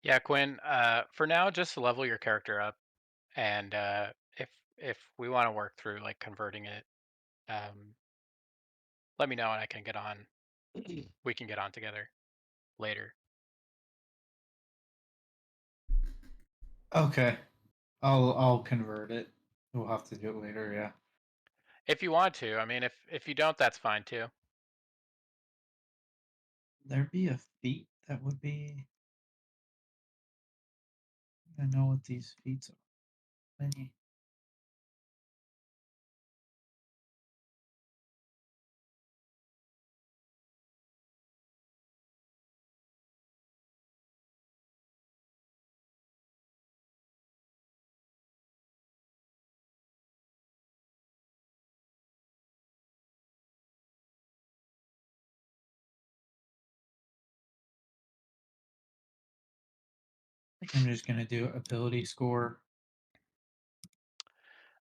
Yeah, Quinn. For now, just level your character up, and if we want to work through like converting it, um, let me know and I can get on. We can get on together later Okay. I'll convert it. We'll have to do it later, yeah. if you want to. I mean, if you don't, that's fine too. There be a feat that would be I know what these feats are. Any- I think I'm just gonna do ability score.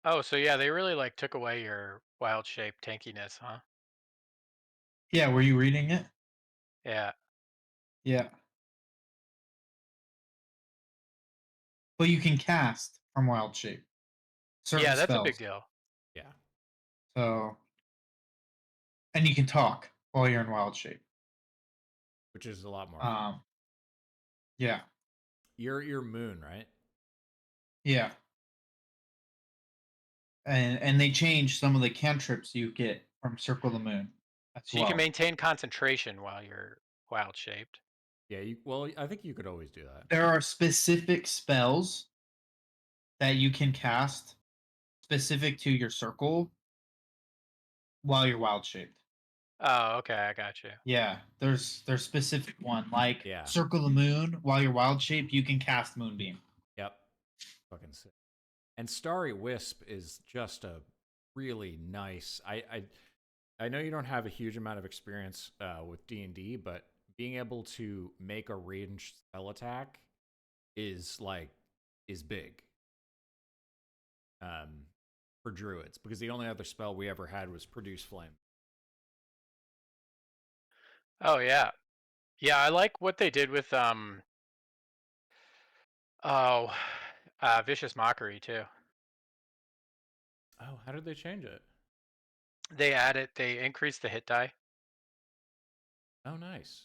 Oh, so yeah, they really like took away your wild shape tankiness, huh? Yeah, were you reading it? Yeah, Yeah. But you can cast from wild shape. Certain yeah, that's a big spells. deal. Yeah, So and you can talk while you're in wild shape. which is a lot more fun. Um yeah. Your moon, right? Yeah. And they changed some of the cantrips you get from Circle the Moon as So you can well. maintain concentration while you're wild shaped. Yeah, well, I think you could always do that. There are specific spells that you can cast specific to your circle while you're wild shaped. Oh, okay, I got you. Yeah, there's specific one like Yeah. Circle the Moon. While you're wild shaped, you can cast Moonbeam. Yep. Fucking sick. And Starry Wisp is just a really nice. I know you don't have a huge amount of experience with D&D, but being able to make a ranged spell attack is like is big um, for druids because the only other spell we ever had was produce flame. Oh yeah, yeah. I like what they did with oh, vicious mockery too. Oh, how did they change it? They increased the hit die. Oh, nice.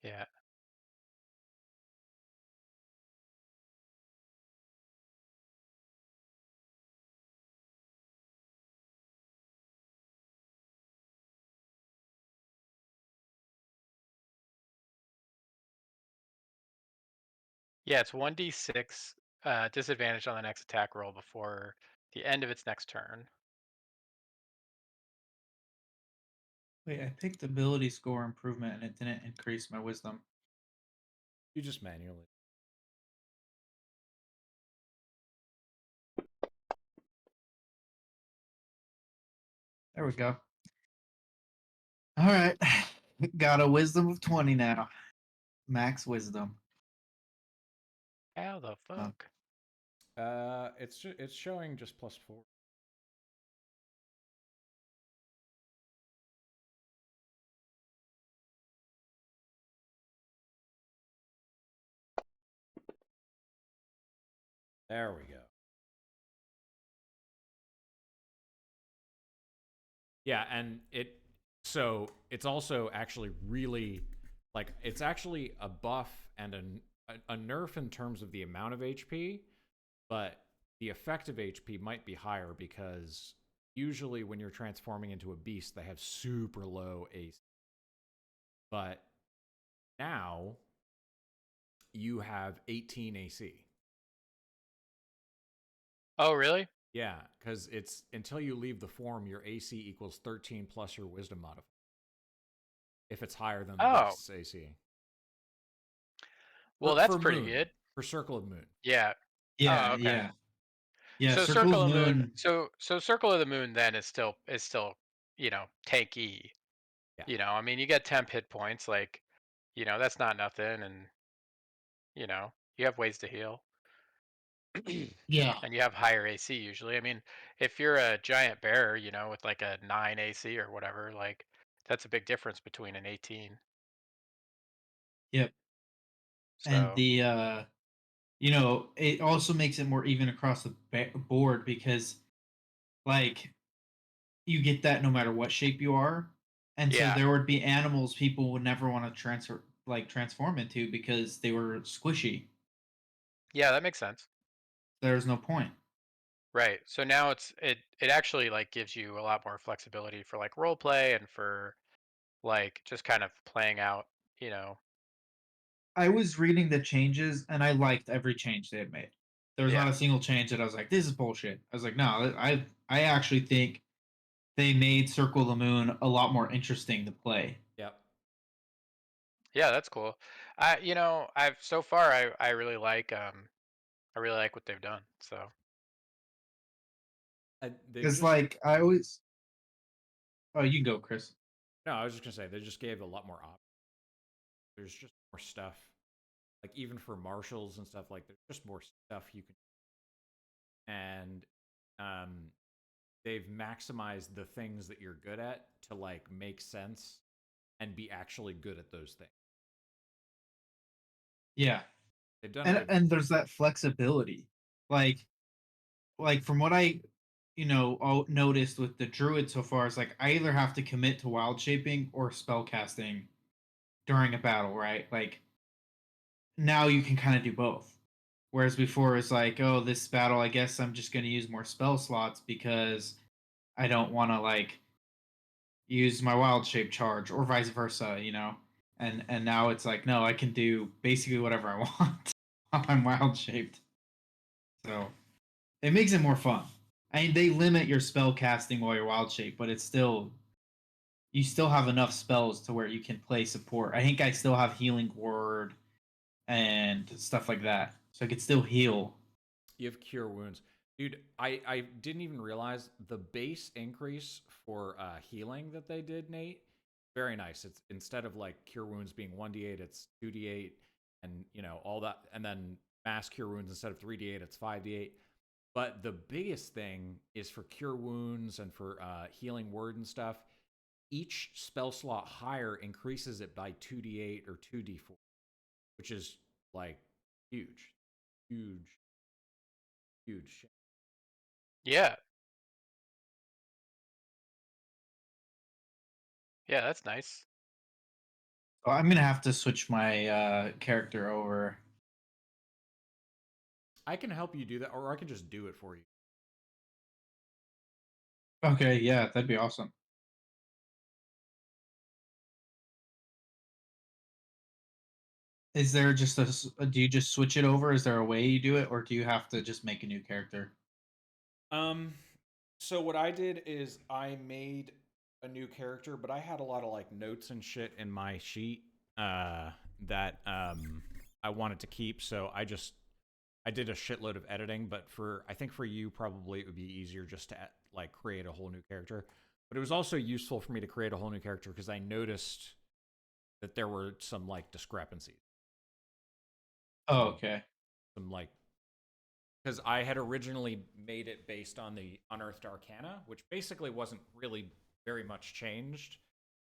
Yeah. Yeah, it's 1d6 disadvantage on the next attack roll before the end of its next turn. Wait, I picked ability score improvement and it didn't increase my wisdom. You just manually. There we go. All right. Got a wisdom of 20 now. Max wisdom. How the Oh, fuck? It's showing just +4. There we go. Yeah, and it's also actually really like it's actually a buff and a nerf in terms of the amount of HP, but the effective HP might be higher because usually when you're transforming into a beast, they have super low AC. But now you have 18 AC. Oh, really? Yeah, because it's until you leave the form, your AC equals 13 plus your wisdom modifier. If it's higher than the Oh, beast's AC. well, that's For pretty Moon. good. For Circle of Moon. Yeah. Oh, yeah, okay. yeah. Yeah, So Circle of Circle of the Moon. Moon. So Circle of the Moon then is still tanky. Yeah. I mean, you get temp hit points, like that's not nothing, and you have ways to heal. Yeah. And you have higher AC usually. I mean, if you're a giant bear, with like a 9 AC or whatever, like that's a big difference between an 18. Yep. and So it also makes it more even across the board because like you get that no matter what shape you are. And so yeah, there would be animals people would never want to transform into because they were squishy. yeah, that makes sense. There's no point. Right. So now it actually like gives you a lot more flexibility for like role play and for like just kind of playing out, you know. I was reading the changes and I liked every change they had made. There was not Yeah. a single change that I was like, this is bullshit. I was like, no, I actually think they made Circle the Moon a lot more interesting to play. Yep. Yeah, that's cool. I've so far I really like what they've done. So, They've Because just like I always oh you can go, Chris. no, I was just gonna say they just gave a lot more options. There's just more stuff. Like even for marshals and stuff, like there's just more stuff you can, and um they've maximized the things that you're good at to like make sense and be actually good at those things. Yeah. They've done a And good. and there's that flexibility. Like from what I noticed with the druid so far is like I either have to commit to wild shaping or spell casting during a battle, right? Like now you can kind of do both. Whereas before it's like, oh, this battle, I guess I'm just going to use more spell slots because I don't want to like use my wild shape charge or vice versa, And now it's like, no, I can do basically whatever I want. I'm wild shaped, so it makes it more fun. I mean, they limit your spell casting while you're wild shape, but it's still you still have enough spells to where you can play support. I think I still have healing word and stuff like that, so I could still heal. You have cure wounds. Dude, I didn't even realize the base increase for healing that they did, Nate. Very nice. It's instead of like cure wounds being 1d8, it's 2d8 and all that, and then mass cure wounds instead of 3d8, it's 5d8. But the biggest thing is for cure wounds and for healing word and stuff. Each spell slot higher increases it by 2d8 or 2d4, which is like huge, huge, huge. yeah. Yeah, that's nice. So I'm gonna have to switch my character over. I can help you do that, or I can just do it for you. Okay, yeah, that'd be awesome. Is there just do you just switch it over? Is there a way you do it, or do you have to just make a new character? Um, so what I did is I made a new character, but I had a lot of like notes and shit in my sheet that I wanted to keep. So I did a shitload of editing, but for I think for you probably it would be easier just to like create a whole new character. But it was also useful for me to create a whole new character because I noticed that there were some like discrepancies, Oh, some okay. some like because I had originally made it based on the Unearthed Arcana, which basically wasn't really very much changed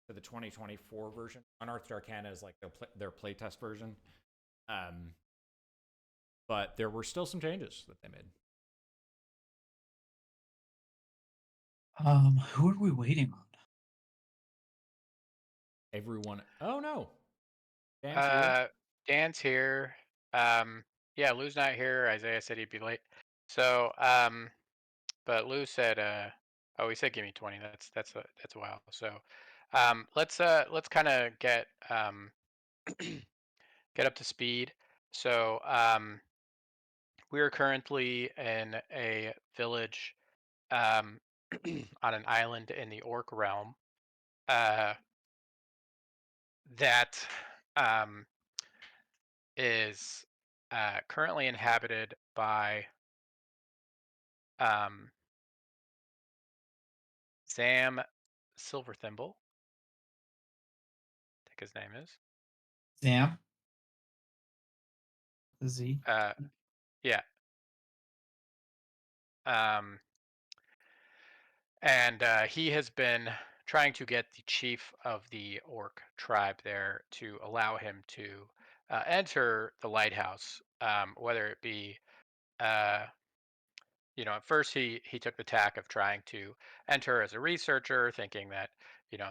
to the 2024 version. Unearthed Arcana is like their playtest version, um, but there were still some changes that they made. Who are we waiting on? Everyone, oh no, Dan's here. Uh, Dan's here. Um, yeah, Lou's not here. Isaiah said he'd be late. So, but Lou said, oh, he said give me 20. That's a while. So, let's kind of get up to speed. So, we are currently in a village, um, on an island in the Orc realm, uh, that, um, is, currently inhabited by, um, Zam Silverthimble, I think his name is. Sam, Z. Uh, yeah. Um, and he has been trying to get the chief of the orc tribe there to allow him to enter the lighthouse, whether it be uh, at first he took the tack of trying to enter as a researcher, thinking that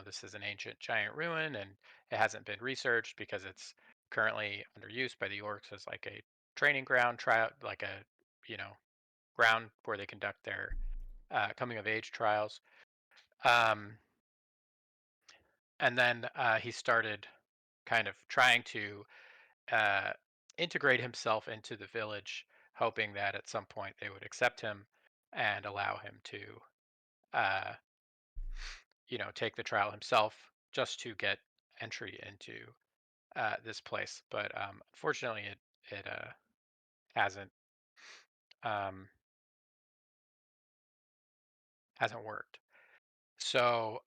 this is an ancient giant ruin and it hasn't been researched because it's currently under use by the orcs as like a training ground, trial, like a you know ground where they conduct their coming of age trials. Um, and then he started kind of trying to uh, integrate himself into the village, hoping that at some point they would accept him and allow him to, uh, take the trial himself just to get entry into this place. But unfortunately, it hasn't um, hasn't worked. So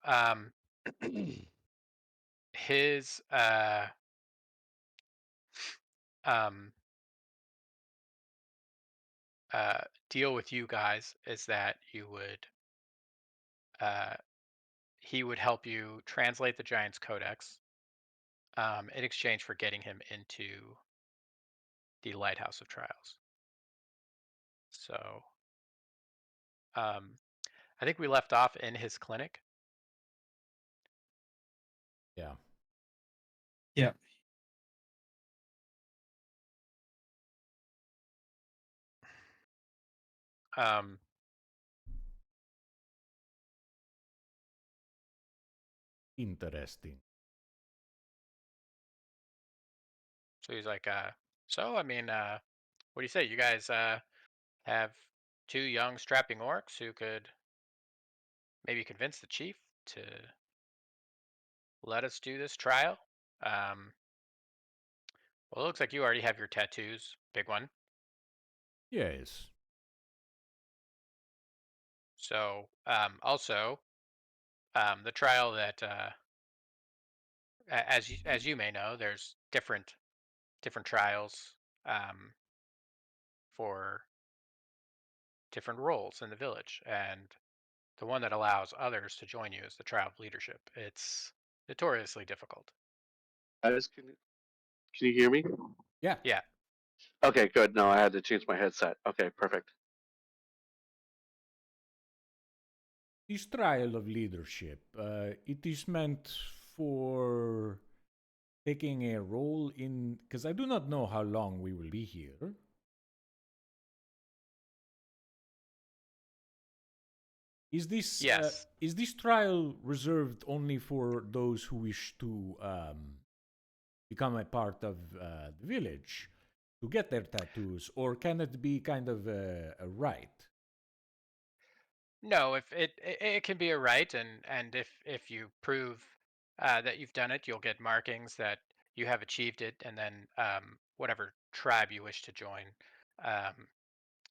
his um, uh, deal with you guys is that uh, he would help you translate the Giant's Codex in exchange for getting him into the Lighthouse of Trials. So um, I think we left off in his clinic. Yeah. Yeah. Um, Interesting. so he's like, so I mean, what do you say? You guys have two young strapping orcs who could maybe convince the chief to let us do this trial. Um, well, it looks like you already have your tattoos, big one. Yes. So also the trial that as you may know, there's different trials um, for different roles in the village, and the one that allows others to join you is the trial of leadership. It's notoriously difficult. Guys, can you hear me? Yeah. Yeah. Okay, good. No, I had to change my headset. Okay, perfect. This trial of leadership, it is meant for taking a role in, because I do not know how long we will be here. Yes. Is this trial reserved only for those who wish to become a part of the village to get their tattoos, or can it be kind of a right? No, if it can be a right, and if you prove that you've done it, you'll get markings that you have achieved it, and then whatever tribe you wish to join, um,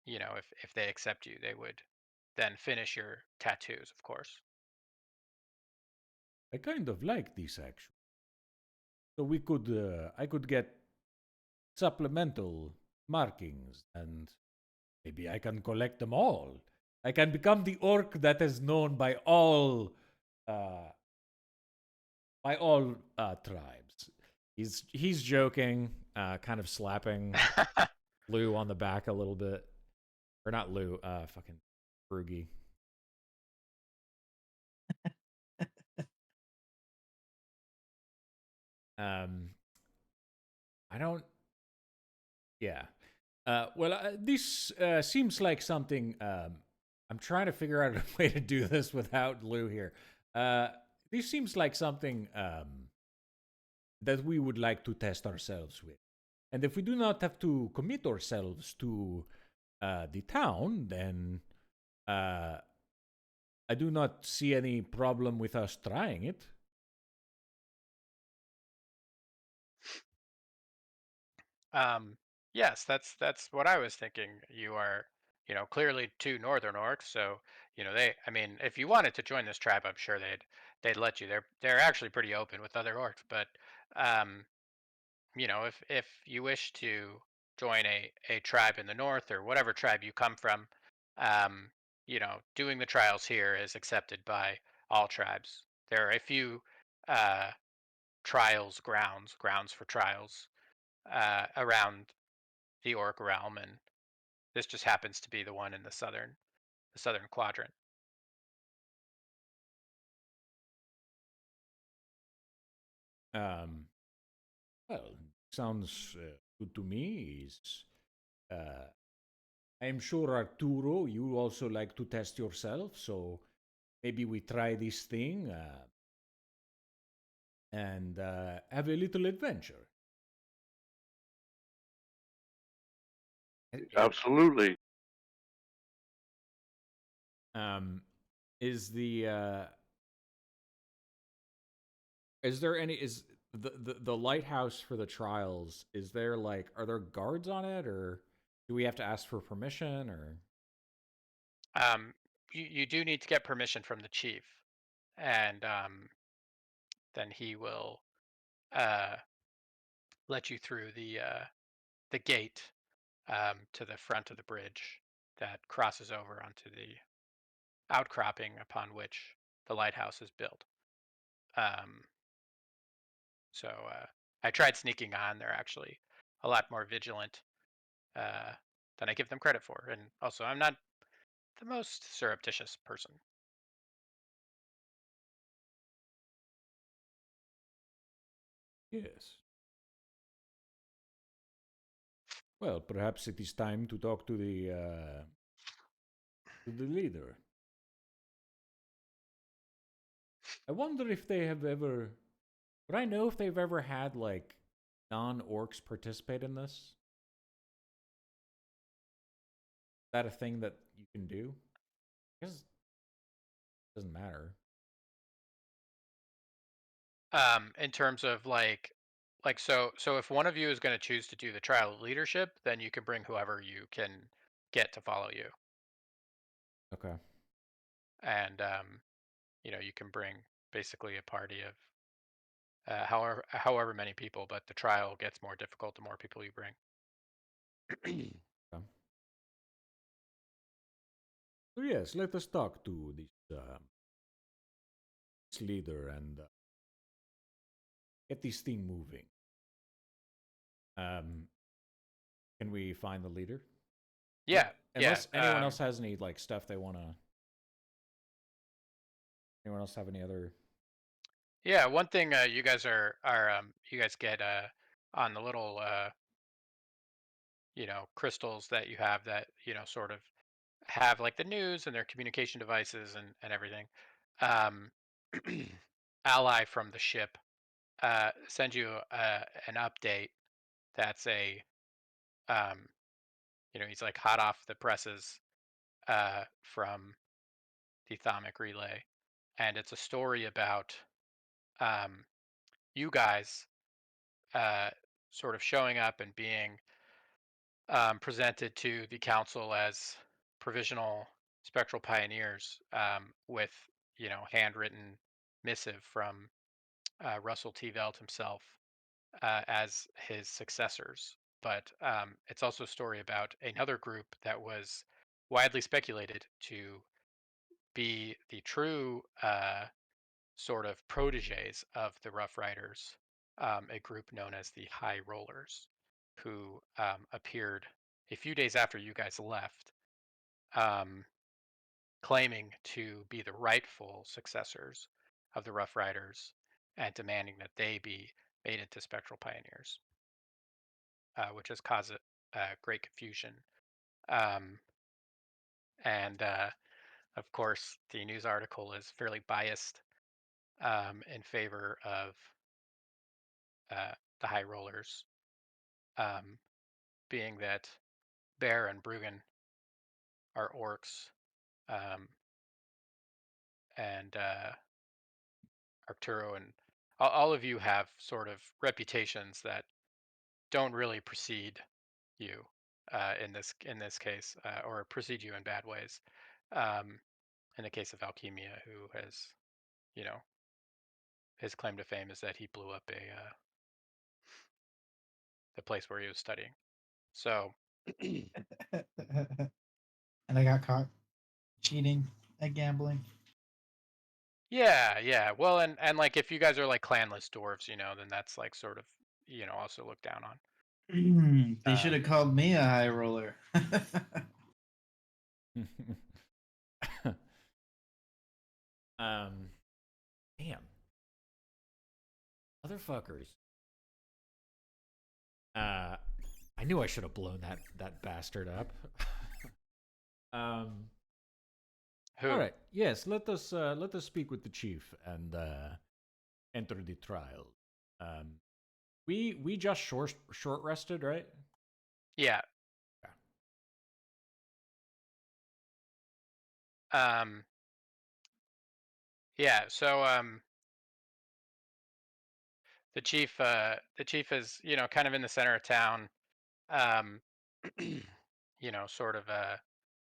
if they accept you, they would then finish your tattoos, of course. I kind of like this actually. So I could get supplemental markings, and maybe I can collect them all. I can become the orc that is known uh, by all tribes. He's joking, kind of slapping Lou on the back a little bit, or not Lou, fucking Frugy. Um, I don't. Yeah. This seems like something. I'm trying to figure out a way to do this without Lou here. Uh, this seems like something that we would like to test ourselves with. And if we do not have to commit ourselves to the town, then uh, I do not see any problem with us trying it. Um, yes, that's what I was thinking. You are, clearly two northern orcs, so I mean, if you wanted to join this tribe, I'm sure they'd let you. They're actually pretty open with other orcs, but um, if you wish to join a tribe in the north or whatever tribe you come from, um, doing the trials here is accepted by all tribes. There are a few uh, grounds for trials around the orc realm, and this just happens to be the one in the southern quadrant. Um, well, sounds good to me. Is uh, I'm sure Arturo, you also like to test yourself, so maybe we try this thing and have a little adventure. And, Absolutely. um, is the is there any is the lighthouse for the trials? Is there like are there guards on it, or do we have to ask for permission, or Um, you do need to get permission from the chief, and then he will uh, let you through the gate to the front of the bridge that crosses over onto the outcropping upon which the lighthouse is built. Um, so I tried sneaking on. They're actually a lot more vigilant uh, than I give them credit for, and also I'm not the most surreptitious person. yes? Well, perhaps it is time to talk to the leader. I wonder if they have ever. Would I know if they've ever had like non-orcs participate in this? Is that a thing that you can do? I guess it doesn't matter. In terms of so if one of you is going to choose to do the trial of leadership, then you can bring whoever you can get to follow you, Okay. and you can bring basically a party of however many people, but the trial gets more difficult the more people you bring. Okay. So yes, let us talk to this leader and get this thing moving. Um, can we find the leader? Yeah, yeah. Unless anyone else has any like stuff they want to. Anyone else have any other? Yeah, one thing you guys you guys get on the little crystals that you have that sort of have like the news and their communication devices and everything. Um, ally from the ship sends you an update that's um, he's like hot off the presses from the Thamic Relay, and it's a story about um, you guys uh, sort of showing up and being presented to the council as provisional spectral pioneers with handwritten missive from Russell T. Velt himself as his successors. But it's also a story about another group that was widely speculated to be the true sort of proteges of the Rough Riders, a group known as the High Rollers, who appeared a few days after you guys left, um, claiming to be the rightful successors of the Rough Riders and demanding that they be made into spectral pioneers, which has caused great confusion. Um, and of course, the news article is fairly biased in favor of uh, the High Rollers, um, being that Bear and Bruggen are orcs, and Arturo and all of you have sort of reputations that don't really precede you in this case, or precede you in bad ways. Um, in the case of Alchemia, who has, you know, his claim to fame is that he blew up the place where he was studying. So And I got caught cheating at gambling. yeah, yeah. Well, and like if you guys are like clanless dwarves, then that's like sort of also looked down on. They should Um, have called me a high roller. um, damn, motherfuckers. Uh, I knew I should have blown that bastard up. um, all who? right. Yes, let us speak with the chief and enter the trial. Um, we just short rested, right? Yeah. Yeah. Um, yeah. So the chief is kind of in the center of town. Um, sort of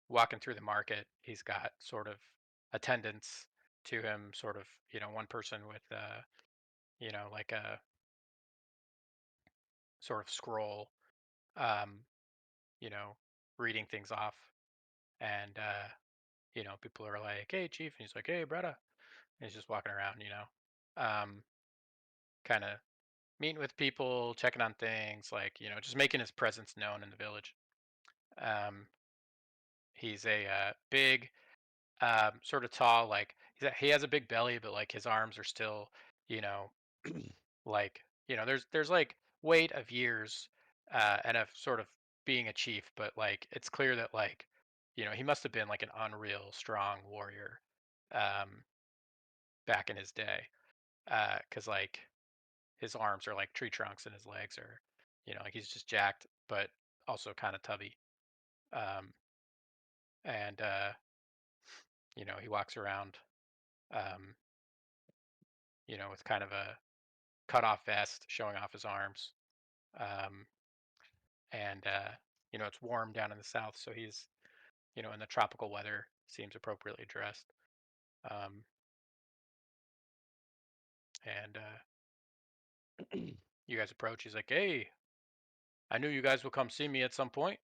walking through the market. He's got sort of attendants to him, sort of one person with like a sort of scroll, um, you know, reading things off, and people are like, "Hey, chief," and he's like, "Hey, brother," and he's just walking around, kind of meeting with people, checking on things, like just making his presence known in the village. Um, he's a big, sort of tall, like he has a big belly, but like his arms are still, you know, like there's like weight of years, and of sort of being a chief, but like it's clear that like he must have been like an unreal strong warrior, um, back in his day, because like his arms are like tree trunks and his legs are, like he's just jacked, but also kind of tubby. Um, and he walks around, um, with kind of a cut off vest showing off his arms. Um, and it's warm down in the south, so he's in the tropical weather, seems appropriately dressed. Um, and you guys approach. He's like, "Hey, I knew you guys would come see me at some point."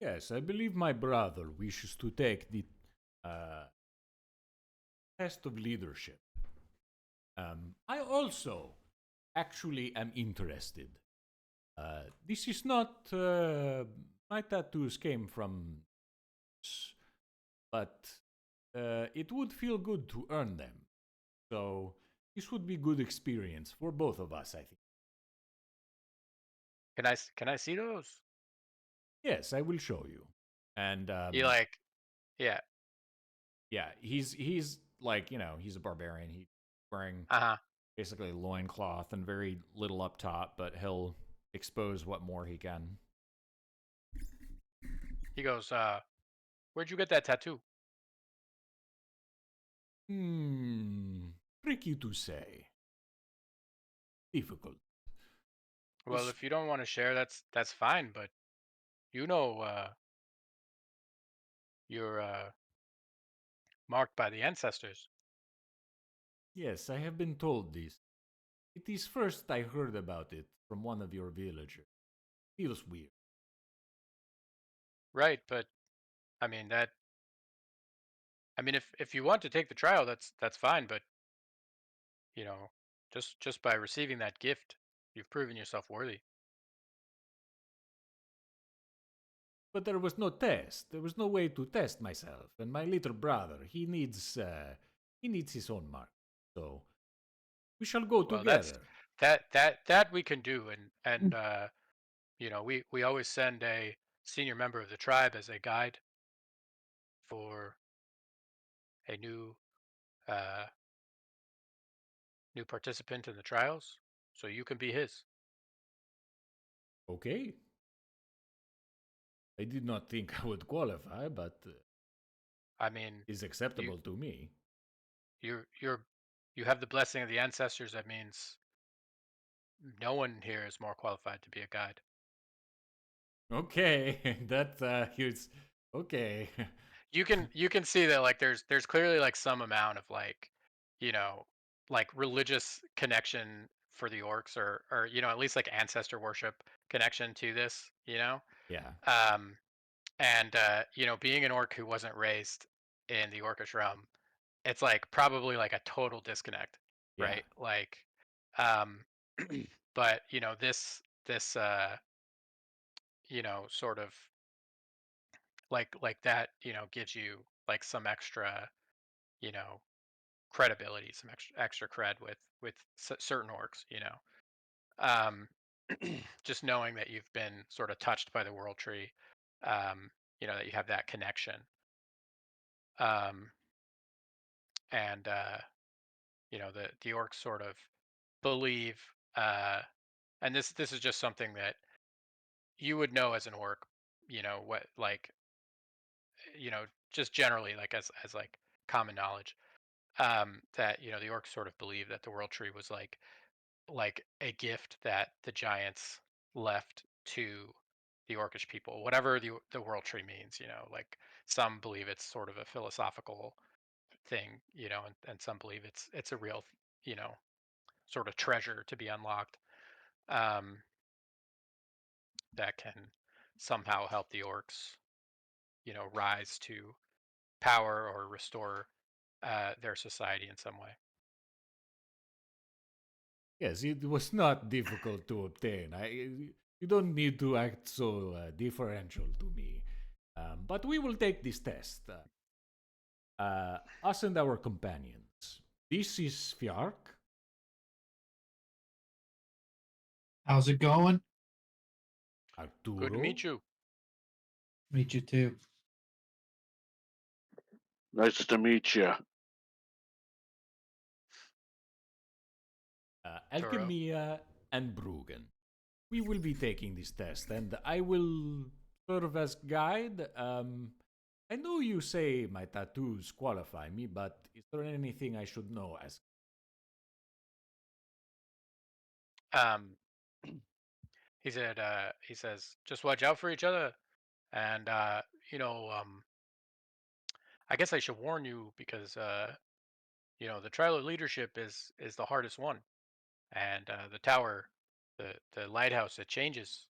Yes, I believe my brother wishes to take the uh, test of leadership. I also actually am interested. This is not my tattoos came from, but it would feel good to earn them. So this would be good experience for both of us, I think. Can I see those? Yes, I will show you. And He like, yeah, yeah, he's like he's a barbarian. He's wearing uh huh. basically loincloth and very little up top, but he'll expose what more he can. He goes, "Where'd you get that tattoo?" Tricky to say. Difficult. Well, Was if you don't want to share, that's fine. But you're marked by the ancestors, yes, I have been told this. It is first I heard about it from one of your villagers. Feels weird. right? But I mean that. I mean, if you want to take the trial, that's fine. But you know, just by receiving that gift, you've proven yourself worthy. But there was no test. There was no way to test myself. And my little brother, he needs his own mark. So we shall go Well, that's together. that we can do, and we always send a senior member of the tribe as a guide for a uh, new participant in the trials, so you can be his. Okay. I did not think I would qualify, but I mean, is you acceptable to me. you're you have the blessing of the ancestors. That means no one here is more qualified to be a guide. Okay, that here's okay. You can see that like there's clearly like some amount of like you know like religious connection for the orcs, or at least like ancestor worship connection to this, Yeah, um and being an orc who wasn't raised in the orcish realm, it's like probably like a total disconnect, yeah. right? Like, um but this sort of like that gives you like some extra you know credibility, some extra cred with certain orcs. Um, just knowing that you've been sort of touched by the world tree, um, that you have that connection, um, and the orcs sort of believe, uh, and this is just something that you would know as an orc, what like just generally like as like common knowledge, that the orcs sort of believe that the world tree was like a gift that the giants left to the orcish people, whatever the world tree means. Like some believe it's sort of a philosophical thing, and some believe it's a real, you know, sort of treasure to be unlocked, um, that can somehow help the orcs, rise to power or restore their society in some way. Yes, it was not difficult to obtain. You don't need to act so differential to me. But we will take this test. Us and our companions. This is Fjark, How's it going? Good to Arturo, meet you. Meet you too. Nice to meet you. Turo. Alchemia, and Bruggen. We will be taking this test, and I will serve as guide. I know you say my tattoos qualify me, but is there anything I should know as Um, he says, just watch out for each other, and you know, um, I guess I should warn you because the trial of leadership is the hardest one, and the tower, the lighthouse, it changes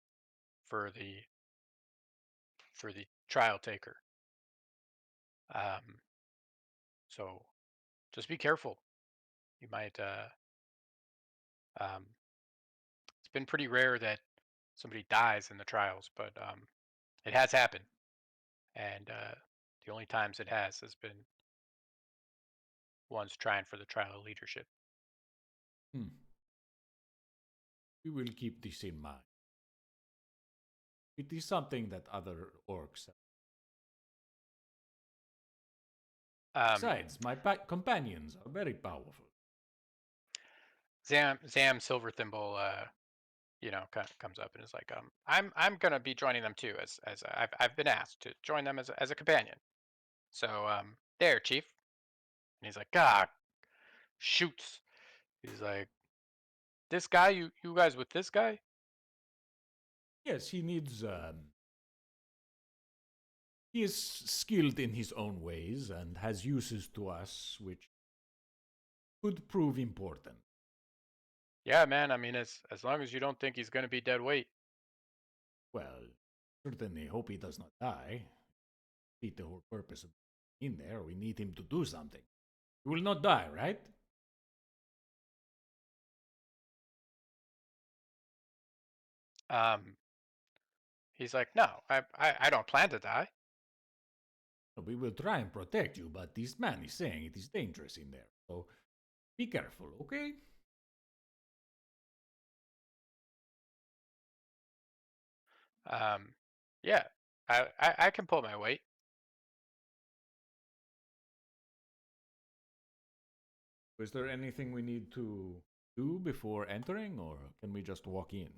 for the trial taker. Um, so just be careful. You might. Um, it's been pretty rare that somebody dies in the trials, but it has happened, and the only times it has been ones trying for the trial of leadership. Hmm. We will keep this in mind. It is something that other orcs. Um, Besides, my companions are very powerful. Zam Silverthimble, comes up and is like, I'm gonna be joining them too, as I've been asked to join them as a companion. So there, Chief. And he's like, God, shoots. He's like, this guy, you guys with this guy? Yes, he needs. He is skilled in his own ways and has uses to us which could prove important. Yeah, man. I mean, as long as you don't think he's gonna be dead weight. Well, certainly hope he does not die. Defeat the whole purpose of being in there. We need him to do something. He will not die, right? Um, he's like, no, I don't plan to die. We will try and protect you, but this man is saying it is dangerous in there. So be careful, okay? Um, yeah, I can pull my weight. Is there anything we need to do before entering, or can we just walk in?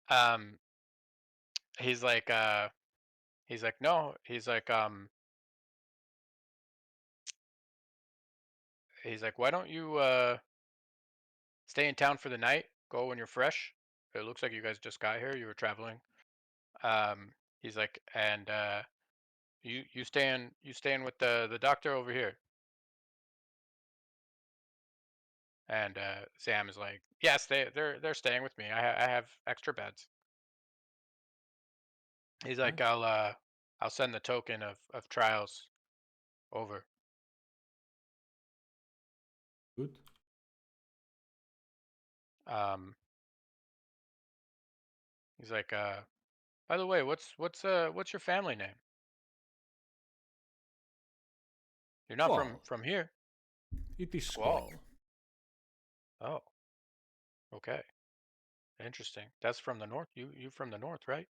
Um, he's like, no. He's like, why don't you stay in town for the night? Go when you're fresh. It looks like you guys just got here. You were traveling. Um, he's like, and you staying with the doctor over here. And Sam is like, yes, they're staying with me. I have extra beds. He's like, Right? I'll send the token of trials over. Good. Um, he's like, by the way, what's your family name? You're not from Squall. here. It is Squall. Squall. Oh, okay, interesting. That's from the north. You from the north, right?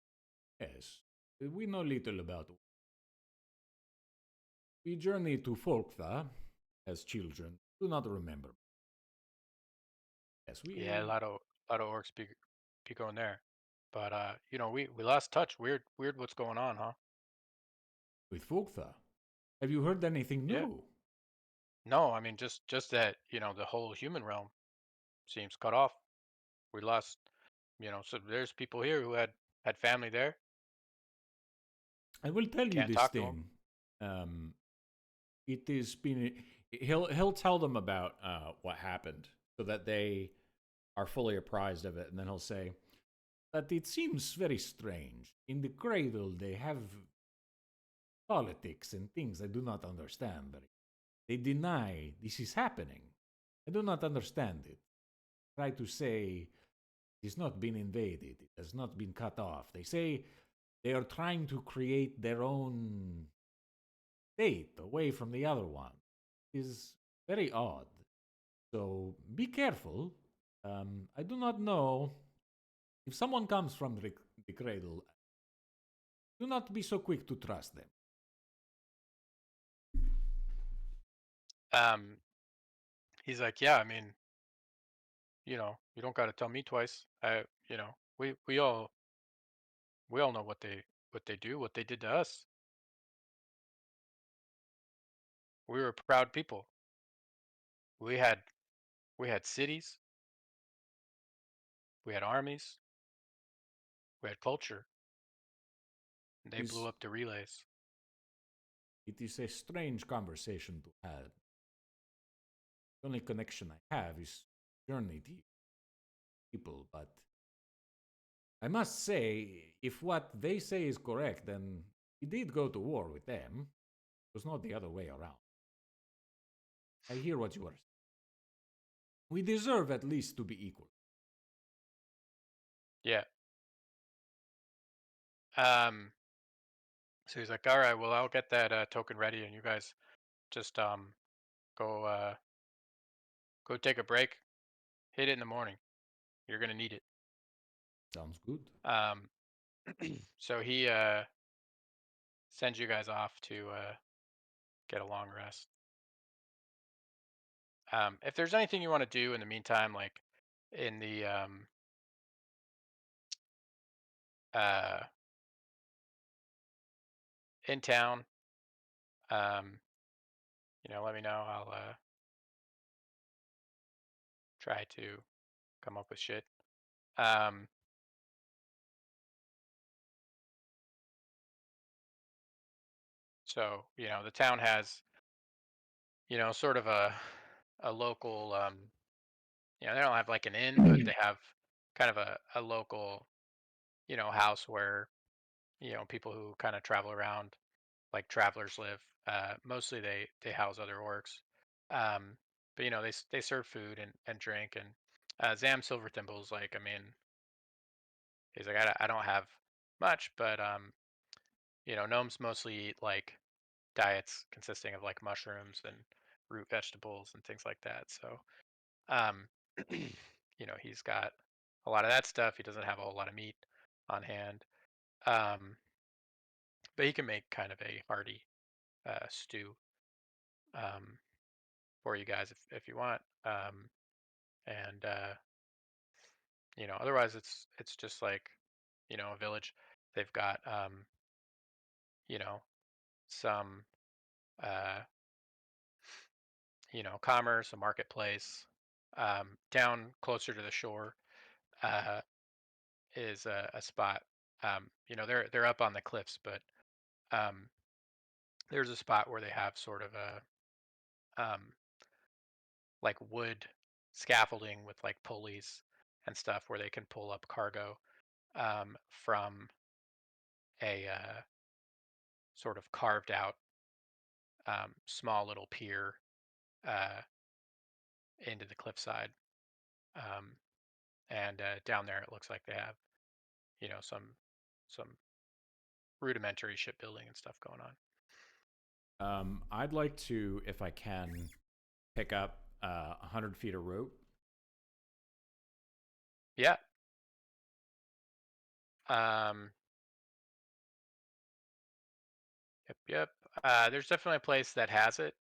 Yes. We know little about. We journeyed to Folktha as children. Do not remember. Yes, Yeah, we a lot of orcs be going there. But we lost touch. Weird what's going on, huh? with Folktha. Have you heard anything Yeah. new? No, I mean just that, the whole human realm seems cut off. We lost, so there's people here who had family there. I will tell you Can't this talk to them. thing. Um, it is been. He'll tell them about what happened so that they are fully apprised of it, and then he'll say that it seems very strange. In the cradle, they have politics and things I do not understand. They deny this is happening. I do not understand it. Try to say it's not been invaded, it has not been cut off. They say they are trying to create their own state away from the other one. It is very odd. So be careful. I do not know if someone comes from the cradle. Do not be so quick to trust them. Um, he's like, yeah, I mean, you don't got to tell me twice. We all know what they do, what they did to us. We were a proud people. We had we had cities, we had armies, we had culture. And they blew Is up the relays. it is a strange conversation to have. The only connection I have is journey to people, but I must say, if what they say is correct, then we did go to war with them. It was not the other way around. I hear what you are saying. We deserve at least to be equal. Yeah. Um. So he's like, all right, well, I'll get that token ready, and you guys just go go take a break. Hit it in the morning. You're gonna need it. Sounds good. Um. So he sends you guys off to get a long rest. If there's anything you want to do in the meantime, like in the uh in town, um, let me know. I'll try to come up with shit. Um, so the town has sort of a local they don't have like an inn, but they have kind of a local house where people who kind of travel around like travelers live. Mostly they house other orcs, um, but they serve food and drink. And Zam Silvertimble's like, I mean, he's like, I don't have much, but gnomes mostly eat like diets consisting of like mushrooms and root vegetables and things like that. So um, he's got a lot of that stuff. He doesn't have a whole lot of meat on hand, um, but he can make kind of a hearty stew um, for you guys if you want. And otherwise it's just like a village. They've got you know some uh, commerce, a marketplace. Down closer to the shore uh, is a spot. They're up on the cliffs, but um, there's a spot where they have sort of a like wood scaffolding with like pulleys and stuff where they can pull up cargo from a sort of carved out small little pier uh, into the cliffside. Um, and down there it looks like they have some rudimentary shipbuilding and stuff going on. I'd like to, if I can, pick up 100 feet of rope. Yeah. Um, yep. There's definitely a place that has it.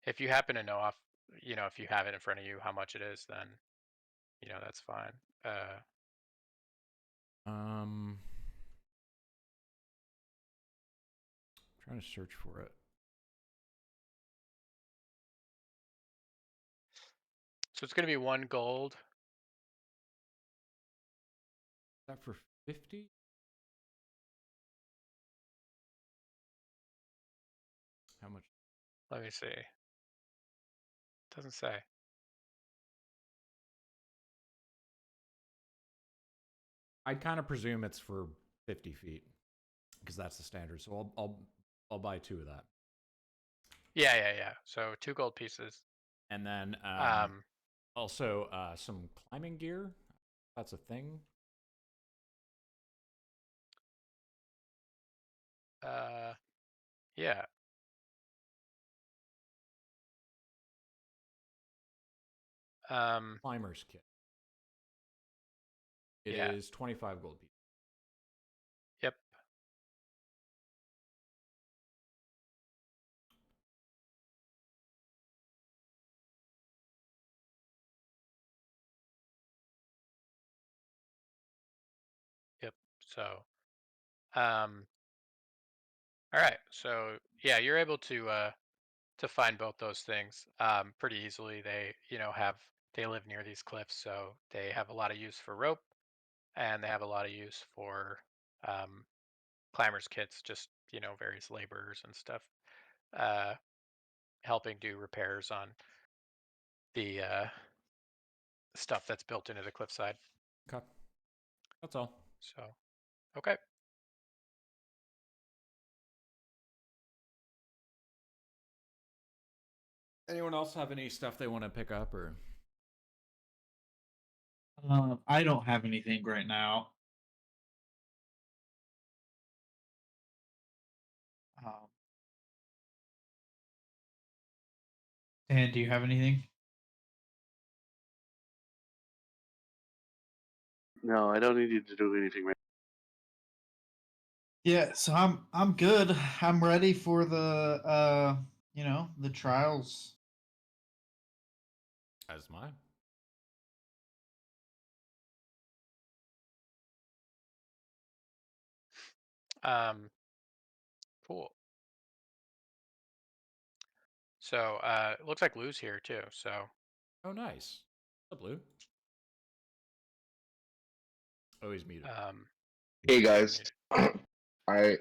If you happen to know off, if you have it in front of you, how much it is, then that's fine. Um, trying to search for it. So it's gonna be 1 gold. Is that for 50? How much? Let me see. Doesn't say. I'd kind of presume it's for 50 feet because that's the standard. So I'll buy 2 of that. Yeah. So 2 gold pieces. And then Um, also some climbing gear. That's a thing. yeah. Climber's kit. It Yeah. is 25 gold pieces. Yep. Yep. So, all right. So yeah, you're able to find both those things pretty easily. They live near these cliffs, so they have a lot of use for rope, and they have a lot of use for um, climbers kits, just various laborers and stuff, uh, helping do repairs on the stuff that's built into the cliffside. Okay. That's all. So okay. Anyone else have any stuff they want to pick up or? I don't have anything right now. Um, Dan, do you have anything? No, I don't need you to do anything right. Yeah, so I'm good. I'm ready for the the trials. As mine. Cool. So it looks like Lou's here too. So Oh, nice. What's up, Blue? Oh, he's muted. Hey guys, I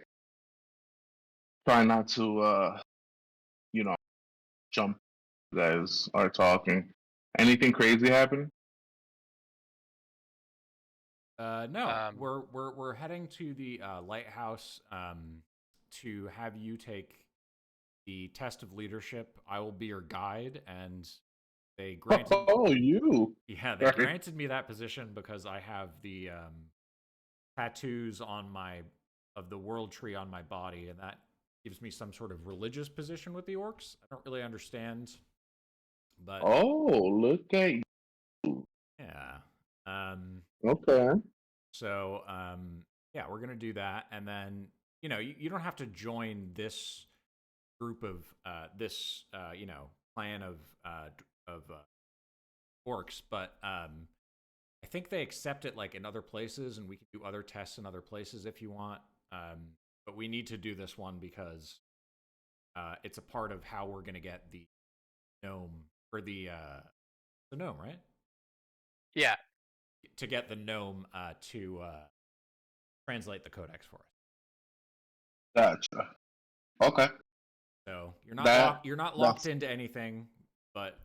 try not to jump. You guys are talking. Anything crazy happening? No, um, we're heading to the lighthouse to have you take the test of leadership. I will be your guide, and they granted Oh, you. they granted me that position because I have the tattoos on my of the world tree on my body, and that gives me some sort of religious position with the orcs. I don't really understand, but Oh, look at you. yeah. Okay. So yeah, we're gonna do that, and then you don't have to join this group of this clan of orcs, but I think they accept it like in other places, and we can do other tests in other places if you want. But we need to do this one because it's a part of how we're gonna get the gnome or the gnome, right? yeah. To get the gnome to translate the codex for us. Gotcha. Okay. So you're not That you're not locked that's into anything, but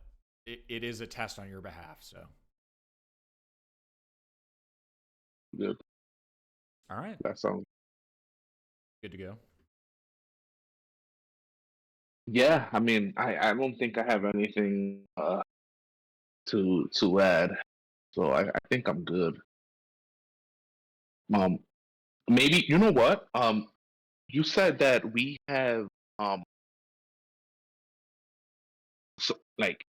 it is a test on your behalf. So good. all right, That sounds. good to go. Yeah, I mean, I don't think I have anything to add. so I think I'm good. Um, maybe you know what? You said that we have um, like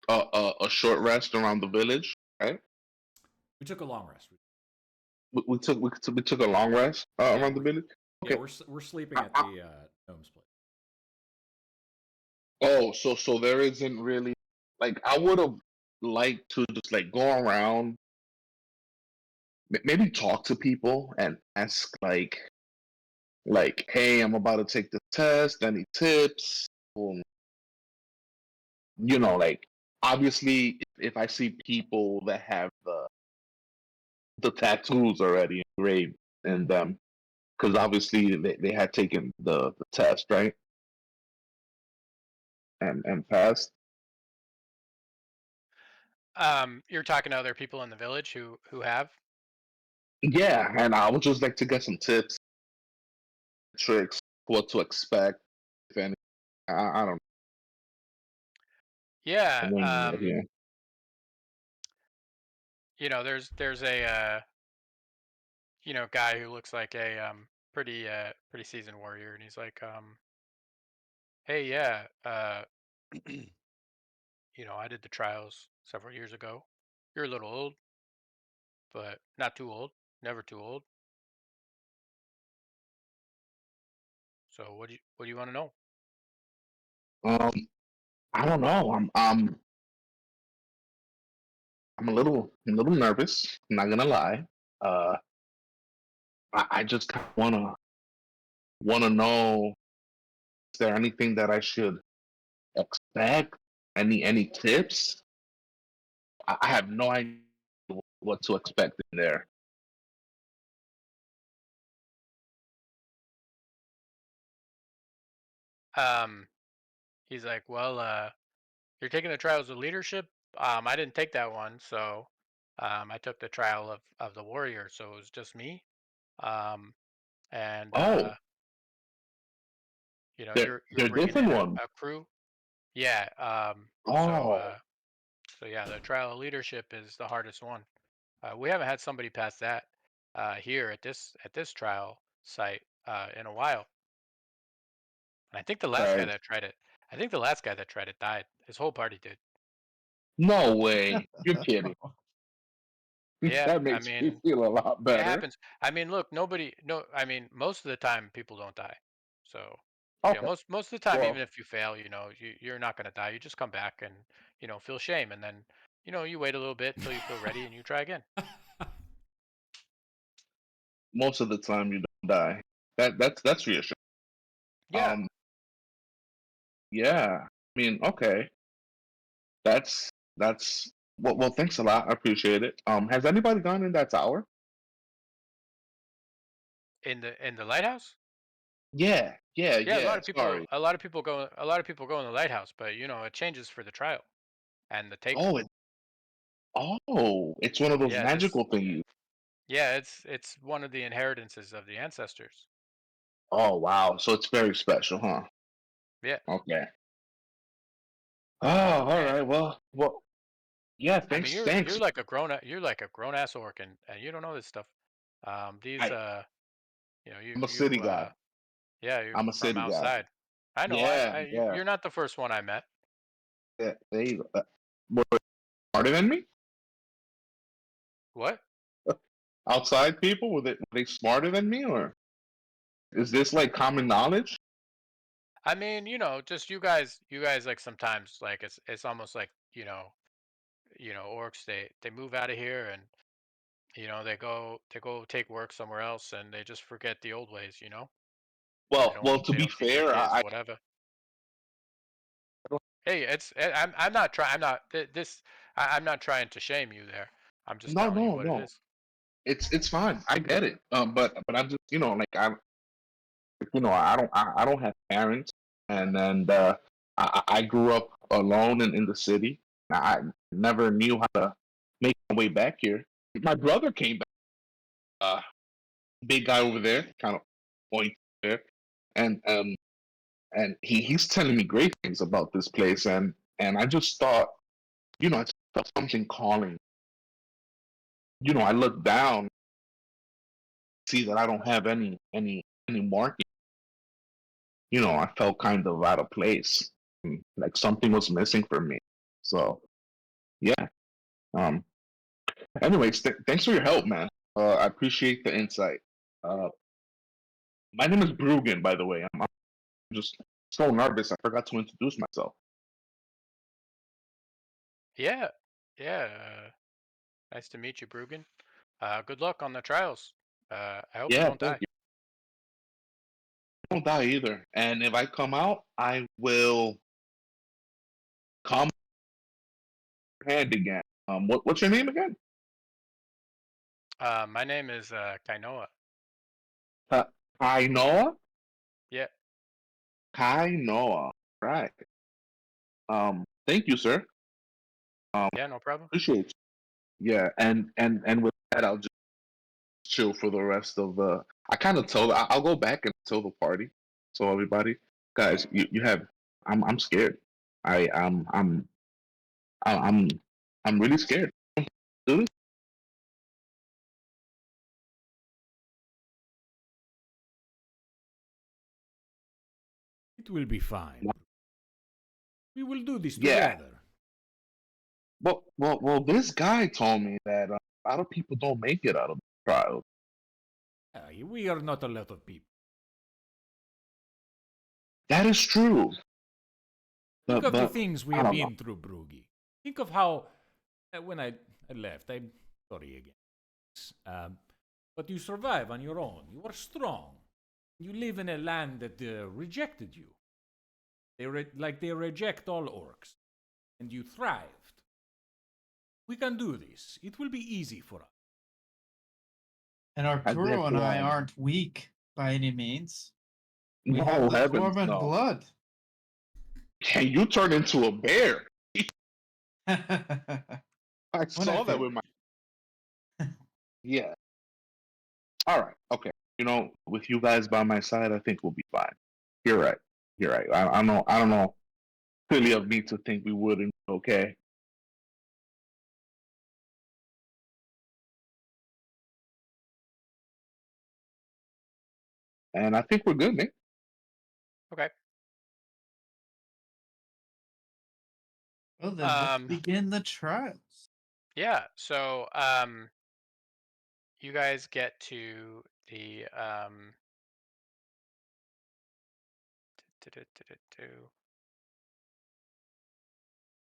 a short rest around the village, right? We took a long rest. We took a long rest Yeah, around the village. yeah, Okay. we're sleeping at the gnome's place. Oh, so there isn't really like I would have liked to just like go around, maybe talk to people and ask like, hey, I'm about to take the test. Any tips? Like obviously if I see people that have the tattoos already engraved in them, because obviously they had taken the test, right? And passed. You're talking to other people in the village who have. Yeah, and I would just like to get some tips, tricks, what to expect, if any. I don't Yeah. know when you're here. There's a guy who looks like a pretty seasoned warrior, and he's like, hey, yeah, I did the trials several years ago. You're a little old, but not too old. Never too old. So what do you want to know? Um, I don't know. I'm a little nervous. I'm not gonna lie. Uh, I just kind of wanna know, is there anything that I should expect? Any tips? I have no idea what to expect in there. Um, he's like, well, you're taking the trials of leadership. I didn't take that one, so I took the trial of the warrior, so it was just me. Um, and Oh, you're they're bringing different in ones. a crew. Yeah. So Oh, yeah, the trial of leadership is the hardest one. We haven't had somebody pass that here at this trial site in a while. And I think the last guy okay. that tried it, I think the last guy that tried it died. His whole party did. No way. You're kidding. Yeah, That I makes me mean, feel a lot it better. happens. I mean, look, nobody, no, I mean, most of the time people don't die. So, Okay. most of the time, even Well, if you fail, you're not going to die. You just come back and feel shame, and then you wait a little bit till you feel ready, and you try again. most of the time you don't die. That's reassuring. Yeah, Um, yeah. I mean, okay. That's well. Thanks a lot. I appreciate it. Has anybody gone in that tower? in the lighthouse. Yeah. Yeah. Yeah, a lot Yeah. of people, Sorry. go in the lighthouse, but it changes for the trial and the Oh, takeover. it's one of those Yeah, this, magical thingies. yeah, it's one of the inheritances of the ancestors. Oh, wow. So it's very special, huh? Yeah, Okay. Oh, all and right. Well. Yeah. I mean, Thanks. you're Thanks. like a grown ass orc, and you don't know this stuff. These I I'm a city you guy. yeah, you're I'm a from city guy. outside. I know. Yeah. Yeah. You're not the first one I met. Yeah. There you go. More smarter than me? What? Outside people were they smarter than me, or is this like common knowledge? I mean, just you guys like sometimes like it's almost like orcs they move out of here and they go take work somewhere else and they just forget the old ways. They Well, don't well, to they be don't teach their fair, kids I whatever. don't, Hey, I'm not trying. I'm not this. I'm not trying to shame you there. I'm just no, telling you no, what it no. is. It's fine. I get it. But I'm just like I don't have parents, and I grew up alone in the city. I never knew how to make my way back here. My brother came back. Big guy over there, kind of point there, and and he's telling me great things about this place, and I just thought, I just felt something calling. I look down, see that I don't have any marking. I felt kind of out of place, like something was missing for me. So yeah. Um. Anyways, thanks for your help, man. I appreciate the insight. Uh, my name is Brugan, by the way. I'm just so nervous. I forgot to introduce myself. Yeah, yeah. Nice to meet you, Brugan. Good luck on the trials. I hope you Yeah, don't thank die. you. I won't die either. And if I come out, I will come hand again. What's your name again? My name is Kainoa. Uh, Kainoa. Yeah, Kainoa. Right. Thank you, sir. yeah, no problem. Appreciate you. Yeah, and with that, I'll just chill for the rest of the. I kind of told. I'll go back and tell the party. So everybody, guys, you have. I'm scared. I I'm I'm really scared. Dude. It will be fine. We will do this Yeah. together. Well. This guy told me that a lot of people don't make it out of the trial. We are not a lot of people. That is true. Think of the But things we I have don't know. been through, Broogie. Think of how, when I left, I'm sorry again. Um, but you survive on your own. You are strong. You live in a land that rejected you. Like they reject all orcs. And you thrived. We can do this. It will be easy for us. And I Arturo get and I aren't weak by any means. We have no the heavens dwarven no. blood. Can you turn into a bear? When I I saw that feel with my yeah. All right. Okay. With you guys by my side, I think we'll be fine. You're right. You're right. I know. I don't know. Silly of me to think we wouldn't. Okay. And I think we're good, man. Okay. well then let's Um, begin the trials. yeah. So, you guys get to the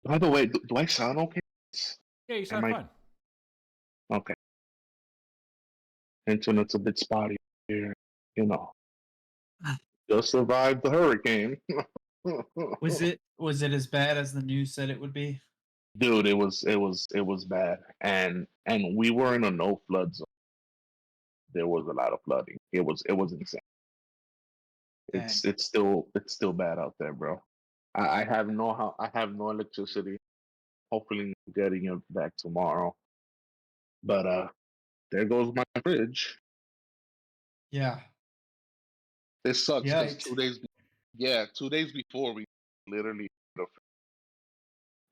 By the way, do I sound okay? Yeah, you Am sound I fine. okay? Internet's a bit spotty here. You know, just survived the hurricane. Was it as bad as the news said it would be? Dude, it was bad, and we were in a no flood zone. There was a lot of flooding. It was insane. Dang. It's still bad out there, bro. I have no electricity. Hopefully, getting it back tomorrow. But there goes my fridge. Yeah. This sucks because Yikes. 2 days. Yeah, 2 days before we literally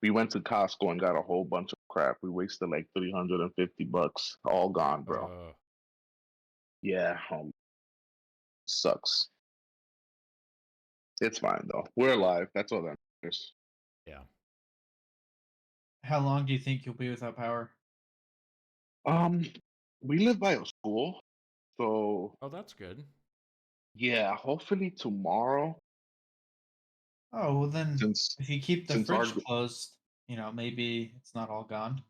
we went to Costco and got a whole bunch of crap. We wasted like $350, all gone, bro. Uh, Yeah, sucks. It's fine though. We're alive. That's all that matters. yeah. How long do you think you'll be without power? Um, we live by a school, so Oh, that's good. yeah. Hopefully tomorrow, Oh, well then since if you keep the since our fridge closed, maybe it's not all gone.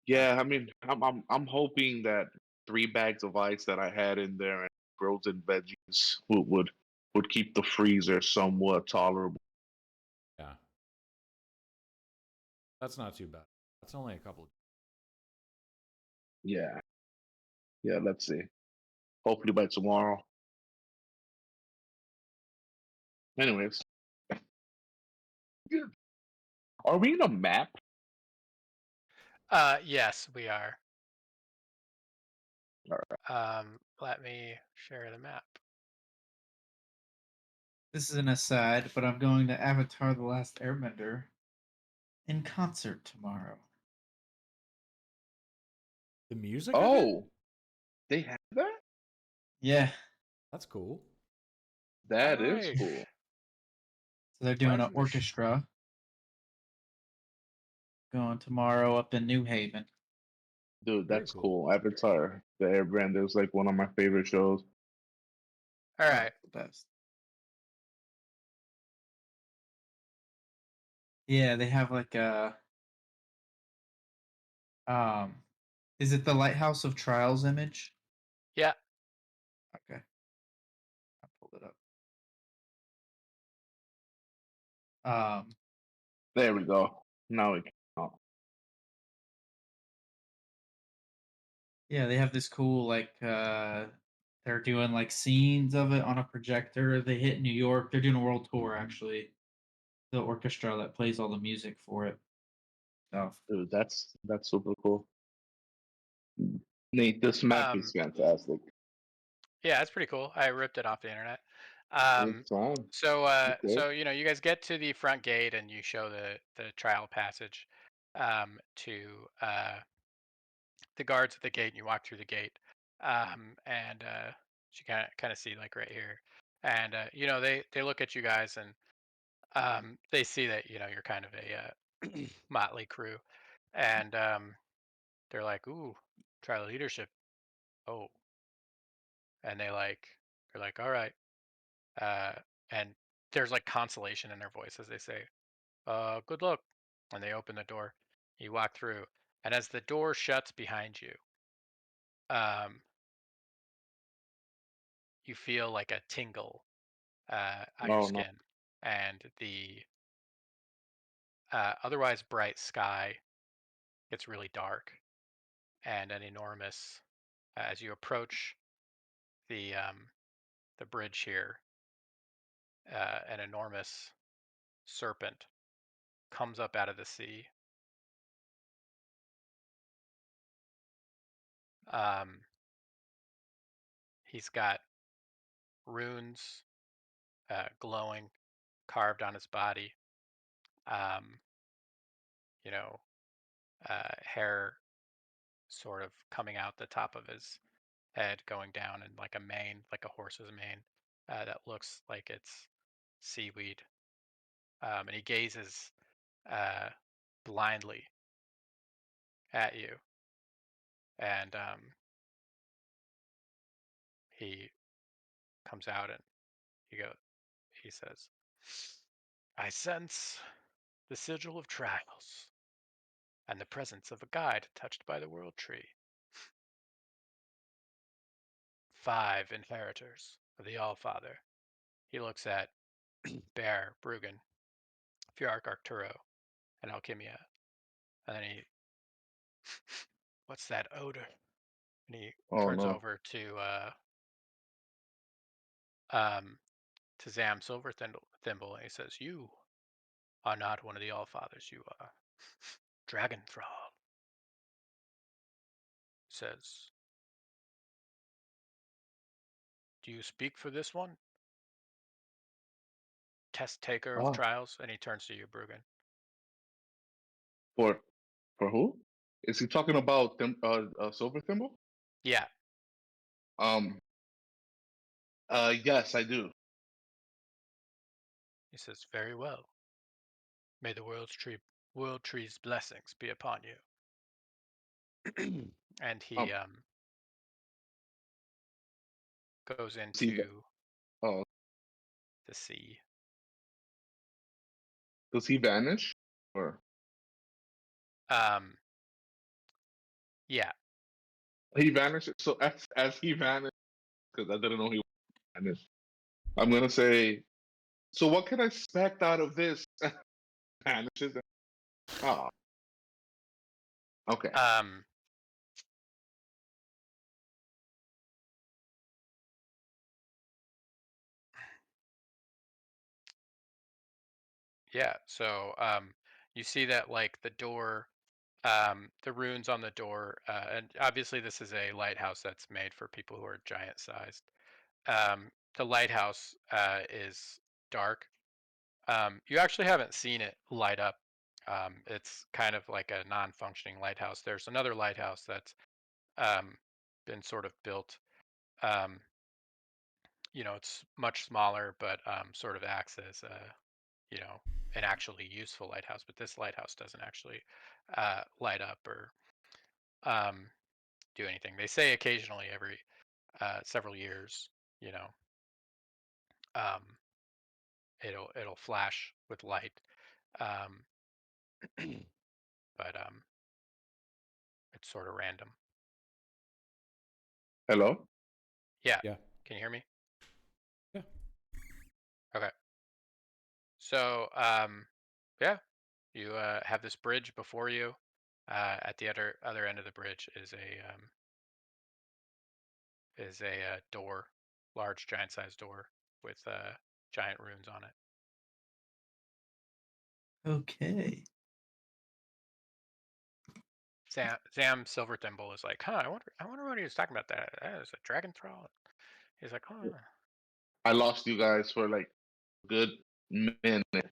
yeah. I mean, I'm hoping that 3 bags of ice that I had in there and frozen veggies would keep the freezer somewhat tolerable. Yeah. That's not too bad. That's only a couple. Yeah, yeah. Let's see. Hopefully by tomorrow. Anyways, yeah. Are we in a map? yes, we are. All right. Let me share the map. This is an aside, but I'm going to Avatar The Last Airbender in concert tomorrow. The music of it? Oh, they have that. Yeah. That's cool. That is Nice. cool, So they're doing an Pleasant. orchestra going tomorrow up in New Haven. dude. Very That's cool. cool. Avatar, the Airbender is like one of my favorite shows. All Oh, right. it's the best. Yeah, they have like a um is it the Lighthouse of Trials image? Yeah. Okay. I pulled it up. Um There we go. Now we can. Oh, yeah, they have this cool like they're doing like scenes of it on a projector. They hit New York. They're doing a world tour actually. The orchestra that plays all the music for it. So dude, that's super cool. Nate, this map is Um, fantastic. yeah, it's pretty cool. I ripped it off the internet. It's on. Okay. So you guys get to the front gate and you show the trial passage to the guards at the gate, and you walk through the gate. And you kind of see like right here, and they look at you guys, and they see that you're kind of a motley crew, and they're like, "Ooh, trial leadership." Oh, and they're like, "All right." Uh, and there's like consolation in their voice as they say, "Good luck." And they open the door. You walk through, and as the door shuts behind you, um, you feel like a tingle on your Oh no. skin, and the otherwise bright sky gets really dark, and an enormous as you approach the bridge here, an enormous serpent comes up out of the sea. Um, he's got runes glowing carved on his body. Um, you know, hair sort of coming out the top of his head, going down in like a mane, like a horse's mane, that looks like it's seaweed. And he gazes uh, blindly at you, and he comes out and he says, "I sense the sigil of trials and the presence of a guide touched by the world tree. 5 inheritors of the Allfather." He looks at Bear, Bruggen, Fiarch Arturo, and Alchimia, and then what's that odor? And he Oh turns no. over um, to Zam Silver Thimble, and he says, "You are not one of the Allfathers. You are Dragon Thrall." He says, "Do you speak for this one? Test taker of Oh, trials?" And he turns to you, Bruggen. for for who? Is he talking about Silver Thimble? Yeah. Um. Yes, I do. He says, "Very well. May the world tree's blessings be upon you." And he Um. goes See. into Oh, the sea. does he vanish? Or Um, yeah. he vanishes? So as he vanished, because I didn't know he vanished. I'm gonna say. So what can I expect out of this? Vanishes. Oh, okay. Um, yeah. So you see that like the door, the runes on the door, and obviously this is a lighthouse that's made for people who are giant sized. The lighthouse is dark. You actually haven't seen it light up. It's kind of like a non-functioning lighthouse. There's another lighthouse that's um, been sort of built. Um, it's much smaller, but sort of acts as an actually useful lighthouse. But this lighthouse doesn't actually light up or um, do anything. They say occasionally every several years, you know, um, it'll flash with light, um, but it's sort of random. Hello. Yeah, Yeah. can you hear me? Yeah. Okay. So yeah, you have this bridge before you. At the other end of the bridge is a door, large giant sized door with giant runes on it. Okay. Sam Silverthimble is like, huh? I wonder what he was talking about. That is a dragon thrall. He's like, huh. I lost you guys for like a good minute.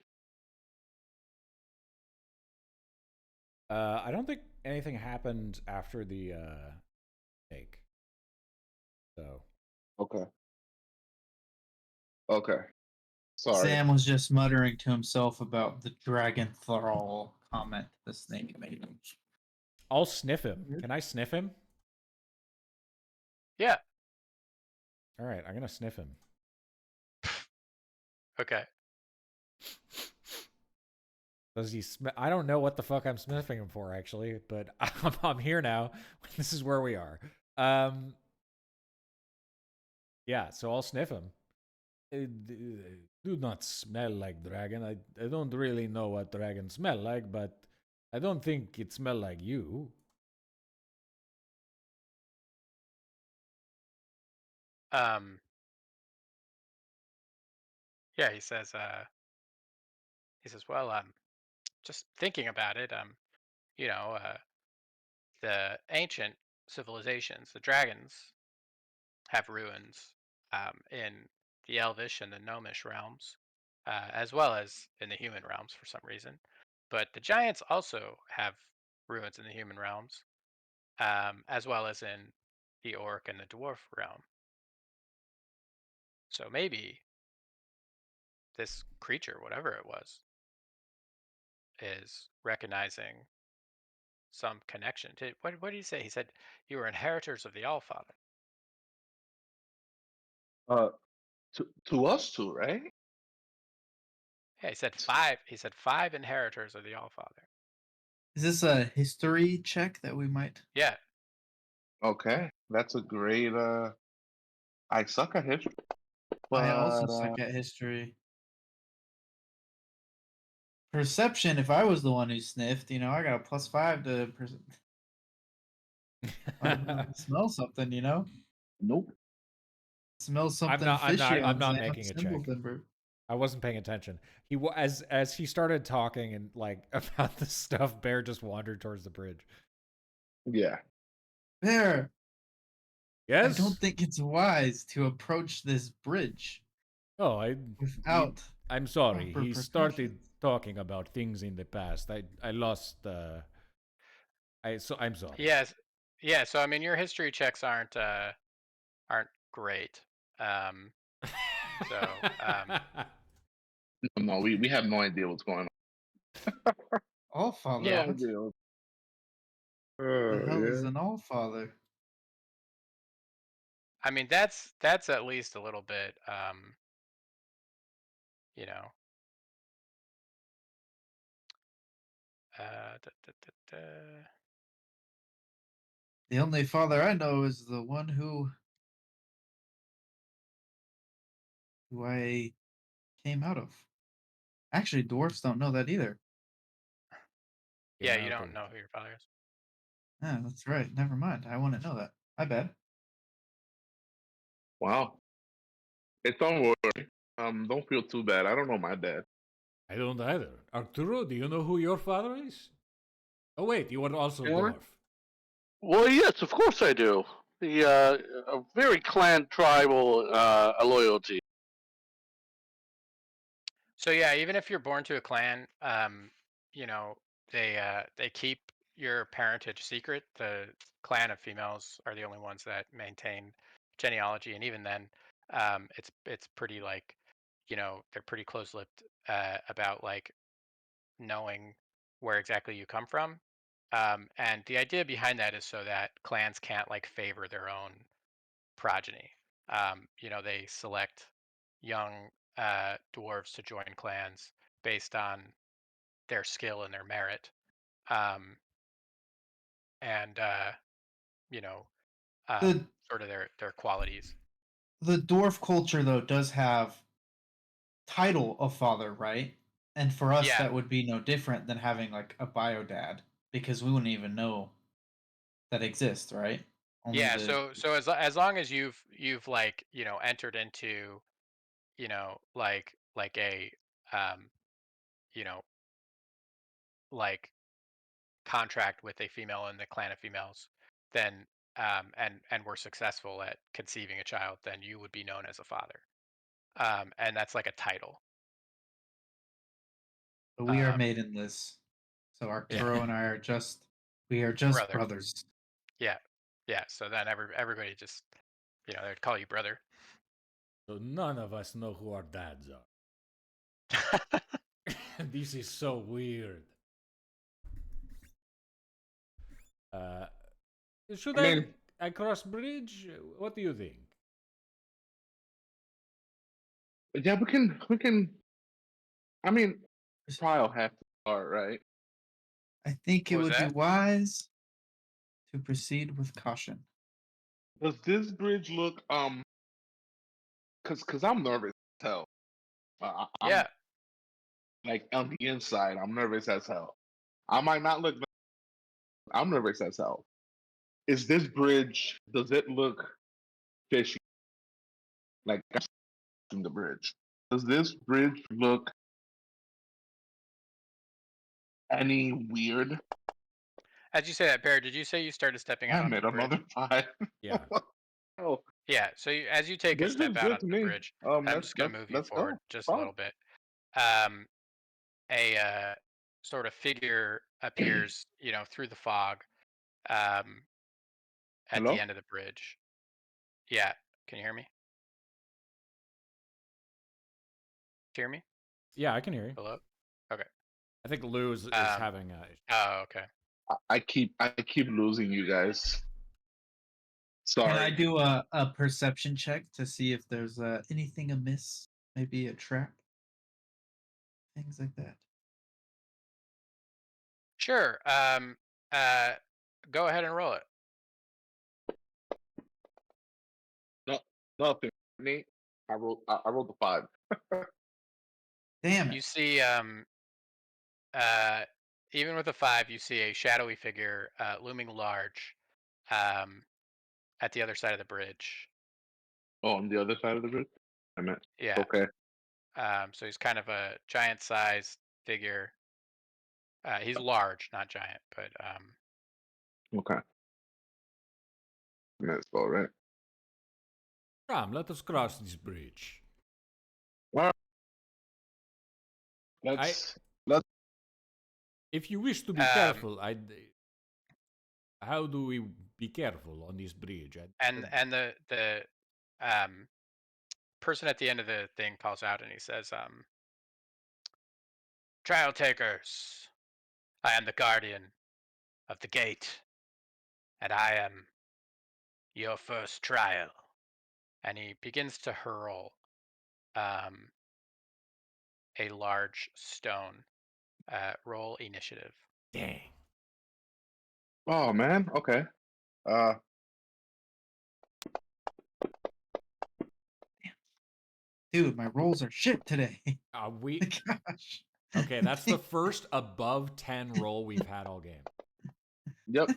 I don't think anything happened after the take. So Okay. Okay. Sorry. Sam was just muttering to himself about the dragon thrall comment the snake made. I'll sniff him. Can I sniff him? Yeah. All right, I'm gonna sniff him. Okay. Does he I don't know what the fuck I'm sniffing him for, actually, but I'm here now. This is where we are. Yeah, so I'll sniff him. Do not smell like dragon. I don't really know what dragons smell like, but I don't think it smell like you. Um. Yeah. He says, well, just thinking about it, you know, uh, the ancient civilizations, the dragons have ruins in the Elvish and the Gnomish realms, as well as in the human realms for some reason. But the giants also have ruins in the human realms, as well as in the orc and the dwarf realm. So maybe this creature, whatever it was, is recognizing some connection to what did he say? He said you were inheritors of the Allfather. Uh, to us too, right? Yeah, he said five inheritors of the Allfather. Is this a history check that we might? Yeah. Okay, that's a great. I suck at history, I also but suck at history. Perception, if I was the one who sniffed, I got a +5 to smell something, nope. Smell I'm something not. I'm fishy not. I'm on not Sam making a check. Simpleton. I wasn't paying attention. As he started talking and like about the stuff, Bear just wandered towards the bridge. Yeah. There, I don't Yes. think it's wise to approach this bridge Oh, he, without I'm sorry. proper He started precautions. talking about things in the past. I lost. I'm sorry. Yes. Yeah. So I mean, your history checks aren't great. Um. So. No, we have no idea what's going All on. father, Yeah. No what idea. the Oh hell is yeah. an all father? I mean, that's at least a little bit. You know. Da, da, da, da. The only father I know is the one who I came out of. Actually, dwarfs don't know that either. Came Yeah. You out don't of. know who your father is. Yeah, that's right. Never mind. I want to know that. My bad. Wow. It's don't worry. Don't feel too bad. I don't know my dad. I don't either. Arturo, do you know who your father is? Oh wait, you are also Yeah. dwarf. Well, yes, of course I do. The a very clan tribal loyalty. So yeah, even if you're born to a clan, you know they keep your parentage secret. The clan of females are the only ones that maintain genealogy, and even then, it's pretty like, they're pretty close-lipped about like knowing where exactly you come from. And the idea behind that is so that clans can't like favor their own progeny. They select young dwarves to join clans based on their skill and their merit, um, and you know, The sort of their qualities. the dwarf culture though does have title of father, right? And for us, Yeah, that would be no different than having like a bio dad because we wouldn't even know that exists, right? Only yeah. the So as long as you've like entered into like a um, you know like contract with a female in the clan of females, then and were successful at conceiving a child, then you would be known as a father. And that's like a title. we are Um, made in this. So Yeah. Arturo and I are just we are just brother. brothers. Yeah. Yeah. So then everybody just they'd call you brother. So none of us know who our dads are. This is so weird. Uh, should I mean, I cross bridge? What do you think? yeah, we can. I mean, trial have to start, right? I think it What was would be that? wise to proceed with caution. Does this bridge look Cause I'm nervous as hell. I'm Yeah. like on the inside, I'm nervous as hell. I might not look. I'm nervous as hell. Is this bridge? Does it look fishy? Like I'm the bridge. Does this bridge look any weird? As you say that, Bear, did you say you started stepping out Damn onto it, the another bridge? five. Yeah. Oh, Yeah. So as you take a this step is out good onto to the me. bridge, I'm Let's just going let's to move you let's forward go. just a Fine. little bit. Um, a sort of figure appears, through the fog, um, at the Hello. end of the bridge. Yeah. Can you hear me? Hear me? Yeah, I can hear you. Hello? Okay. I think Lou is Um, having a. oh, okay. I keep losing you guys. Can I Sorry. do a perception check to see if there's anything amiss? Maybe a trap, things like that. Sure. Uh, Go ahead and roll it. No, nothing. Nate, I rolled the five. Damn You it! see, uh, even with a 5, you see a shadowy figure looming large um, at the other side of the bridge. Oh, on the other side of the bridge. I meant. Yeah. Okay. So he's kind of a giant-sized figure. He's large, not giant, but Okay. That's all right. Come, let us cross this bridge. All right. I, Let's. if you wish to be um, careful, I. How do we be careful on this bridge? and the um, person at the end of the thing calls out and he says, "Trial takers, I am the guardian of the gate, and I am your first trial." And he begins to hurl um, a large stone. Roll initiative. Dang. Oh man. Okay. Uh. Dude, my rolls are shit today. We Gosh. okay? That's the first above 10 roll we've had all game. Yep.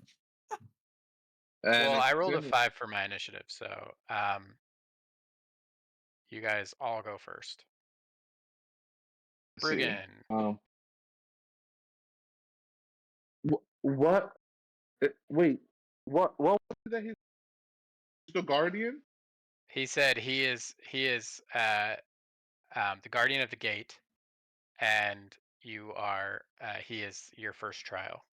And Well, it's I rolled a gonna. 5 for my initiative, so you guys all go first. Let's see. Bruggen. Um. What? Wait. What was it that he's the guardian? He said he is the guardian of the gate, and he is your first trial.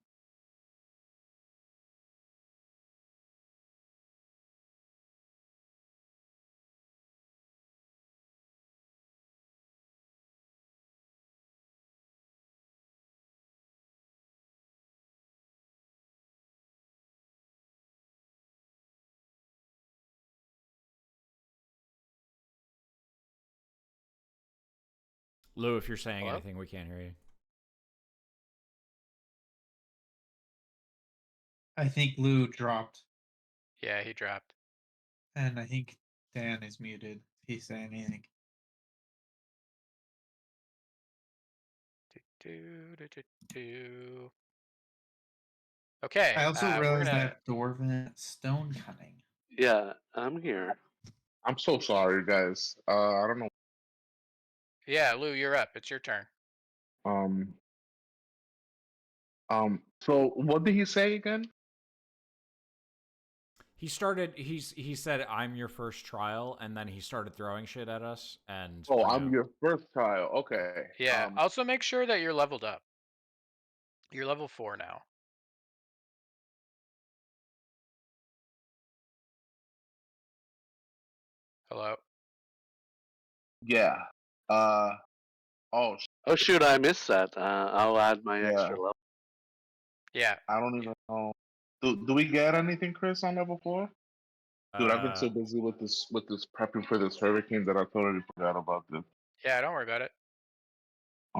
Lou, if you're saying Hello? anything, we can't hear you. I think Lou dropped, Yeah, he dropped. and I think Dan is muted. If he's saying anything. Do, do, do, do. Okay, I also we're realized gonna. that dwarven stone cutting. Yeah, I'm here. I'm so sorry, guys. I don't know. Yeah, Lou, you're up. It's your turn. Um, So what did he say again? He said I'm your first trial, and then he started throwing shit at us, and Oh, for I'm now. your first child. Okay. Yeah. Also, make sure that you're leveled up. You're level 4 now. Hello. Yeah. Uh. Oh, Oh shoot, I missed that. I'll add my yeah. extra level. Yeah. I don't even know. Do we get anything, Chris, on level 4? Dude, I've been so busy with this prepping for this hurricane that I totally forgot about this. Yeah. Don't worry about it.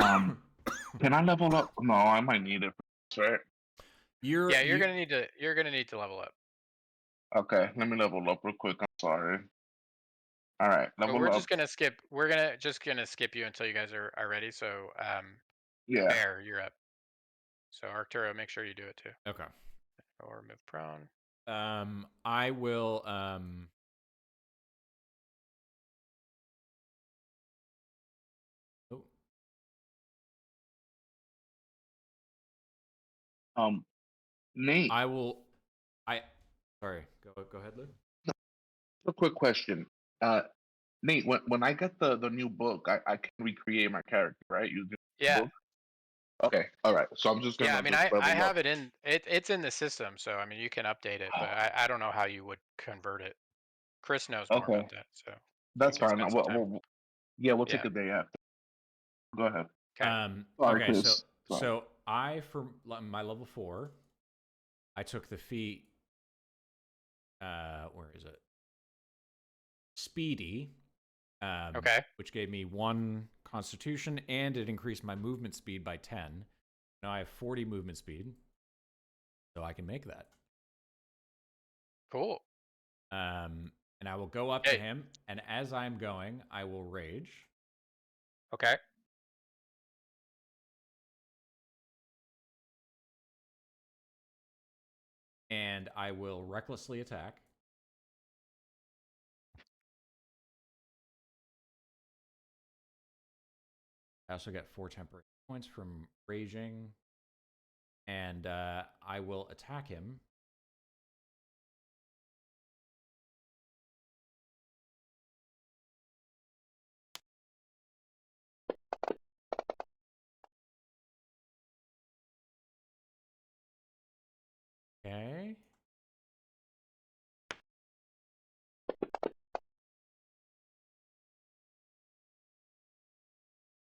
Um, can I level up? No, I might need it. Right? You're Yeah, you're you gonna need to. You're gonna need to level up. Okay, let me level up real quick. I'm sorry. All right, But level we're up. just gonna skip. We're gonna skip you until you guys are ready. So, Yeah. Bear, you're up. So Arturo, make sure you do it too. okay. Or move prone. I will oh, Nate, I will I sorry, go ahead, Lou. a quick question. Uh, Nate, when I get the new book, I can recreate my character, right? Using the Yeah. book. Okay. All right. So I'm just Yeah. gonna I mean, just I level up. have it in. It's in the system. So I mean, you can update it. But I don't know how you would convert it. Chris knows more about Okay, that. So you that's can fine. spend some time. Yeah, we'll take Yeah. a day after. Go ahead. Okay. Sorry, Okay, so Chris. Sorry. I for my level 4, I took the feat where is it? Speedy, Okay. which gave me 1 constitution and it increased my movement speed by 10. Now I have 40 movement speed, so I can make that. Cool. And I will go up to Hey. him, and as I'm going, I will rage. Okay. And I will recklessly attack. I also get 4 temporary points from raging. And I will attack him. Okay.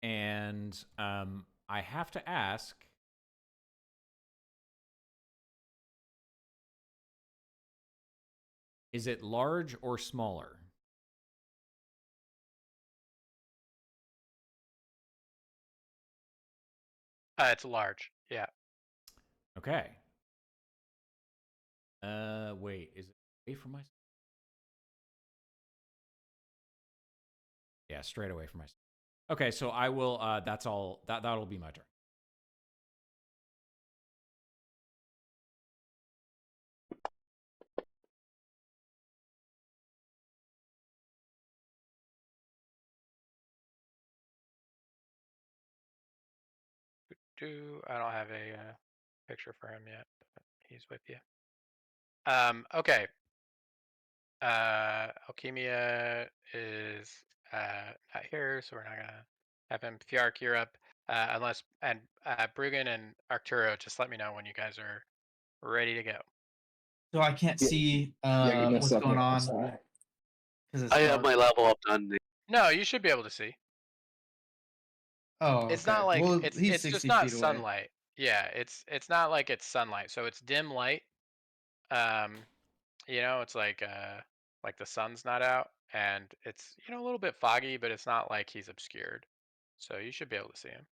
And I have to ask, is it large or smaller? It's large. Yeah. Okay. Wait, is it away from my? Yeah, straight away from my. Okay, so I will. That's all. That'll be my turn. I don't have a picture for him yet, but he's with you. Okay. Alchemia is not here, so we're not gonna have him. Fjark, you're up. Unless and Bruggen and Arturo, just let me know when you guys are ready to go. So I can't Yeah, see yeah. Give me a what's going second. I'm on sorry. because it's I have dark. my level up done. No, you should be able to see. Oh, It's not okay. like Well, he's it's just 60 not feet away. sunlight. Yeah, it's not like it's sunlight. So it's dim light. Um, it's like the sun's not out and it's a little bit foggy, but it's not like he's obscured. so you should be able to see him.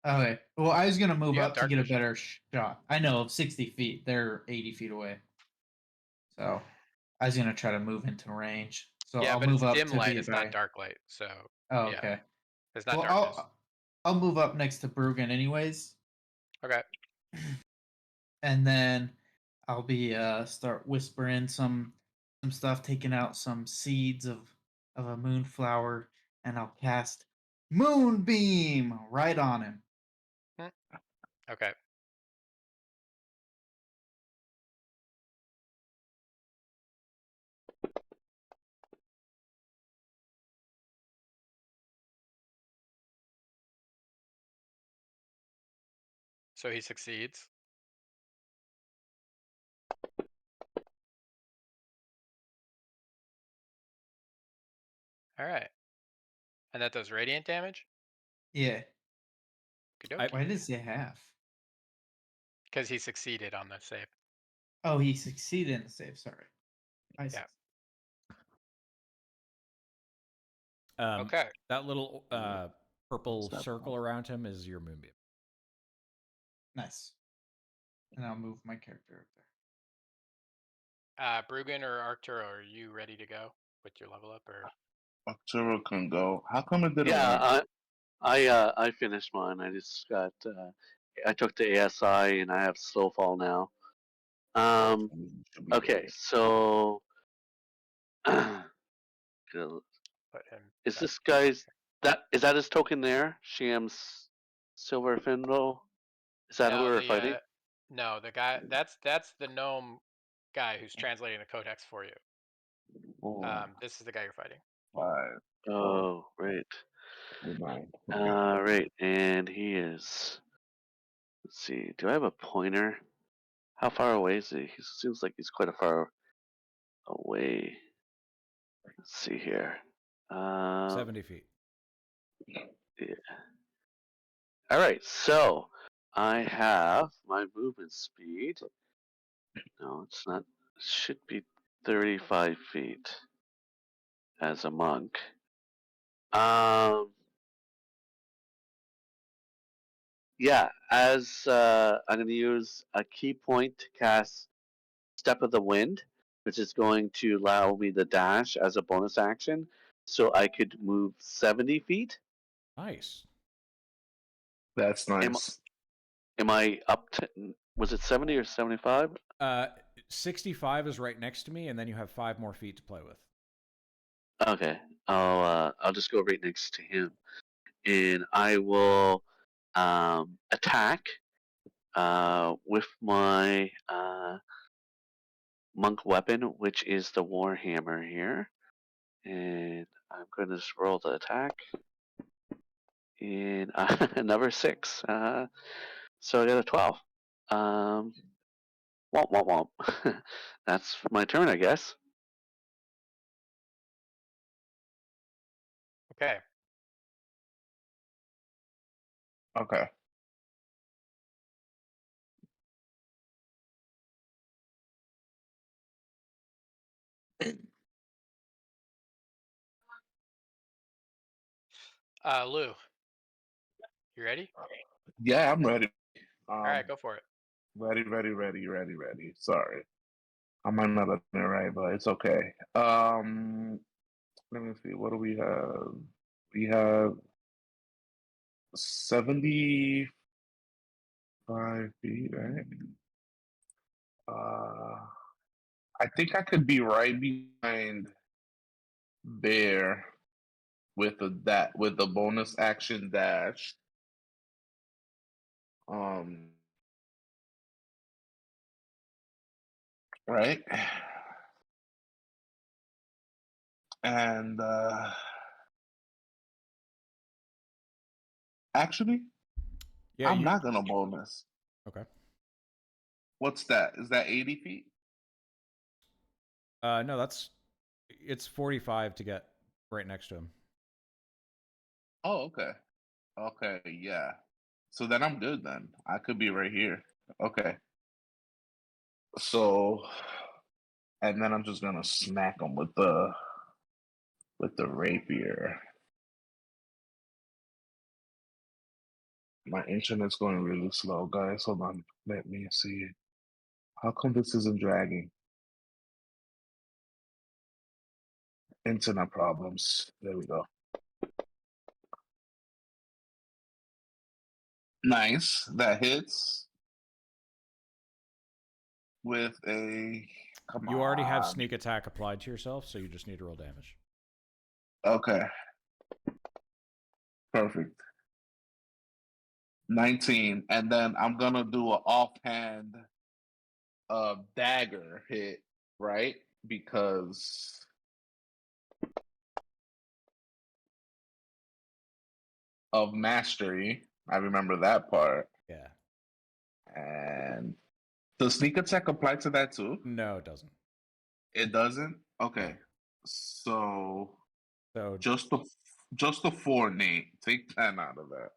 Okay. Well, I was gonna move You have up to dark get a vision. better shot. I know, 60 feet. They're 80 feet away. So I was gonna try to move into range. So Yeah, I'll but it's move up dim to light. be a It's not better. dark light. So Oh, yeah, okay. it's not Well, darkness. I'll move up next to Bruggen anyways, Okay. and then I'll be start whispering some stuff, taking out some seeds of a moonflower, and I'll cast Moonbeam right on him. Hmm. Okay. So he succeeds. All right. And that does radiant damage? Yeah. I Why does it have? Because he succeeded on the save. Oh, he succeeded in the save. Sorry. I Yeah. Okay. that little purple Step circle around him is your moonbeam. Nice. And I'll move my character up there. Bruggen or Arcturo, are you ready to go with your level up? Or Arturo can go. How come it didn't work? Yeah, I finished mine. I just got I took the ASI and I have slow fall now. Should be Okay, good. so put him is back this down? guy's that his token there? Sham's Silver Findle? Is that who No, we're fighting? no, the guy that's the gnome guy who's translating the codex for you. 4, This is the guy you're fighting. 5, 12, Oh, right. 9. Okay. Right, and he is. Let's see. Do I have a pointer? How far away is he? He seems like he's quite a far away. Let's see here. 70 feet. Yeah. All right, so I have my movement speed. No, it's not. It should be 35 feet as a monk. Yeah, as I'm going to use a key point to cast Step of the Wind, which is going to allow me the dash as a bonus action, so I could move 70 feet. Nice. That's Am, nice. am I up to? Was it 70 or 75? 65 is right next to me, and then you have 5 more feet to play with. Okay, I'll just go right next to him, and I will attack with my monk weapon, which is the warhammer here, and I'm going to just roll the attack, and another 6. So I got a 12. Womp womp womp. That's my turn, I guess. Okay. Okay. Lou, you ready? Yeah, I'm ready. All right, go for it. Ready. Sorry. I might not have been right, but it's okay. Let me see. What do we have? We have 75 feet, right? I think I could be right behind there with the bonus action dash. Um, right? And actually, Yeah, I'm not gonna bonus. Okay. What's that? Is that 80 feet? No, it's 45 to get right next to him. Oh, okay. Okay, yeah. So then I'm good then. I could be right here. Okay. So and then I'm just gonna smack him with the rapier. My internet's going really slow, guys. Hold on. Let me see. How come this isn't dragging? Internet problems. There we go. Nice. That hits with a. Come You already have on. sneak attack applied to yourself, so you just need to roll damage. Okay. Perfect. 19. And then I'm going to do an offhand dagger hit, right? Because of mastery. I remember that part. Yeah. And does sneak attack apply to that too? No, it doesn't. It doesn't? No. Okay. So So just the 4, Nate. Take 10 out of that.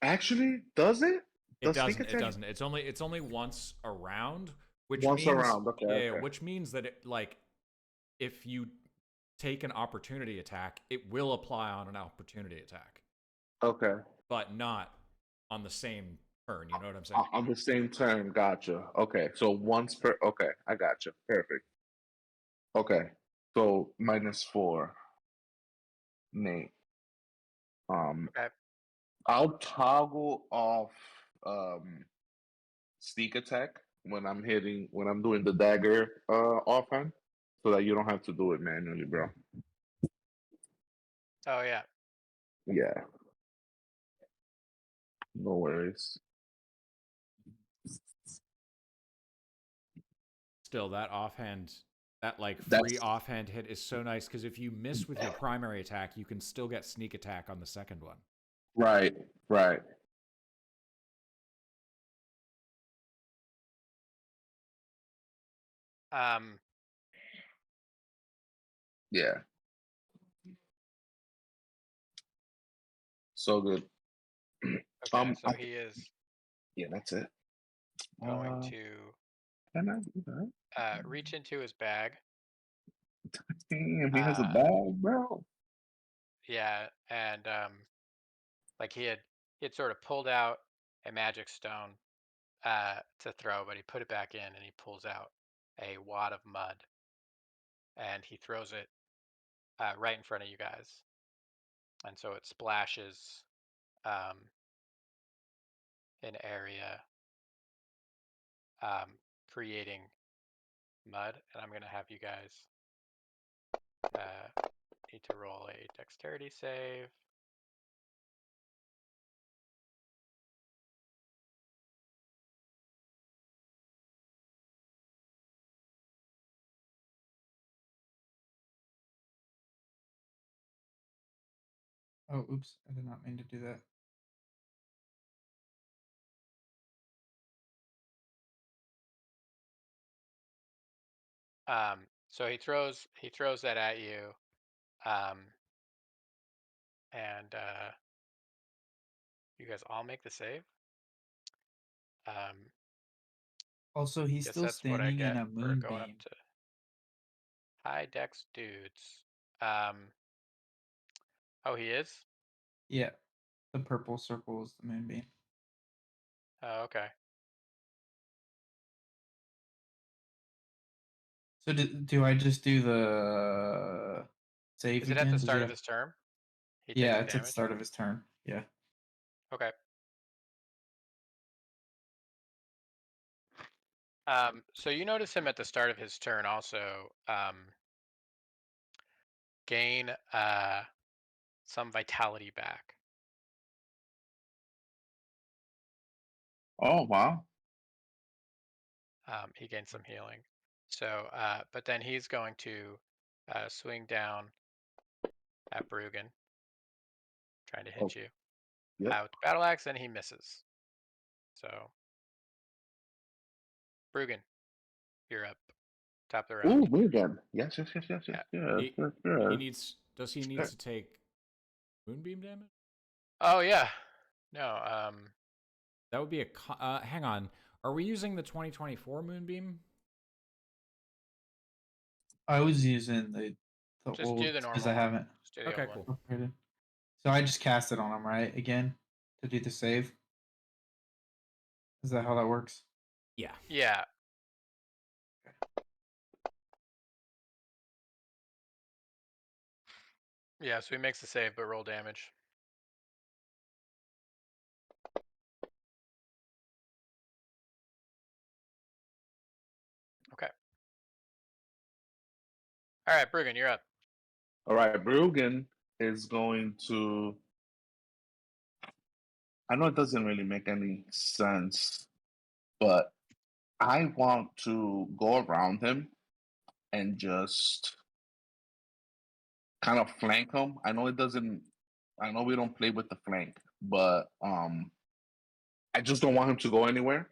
Actually, does it? it Does sneak doesn't. It attack doesn't. It's only once around, which once means around? Okay, yeah, okay. which means that if you take an opportunity attack, it will apply on an opportunity attack, Okay. but not on the same turn. You know what I'm saying? On the same turn, gotcha. Okay. So once per okay, I gotcha. Perfect. Okay. So -4, Nate. Okay. I'll toggle off um sneak attack when I'm doing the dagger offhand so that you don't have to do it manually, bro. Oh yeah. Yeah, no worries. Still, that like free That's offhand hit is so nice because if you miss with your primary attack, you can still get sneak attack on the second one. right, right. Um. Yeah, so good. Okay. So I, he is yeah, that's it. going Uh, to can I do that? reach into his bag. Damn, he has a Uh. bag, bro. Yeah. And like he had sort of pulled out a magic stone to throw, but he put it back in and he pulls out a wad of mud and he throws it right in front of you guys. And so it splashes um, an area, um, creating mud. And I'm going to have you guys need to roll a dexterity save. Oh, oops! I did not mean to do that. So he throws that at you, um, and you guys all make the save. Um, Also, he's guess still that's what I standing in get a for going up moonbeam. to high dex dudes. Oh, he is. Yeah, the purple circle is the moonbeam. Oh, okay. So do I just do the save Is it at the again? Does he start of have? his turn? He takes Yeah, the it's at the damage. start of his turn. Yeah. Okay. So you notice him at the start of his turn also gain some vitality back. Oh wow. He gains some healing. So, but then he's going to swing down at Bruggen, trying to Oh, hit you yep. with the battle axe, and he misses. So, Bruggen, you're up. Top of the Ooh, round. me again. Yes, yes, yes, yes, yes, Yeah. yes, He yes, he yes. needs. Does he need Sure. to take moonbeam damage? Oh yeah. No. That would be a. Hang on. Are we using the 2024 moonbeam? I was using the Just do old the because normal I one. haven't Just do the Okay, old one. cool. upgraded. So I just cast it on him, right? Again, to do the save. Is that how that works? Yeah. Yeah. Yeah, so he makes the save, but roll damage. Okay. All right, Bruggen, you're up. All right, Bruggen is going to. I know it doesn't really make any sense, but I want to go around him and just kind of flank him. I know it doesn't. I know we don't play with the flank, but I just don't want him to go anywhere.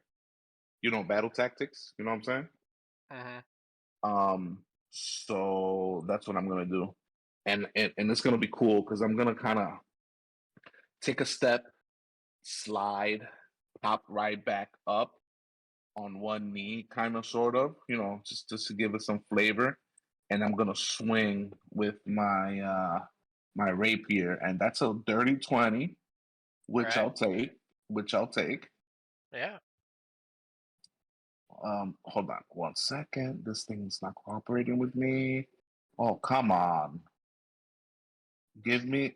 You know, battle tactics. You know what I'm saying? Mm-hmm. So that's what I'm gonna do, and it's gonna be cool because I'm gonna kind of take a step, slide, pop right back up on one knee, kind of, sort of, just to give it some flavor, and I'm gonna swing with my rapier, and that's a dirty 20, All which right. I'll take, which I'll take. Yeah. Hold on 1 second. This thing's not cooperating with me. Oh, come on. Give me.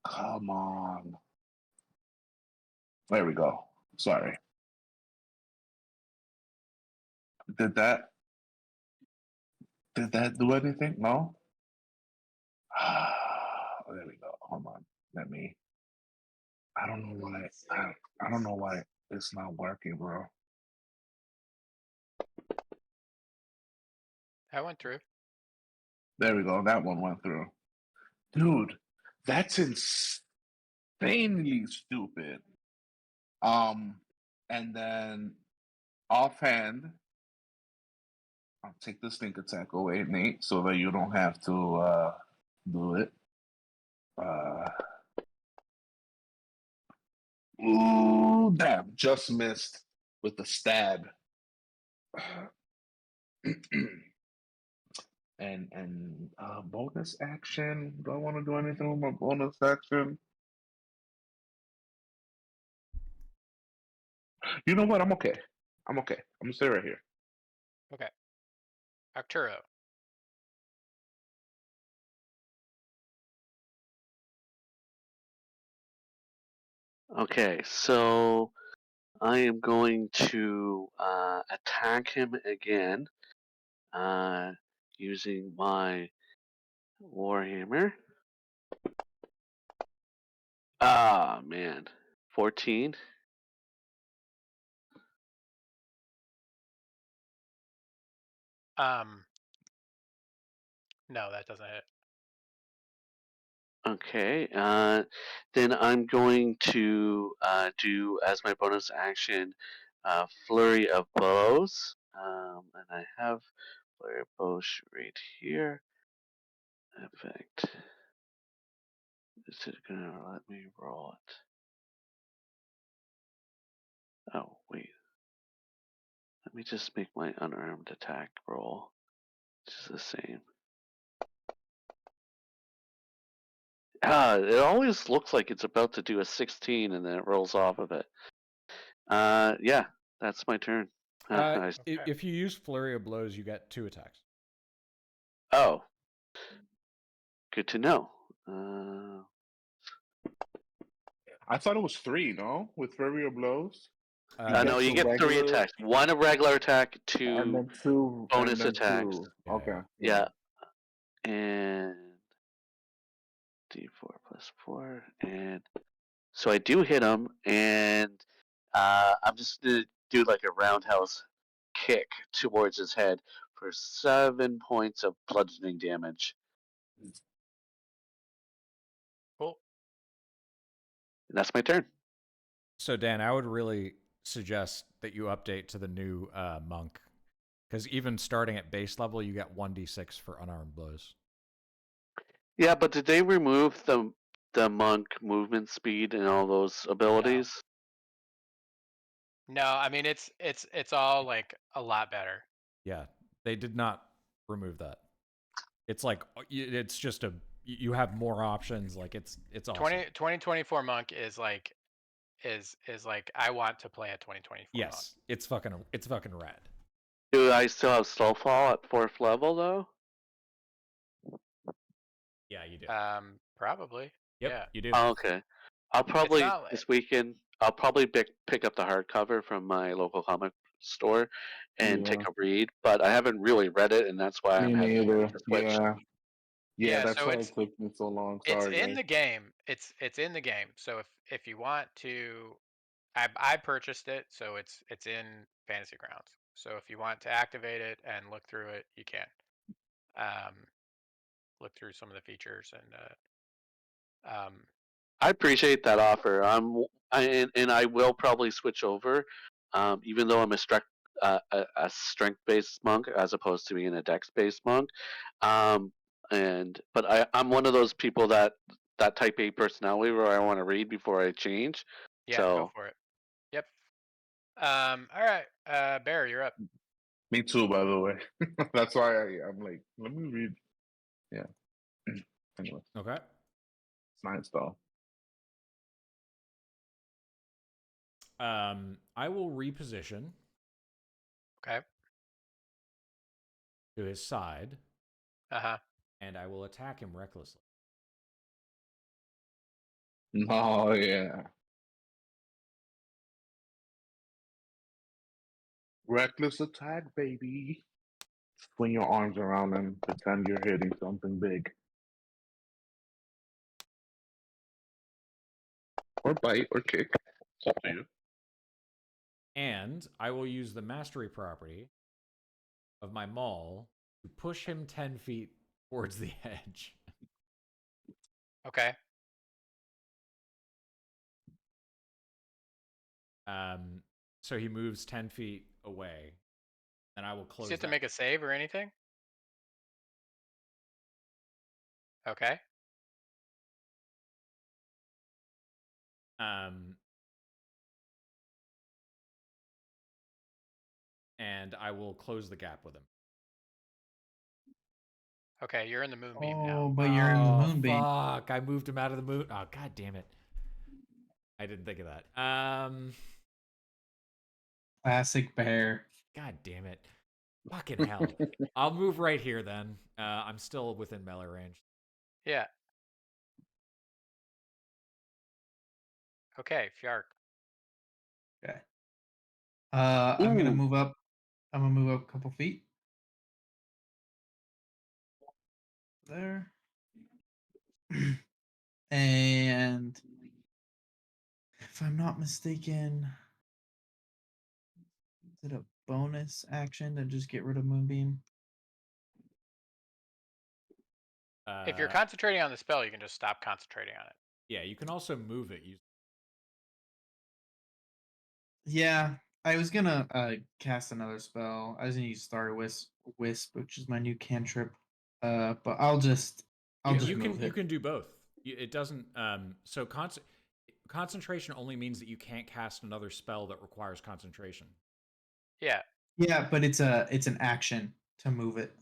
Come on. There we go. Sorry. Did that did that do anything? No? There we go. Hold on. Let me. I don't know why. I don't know why it's not working, bro. That went through. There we go. That one went through. Dude, that's insanely stupid. Um, and then offhand, I'll take the stink attack away, Nate, so that you don't have to do it. Uh, ooh, damn, just missed with the stab. and bonus action. Do I want to do anything with my bonus action? You know what? I'm okay. I'm okay. I'm gonna stay right here. Okay. Arturo. Okay, so I am going to attack him again using my Warhammer. Ah, man. 14. No, that doesn't hit. Okay, then I'm going to do as my bonus action Flurry of Blows. And I have Flurry of Blows right here. Effect. Is it going to let me roll it? Oh, wait. Let me just make my unarmed attack roll, which is the same. It always looks like it's about to do a 16 and then it rolls off of it. Yeah, that's my turn. If you use Flurry of Blows, you get 2 attacks. Oh, good to know. I thought it was 3, no? With Flurry of Blows? No, you get 3 attacks. 1 a regular attack, 2 and then 2, and bonus then attacks. 2. Yeah, Okay. Yeah. And D4 plus 4. And so I do hit him, and I'm just going to do like a roundhouse kick towards his head for 7 points of bludgeoning damage. Cool. And that's my turn. So Dan, I would really suggest that you update to the new monk, because even starting at base level, you get 1d6 for unarmed blows. Yeah, but did they remove the monk movement speed and all those abilities? No, I mean it's all like a lot better. Yeah, they did not remove that. It's like it's just a you have more options. Like it's awesome. 2024 monk is like is like I want to play a 2024 monk. Yes, it's fucking rad. Do I still have Snowfall at 4th level though? Yeah, you do. Probably. Yep, Yeah. you do. Oh, okay. I'll It's probably not this weekend. I'll probably pick up the hardcover from my local comic store and take Yeah. a read. But I haven't really read it, and that's why I'm Me hesitant neither. to switch. Yeah. Yeah, yeah. that's So why it took me so long. it's Sorry, in guys. the game. It's in the game. So if you want to, I purchased it, so it's in Fantasy Grounds. So if you want to activate it and look through it, you can. Um, look through some of the features and I appreciate that offer. And I will probably switch over, even though I'm a strength based monk as opposed to being a dex based monk. But I'm one of those people that type A personality where I want to read before I change. yeah, go So for it. Yep. All right. Bear, you're up. Me too, by the way. That's why I'm like, let me read. Yeah. Anyway, Okay. it's nice though. I will reposition Okay. to his side, Uh-huh. and I will attack him recklessly. Oh yeah. Reckless attack, baby. Swing your arms around and pretend you're hitting something big. Or bite or kick. It's up to you. And I will use the mastery property of my maul to push him 10 feet towards the edge. Okay. Um, so he moves 10 feet away, and I will Does close he have to that. make a save or anything? Okay. Um, and I will close the gap with him. Okay, you're in the moonbeam now. Oh, but you're in the Oh, moonbeam. fuck. I moved him out of the moon. Oh, god damn it. I didn't think of that. Classic bear. God damn it. Fucking hell. I'll move right here then. I'm still within melee range. Yeah. Okay, Fjark. Okay. I'm gonna Ooh. move up. I'm gonna move up a couple feet. There. And if I'm not mistaken, is it a bonus action to just get rid of Moonbeam? If you're Uh, concentrating on the spell, you can just stop concentrating on it. yeah, you can also move it. Yeah, I was gonna cast another spell. I was gonna use Wisp, which is my new cantrip. But I'll just move You it. can do both. It doesn't. So concentration only means that you can't cast another spell that requires concentration. Yeah. Yeah, but it's an action to move it.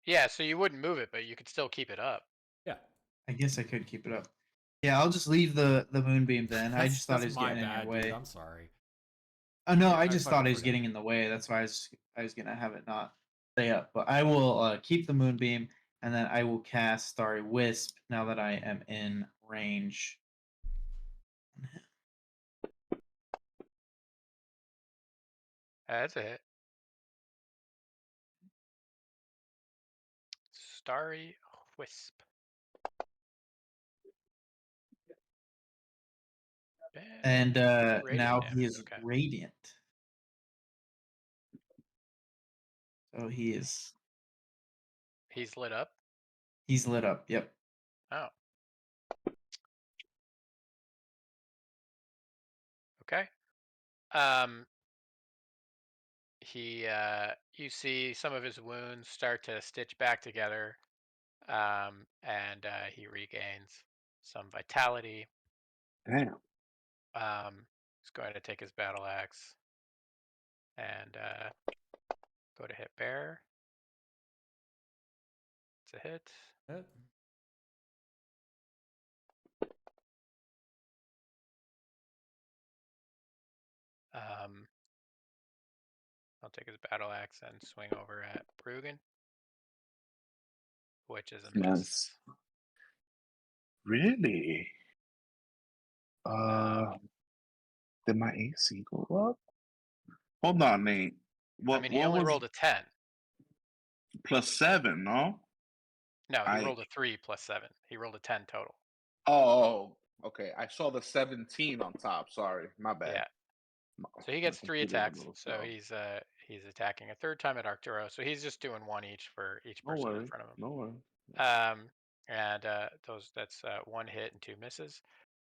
Yeah, so you wouldn't move it, but you could still keep it up. Yeah, I guess I could keep it up. Yeah, I'll just leave the moonbeam then. I just thought that's it was my getting in your bad, dude. way. I'm sorry. Oh no, I I just thought fucking it was forgot. getting in the way. That's why I was gonna have it not stay up. But I will keep the moonbeam, and then I will cast Starry Wisp now that I am in range. That's a hit. Starry Wisp. And Radiant now he damage. is Okay. radiant. So He's lit up. he's lit up. Yep. Oh. Okay. Um you see some of his wounds start to stitch back together. And he regains some vitality. Damn. He's going to take his battle axe and go to hit bear. It's a hit. Yep. I'll take his battle axe and swing over at Bruggen, which is a miss. Nice. Really? Did my AC go up? Hold on, Nate. I What mean, he what only was rolled a 10. +7? No, No, he I. rolled a 3 plus 7. He rolled a 10 total. Oh, okay. I saw the 17 on top. Sorry, my bad. Yeah. So he My gets 3 computer's a attacks. little So slow. he's attacking a third time at Arturo. So he's just doing one each for each No person in worry, front of him. no worry. And that's one hit and 2 misses.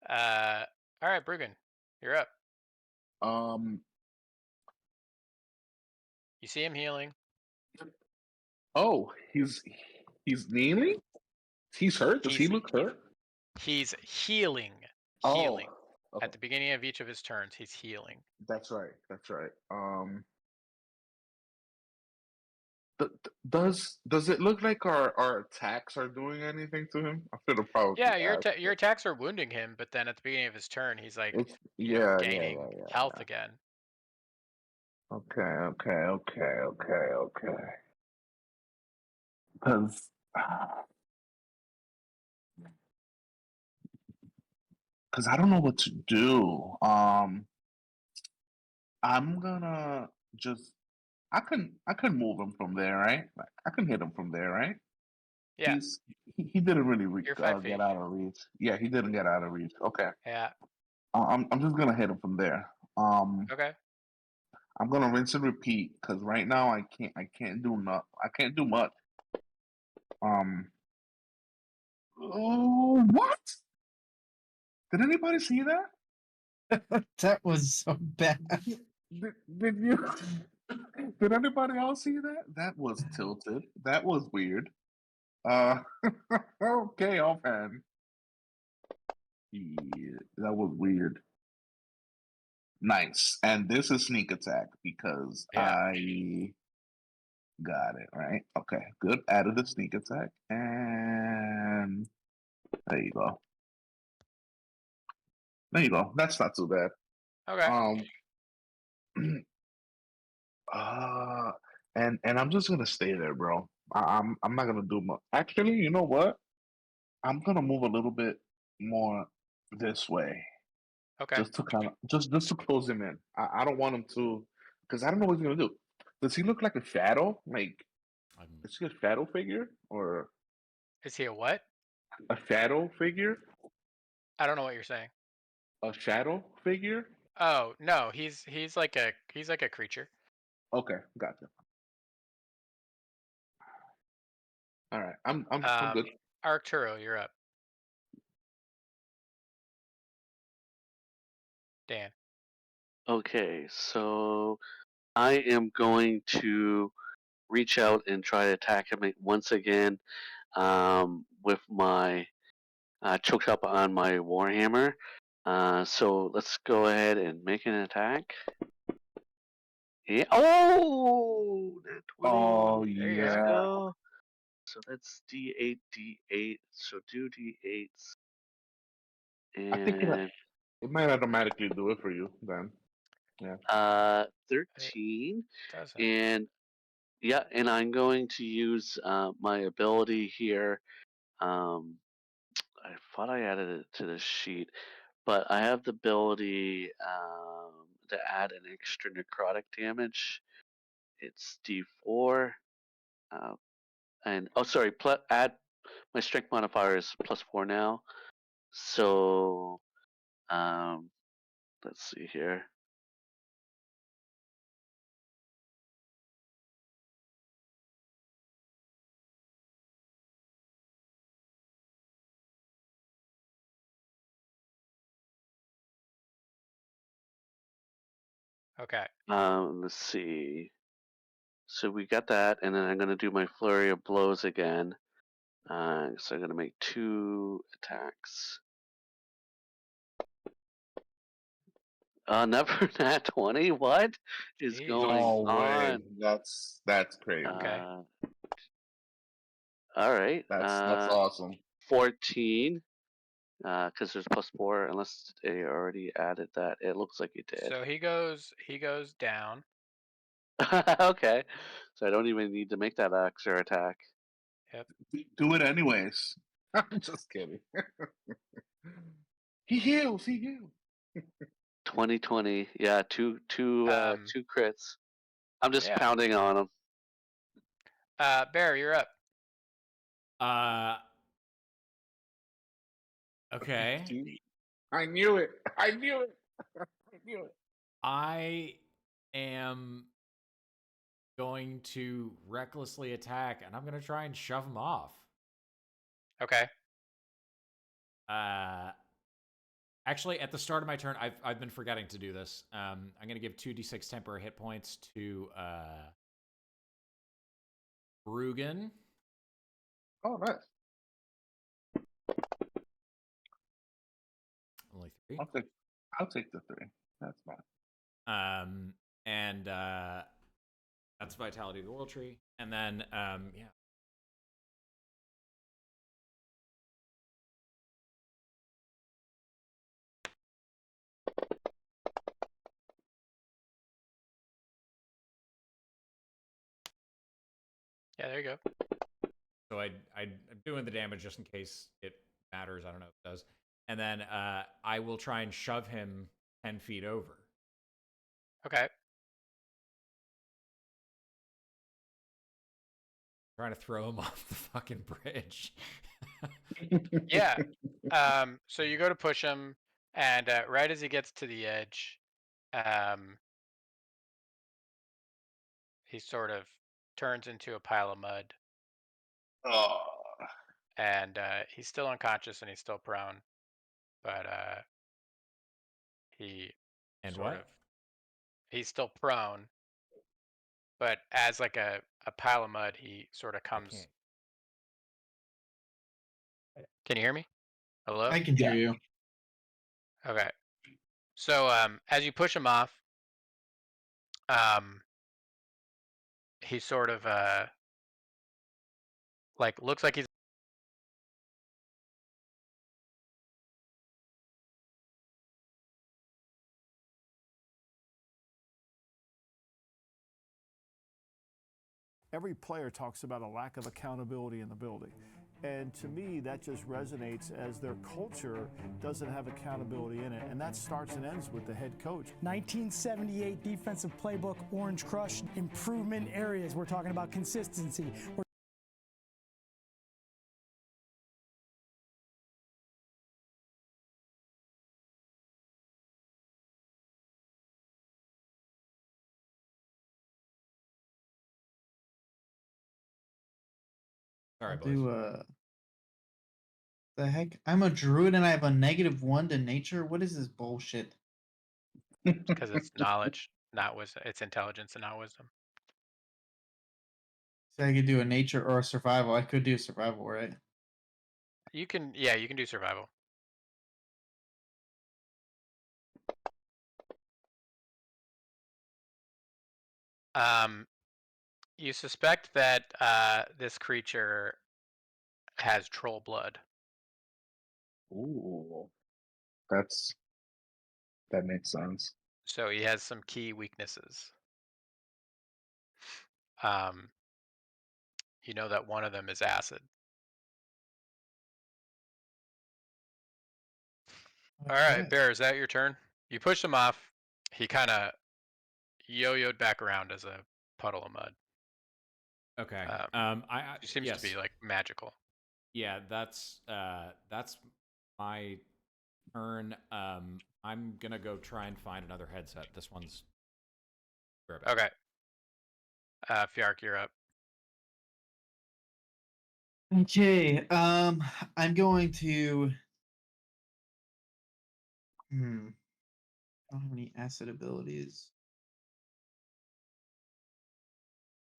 All right, Bruggen, you're up. Um. You see him healing. Oh, he's kneeling. He's hurt. Does he He's look hurt? he's healing. Oh, Healing. okay. At the beginning of each of his turns, he's healing. That's right. That's right. Does it look like our attacks are doing anything to him? I should have probably Yeah, asked. your attacks are wounding him, but then at the beginning of his turn, he's like, It's yeah, yeah, gaining yeah, yeah, health yeah. again. Okay, okay. Because I don't know what to do. I'm gonna just I can move him from there, right? Like, I can hit him from there, right? Yeah, He's he didn't really you're 5 get feet. out of reach. Yeah, he didn't get out of reach. Okay, Yeah. I'm just gonna hit him from there. Okay. I'm gonna rinse and repeat because right now I can't do I can't do much. Oh, what? Did anybody see that? That was so bad. Did you? Did anybody else see that? That was tilted. That was weird. Uh, okay, offhand. Yeah, that was weird. Nice. And this is sneak attack because Yeah. I got it, right? Okay, good. Added the sneak attack. And there you go. There you go. That's not too bad. Okay. Um uh and I'm just gonna stay there, bro. I'm not gonna do much. Actually, you know what? I'm gonna move a little bit more this way. Okay. Just to kind of just to close him in. I don't want him to because I don't know what he's gonna do. Does he look like a shadow? Like I'm, is he a shadow figure or Is he a what? a shadow figure? I don't know what you're saying. A shadow figure? Oh no, he's like a creature. Okay, gotcha. All right, I'm good. Arturo, you're up. Dan. Okay, so I am going to reach out and try to attack him once again with my choked up on my warhammer. So let's go ahead and make an attack. Yeah. Oh, that 20. Oh There you Let's go. yeah, go. So that's D8, D8. So do D8s. I think And it might automatically do it for you then. Yeah. 13. It doesn't. And yeah, and I'm going to use my ability here. Um, I thought I added it to the sheet, but I have the ability to add an extra necrotic damage. It's D4. And oh, sorry, add my strength modifier is +4 now. So um, let's see here. Okay. Let's see. So we got that, and then I'm going to do my flurry of blows again. So I'm going to make 2 attacks. Never nat 20. What is Jeez. going No way. on? That's crazy. Okay. All right. That's awesome. 14. Because there's +4, unless they already added that. It looks like you did. So he goes down. Okay, so I don't even need to make that extra attack. Yep. Do it anyways. I'm just kidding. He heals. He heals. 2020, yeah, two crits. I'm just Yeah. pounding on them. Bear, you're up. Uh, okay. See? I knew it. I knew it. I knew it. I am going to recklessly attack, and I'm going to try and shove him off. Okay. Actually, at the start of my turn, I've been forgetting to do this. I'm going to give 2d6 temporary hit points to Rugen. Oh, nice. Only 3. I'll take the 3. That's fine. And that's Vitality of the World Tree. And then, yeah. Yeah, there you go. So I'm doing the damage just in case it matters. I don't know if it does. And then I will try and shove him 10 feet over. Okay. Trying to throw him off the fucking bridge. Yeah. So you go to push him, and right as he gets to the edge, he sort of turns into a pile of mud, Oh. and he's still unconscious and he's still prone, but he And sort of what? he's still prone, but as like a pile of mud, he sort of I comes. can't. Can you hear me? Hello? I can hear Yeah. you. Okay. So as you push him off, um, he sort of like looks like he's Every player talks about a lack of accountability in the building. And to me, that just resonates as their culture doesn't have accountability in it. And that starts and ends with the head coach. 1978 defensive playbook, Orange Crush, improvement areas. We're talking about consistency. Sorry, I'll boys. do the heck? I'm a druid and I have a -1 to nature. What is this bullshit? because it's knowledge, not wisdom. It's intelligence and not wisdom. So I could do a nature or a survival. I could do survival, right? You can, yeah, you can do survival. Um, you suspect that this creature has troll blood. Ooh. That makes sense. So he has some key weaknesses. Um, you know that one of them is acid. All right, Okay. Bear, is that your turn? You push him off. He kind of yo-yoed back around as a puddle of mud. Okay. He seems to be Yes. like magical. Yeah, that's my turn. I'm gonna go try and find another headset. This one's rubbish. Okay. Fjark, you're up. Okay. I'm going to. I don't have any acid abilities.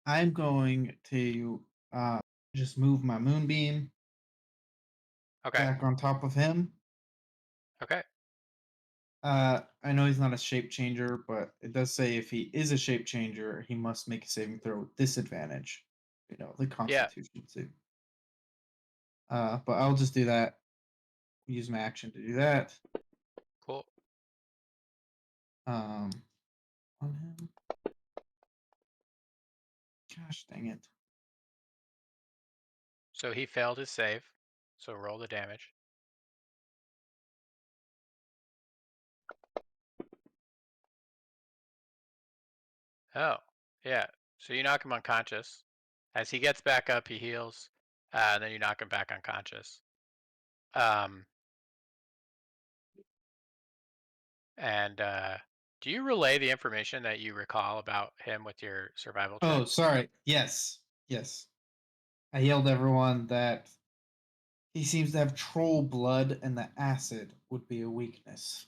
I'm going to just move my moonbeam Okay. back on top of him. Okay. I know he's not a shape changer, but it does say if he is a shape changer, he must make a saving throw with disadvantage. You know, the Yeah. Constitution too. But I'll just do that. use my action to do that. Cool. On him. Gosh dang it. So he failed his save. So roll the damage. Oh, yeah. So you knock him unconscious. As he gets back up, he heals. And then you knock him back unconscious. Um, and do you relay the information that you recall about him with your survival check? Oh, sorry. Yes. Yes. I yelled at everyone that he seems to have troll blood and the acid would be a weakness.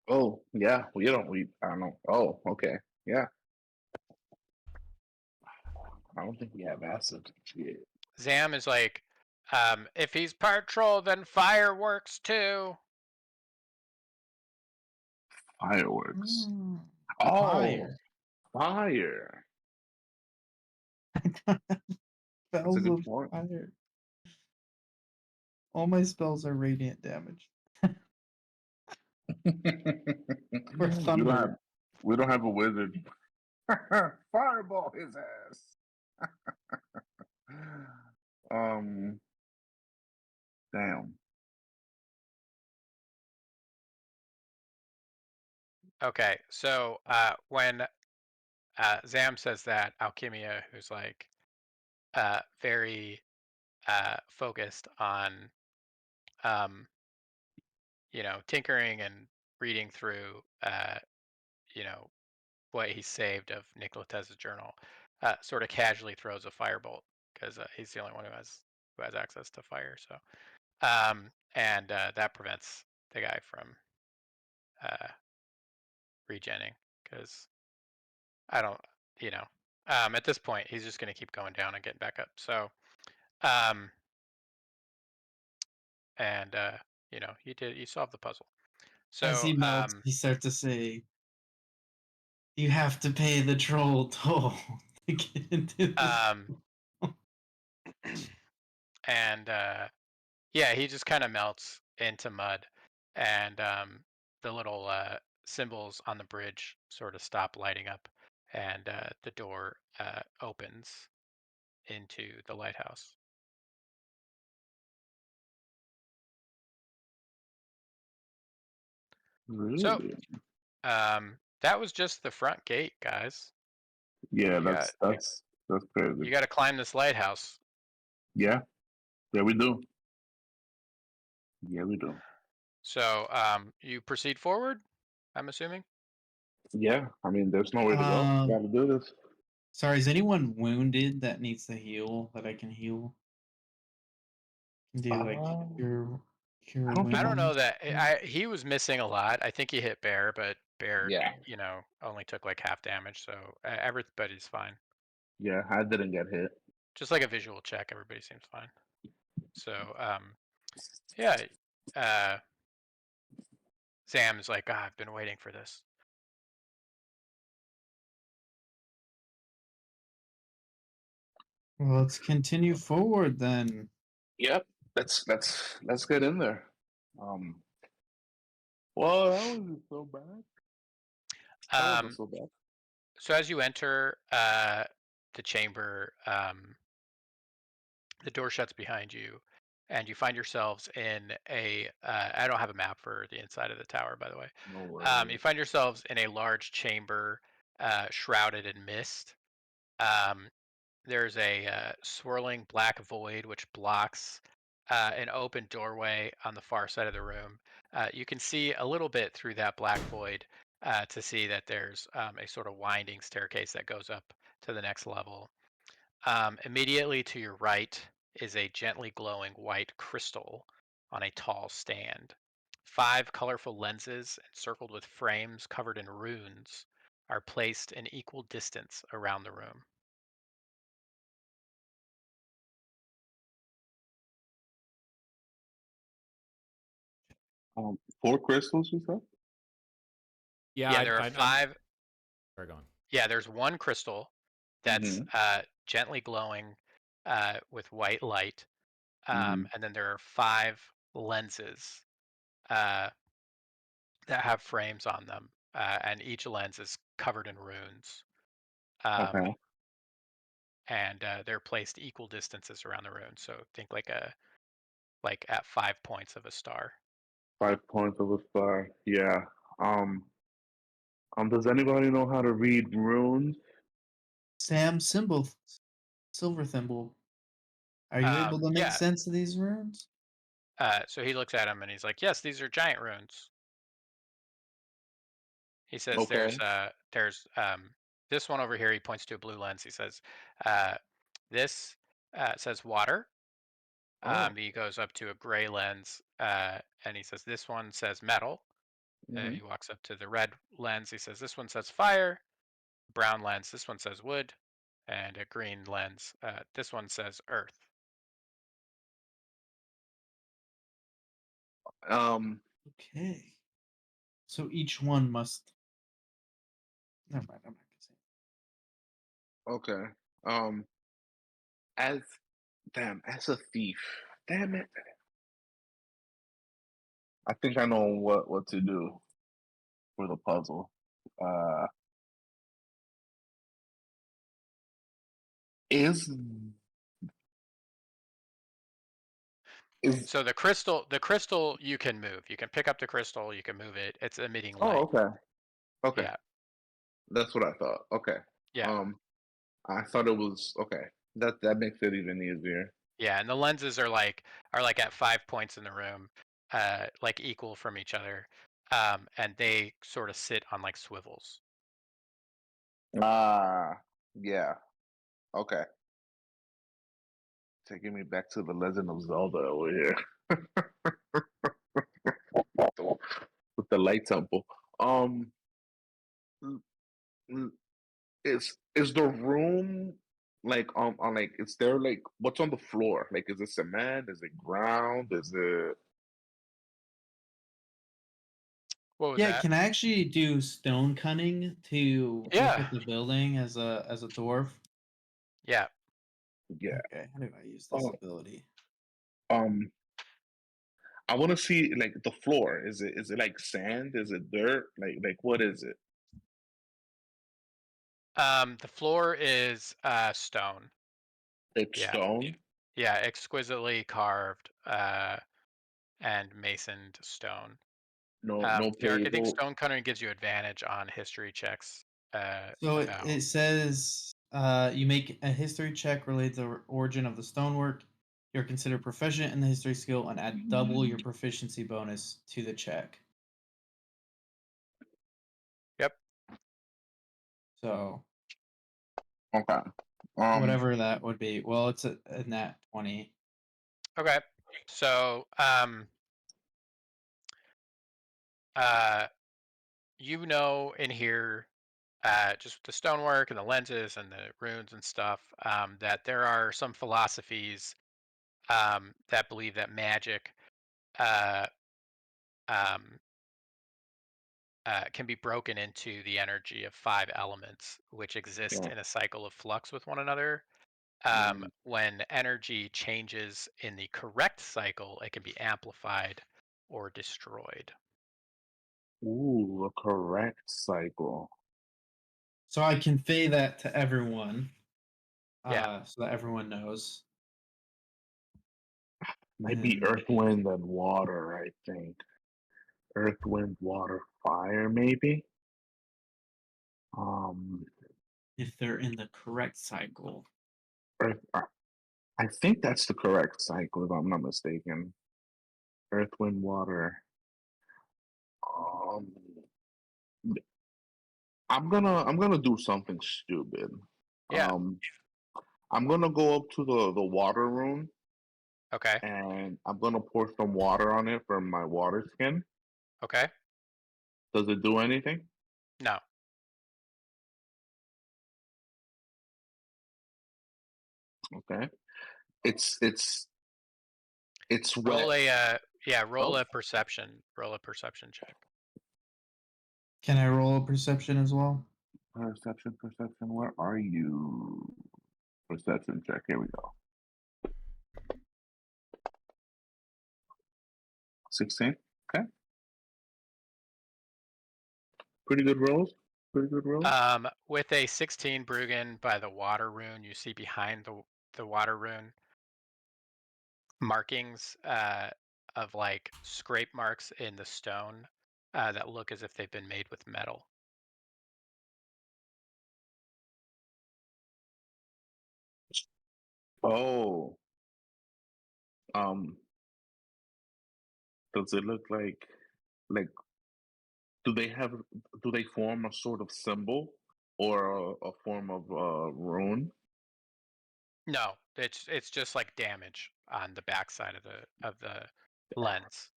Oh, yeah. We don't. I don't know. Oh, okay. Yeah. I don't think we have acid. Shit. Zam is like, if he's part troll, then fire works too. Fireworks. Mm, Oh, fire. fire. That's a Spells good of point. fire. All my spells are radiant damage. Or we don't have. thunder. We don't have a wizard. Fireball his ass. um. Damn. Okay, so when Zam says that, Alchemia, who's like very focused on um, tinkering and reading through what he saved of Nicolatez's journal, sort of casually throws a firebolt because he's the only one who has access to fire. So and that prevents the guy from uh, regenning because I don't, you know, at this point he's just going to keep going down and getting back up. So um, and you solved the puzzle. As So he melts, he starts to say, "You have to pay the troll toll to get into this." um, and yeah, he just kind of melts into mud, and the little symbols on the bridge sort of stop lighting up, and the door opens into the lighthouse. So Really? that was just the front gate, guys. Yeah. You got That's crazy. you got to climb this lighthouse. Yeah. Yeah. We do. Yeah, we do. So you proceed forward, I'm assuming. Yeah. I mean, there's nowhere to go. Um, Got to do this. sorry, is anyone wounded that needs to heal that I can heal? Can do like Uh, cure I don't I think. don't know wounds. that he was missing a lot. I think he hit Bear, but Bear, Yeah. only took like half damage, so everybody's fine. Yeah. I didn't get hit. Just like a visual check, everybody seems fine. So, yeah, uh, Sam's like, I've been waiting for this. Well, let's continue forward then. Yep. Let's get in there. Um. Well, that wasn't so bad. That wasn't Um, so bad. so as you enter the chamber, the door shuts behind you, and you find yourselves in a. I don't have a map for the inside of the tower, by the way. No You worries. find yourselves in a large chamber, shrouded in mist. Um, there's a swirling black void which blocks an open doorway on the far side of the room. You can see a little bit through that black void to see that there's a sort of winding staircase that goes up to the next level. Immediately to your right is a gently glowing white crystal on a tall stand. 5 colorful lenses encircled with frames covered in runes are placed in equal distance around the room. Four crystals, you said? Yeah, Yeah, there are I'm 5. sorry, go on. Yeah, there's one crystal that's Mm-hmm. gently glowing with white light, Mm-hmm. and then there are 5 lenses uh, that have frames on them, and each lens is covered in runes. Um, Okay. and they're placed equal distances around the rune. So think like at 5 points of a star. 5 points of a star. Yeah. Um. Does anybody know how to read runes? Sam Symbol, Silver Thimble. Are you able to make Yeah. sense of these runes? So he looks at him and he's like, "Yes, these are giant runes." He says, Okay. "There's this one over here." He points to a blue lens. He says, uh, "This says water." Oh. He goes up to a gray lens, and he says, "This one says metal." Hmm. He walks up to the red lens. He says, "This one says fire." Brown lens. This one says wood, and a green lens. This one says earth. Um. Okay. So each one must. Never mind. I'm not gonna say. Okay. Um. As as a thief. Damn it. I think I know what to do for the puzzle. Uh. Is is So the crystal you can move. You can pick up the crystal. You can move it. It's emitting Oh, light. okay. Okay. Yeah, That's what I thought. Okay. yeah, Um. I thought it was okay. That makes it even easier. yeah. And the lenses are like at 5 points in the room, like equal from each other, and they sort of sit on like swivels. Ah. Yeah. Okay. Taking me back to the Legend of Zelda over here. With the light temple. Um, l- l- is the room like on like is there like what's on the floor? Like is it cement? Is it ground? Is it What was Yeah, that? can I actually do stone cunning to look Yeah, at the building as a dwarf? yeah. yeah? Okay, how do I use this Oh, ability? um, I want to see like the floor. Is it like sand? Is it dirt? Like what is it? The floor is stone. It's Yeah, stone. yeah. Exquisitely carved and masoned stone. No Derek, I think pavement. stone cutting gives you advantage on history checks. So About it says you make a history check related to the origin of the stonework. You're considered proficient in the history skill and add double your proficiency bonus to the check. Yep. So Okay. Um. whatever that would be. Well, it's a nat 20. Okay. So uh in here just with the stonework and the lenses and the runes and stuff that there are some philosophies that believe that magic uh, um, can be broken into the energy of five elements, which exist Yeah. in a cycle of flux with one another. Mm. When energy changes in the correct cycle, it can be amplified or destroyed. Ooh, a correct cycle. So I convey that to everyone, Yeah. so that everyone knows. Might be And earth, wind, and water, I think. Earth, wind, water, fire, maybe? Um, if they're in the correct cycle, Earth, I think that's the correct cycle, if I'm not mistaken. Earth, wind, water. Um, I'm gonna do something stupid. Yeah. Um, I'm gonna go up to the water room Okay. and I'm gonna pour some water on it from my water skin. Okay. Does it do anything? No. Okay. It's it's it's Roll wet. a yeah, roll Oh, a perception. Roll a perception check. can I roll a perception as well? perception. Where are you? Perception check. Here we go. 16. Okay. Pretty good rolls. Pretty good rolls. With a 16 Bruggen by the water rune, you see behind the water rune markings of like scrape marks in the stone that look as if they've been made with metal. Oh. Um. Does it look like do they have do they form a sort of symbol or a form of rune No, it's just like damage on the backside of the lens,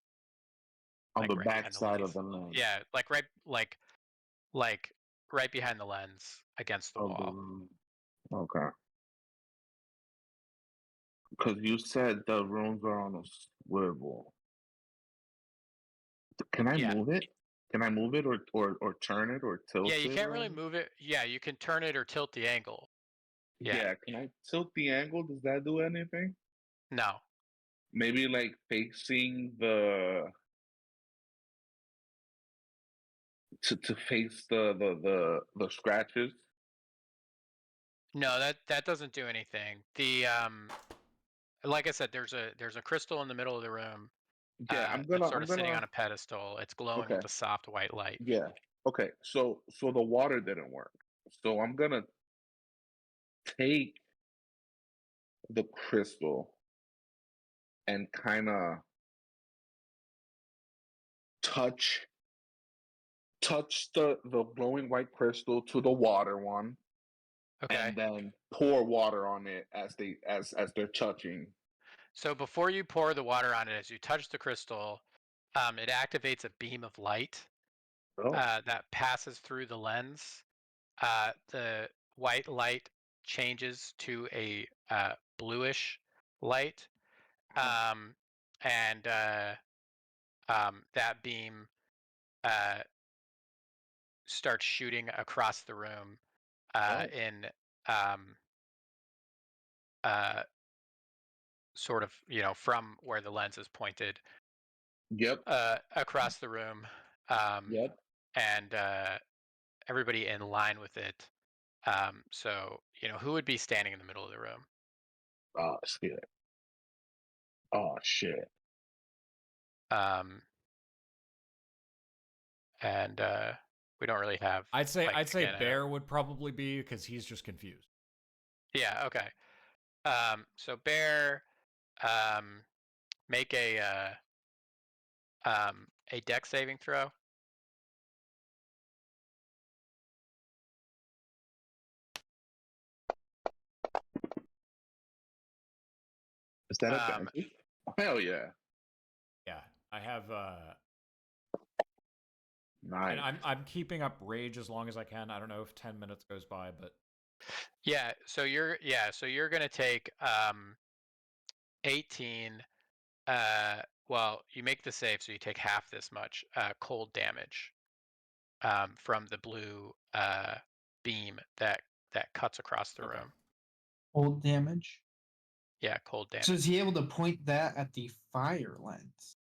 on like the right behind back the side of lens. the lens Yeah, like right behind the lens against the of the wall. rune? Okay. Because you said the runes are on a swivel. Can I Yeah. move it? Can I move it or turn it or Yeah, tilt you it? can't really move it. Yeah, you can turn it or tilt the angle. Yeah. Yeah, can I tilt the angle? Does that do anything? No. Maybe like facing to face the scratches. No, that doesn't do anything. The like I said, there's a crystal in the middle of the room Yeah, that's sort I'm of sitting gonna on a pedestal. It's glowing okay. with a soft white light. Yeah. Okay. So the water didn't work. So I'm gonna take the crystal and kind of touch the glowing white crystal to the water one Okay. and then pour water on it as they're touching. So before you pour the water on it, as you touch the crystal, it activates a beam of light Oh. that passes through the lens. The white light changes to a bluish light, Oh. um, and that beam uh, starts shooting across the room Oh. in um, uh, sort of, from where the lens is pointed Yep. across the room, um, Yep. and everybody in line with it. So, who would be standing in the middle of the room? Oh shit. Oh shit. Um, and we don't really have I'd say like again. I don't. Bear would probably be because he's just confused. Yeah. Okay. So Bear, um, make a deck saving throw. Is that Um, advantage? Hell yeah. Yeah, I have and Nice. I'm keeping up rage as long as I can. I don't know if 10 minutes goes by, but yeah. So you're gonna take 18. Well, you make the save, so you take half this much cold damage from the blue beam that cuts across the okay. room. Cold damage. Yeah, cold So is damage. he able to point that at the fire lens?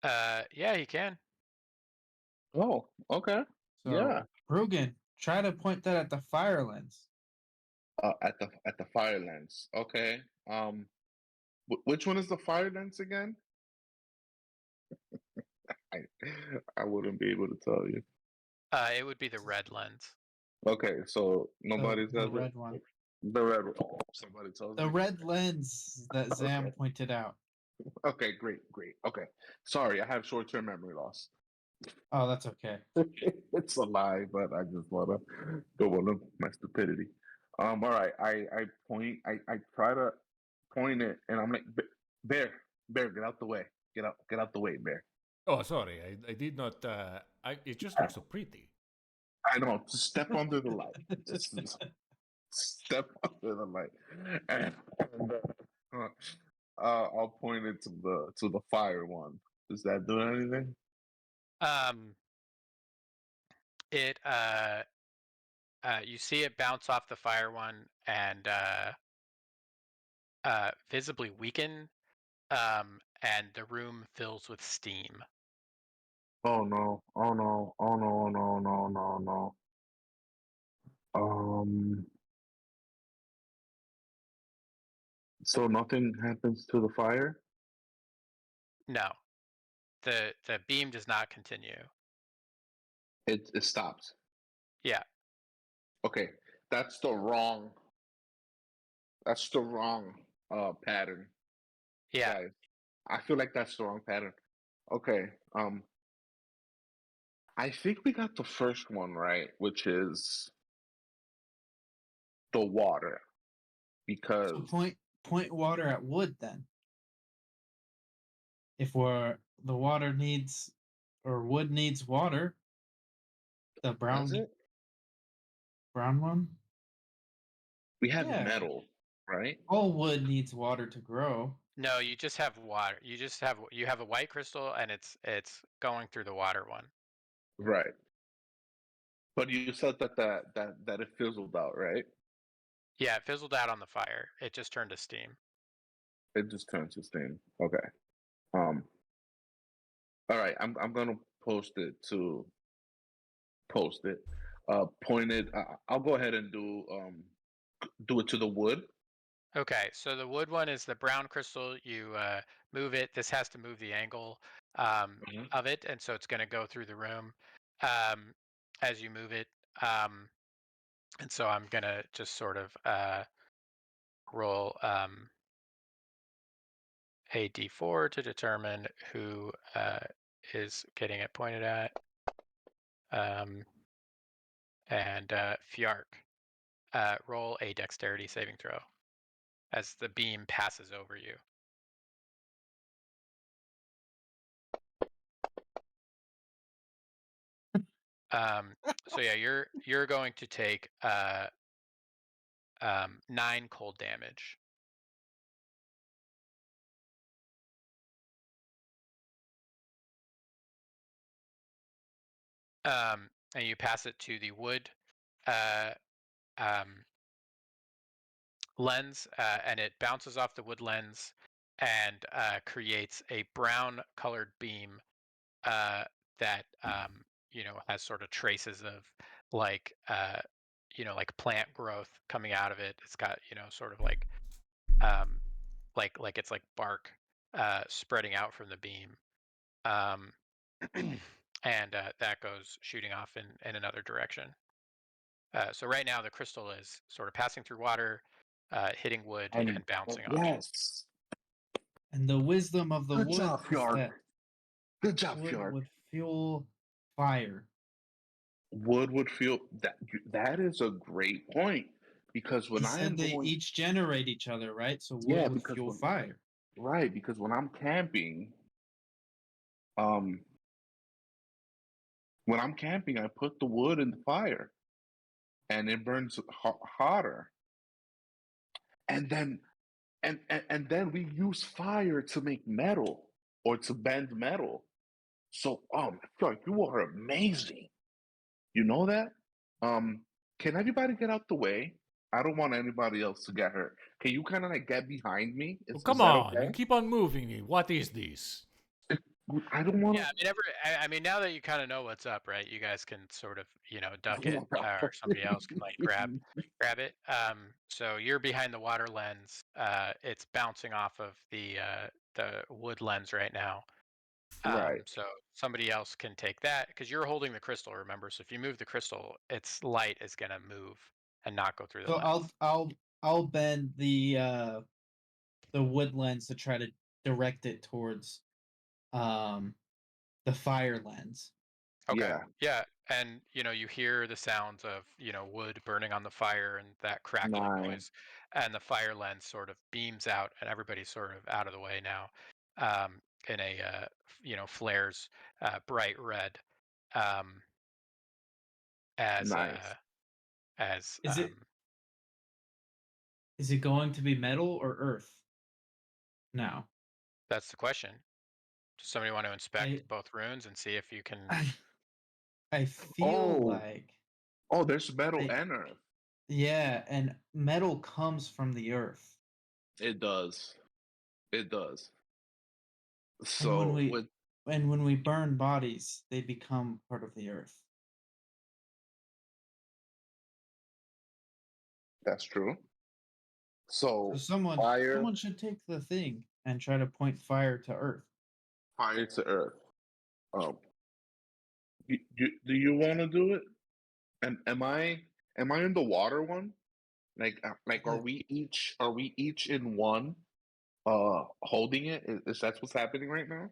Yeah, you can. Oh, okay. So Yeah. Rugen, try to point that at the fire lens. At the fire lens. Okay. Which one is the fire lens again? I I wouldn't be able to tell you. It would be the red lens. Okay, so nobody The says it. red one. The red one. Oh, somebody tells The me. red lens that Zam Okay. pointed out. Okay, great, great. Okay. Sorry, I have short-term memory loss. Oh, that's okay. It's a lie, but I just wanna go on my stupidity. All right. I point. I try to point it, and I'm like, Bear, Bear, get out the way. Get out the way, Bear. Oh, sorry, I did not. It just looks so pretty. I know. Just step under the light. Just step under the light, and I'll point it to the fire one. Does that do anything? Um, it you see it bounce off the fire one and visibly weaken, and the room fills with steam. Oh no! Oh no! Oh no! No! No! No! No! Um. So nothing happens to the fire. No, the beam does not continue. It stops. Yeah, Okay, that's the wrong. That's the wrong pattern, yeah. guys. I feel like that's the wrong pattern. Okay. I think we got the first one right, which is the water, So because point water at wood then. If the water needs or wood needs water, the does it? brown one. We have Yeah, metal, right? all wood needs water to grow. No, you just have water. You have a white crystal, and it's going through the water one. Right. But you said that it fizzled out, right? Yeah, it fizzled out on the fire. It just turned to steam. It just turns to steam. Okay. Um. All right. I'm gonna post it. Point it. I'll go ahead and do it to the wood. Okay, so the wood one is the brown crystal. You move it. This has to move the angle Mhm. of it, and so it's going to go through the room um, as you move it. Um, and so I'm going to just sort of roll a d4 to determine who is getting it pointed at. And Fjark, roll a dexterity saving throw as the beam passes over you. So yeah, you're going to take 9 cold damage. And you pass it to the wood uh, um, lens, and it bounces off the wood lens and creates a brown colored beam uh, that has sort of traces of like like plant growth coming out of it. It's got sort of um, like it's like bark spreading out from the beam. Um, and that goes shooting off in another direction. So right now the crystal is sort of passing through water, hitting wood, And and bouncing off. yes, And the wisdom of the good wood job, is Fjord. that Good job, wood Fjord. would fuel fire. Wood would feel that. That is a great point, because when He I am said they going, each generate each other, right? So wood yeah, would because fuel fire. because when I'm camping, um, I put the wood in the fire, and it burns hotter, and then and then we use fire to make metal or to bend metal. So, Fjord, you are amazing. You know that? Um, can everybody get out the way? I don't want anybody else to get hurt. Can you kind of like get behind me? Well, Is come that on, okay? you keep on moving me. What is this? I don't want Yeah, I mean, now that you kind of know what's up, right? You guys can sort of, duck it, or somebody else can like grab it. So you're behind the water lens. It's bouncing off of the wood lens right now. right. So somebody else can take that because you're holding the crystal, remember? So if you move the crystal, its light is gonna move and not go through the So lens. I'll bend the wood lens to try to direct it towards um the fire lens. Okay. Yeah. Yeah. And you hear the sounds of, wood burning on the fire and that crackling Nine. noise. And the fire lens sort of beams out and everybody's sort of out of the way now. In a flares bright red. Um as Nice. as Is it going to be metal or earth now? that's the question. Does somebody want to inspect I both runes and see if you can? I, I feel Oh, like there's metal I and earth. yeah, and metal comes from the earth. It does. It does. And when So we with and when we burn bodies, they become part of the earth. that's true. So So fire, someone should take the thing and try to point fire to earth. fire to earth. Um, do you want to do it? And am I in the water one? Like Uh, are we each in one? Holding it? Is that what's happening right now?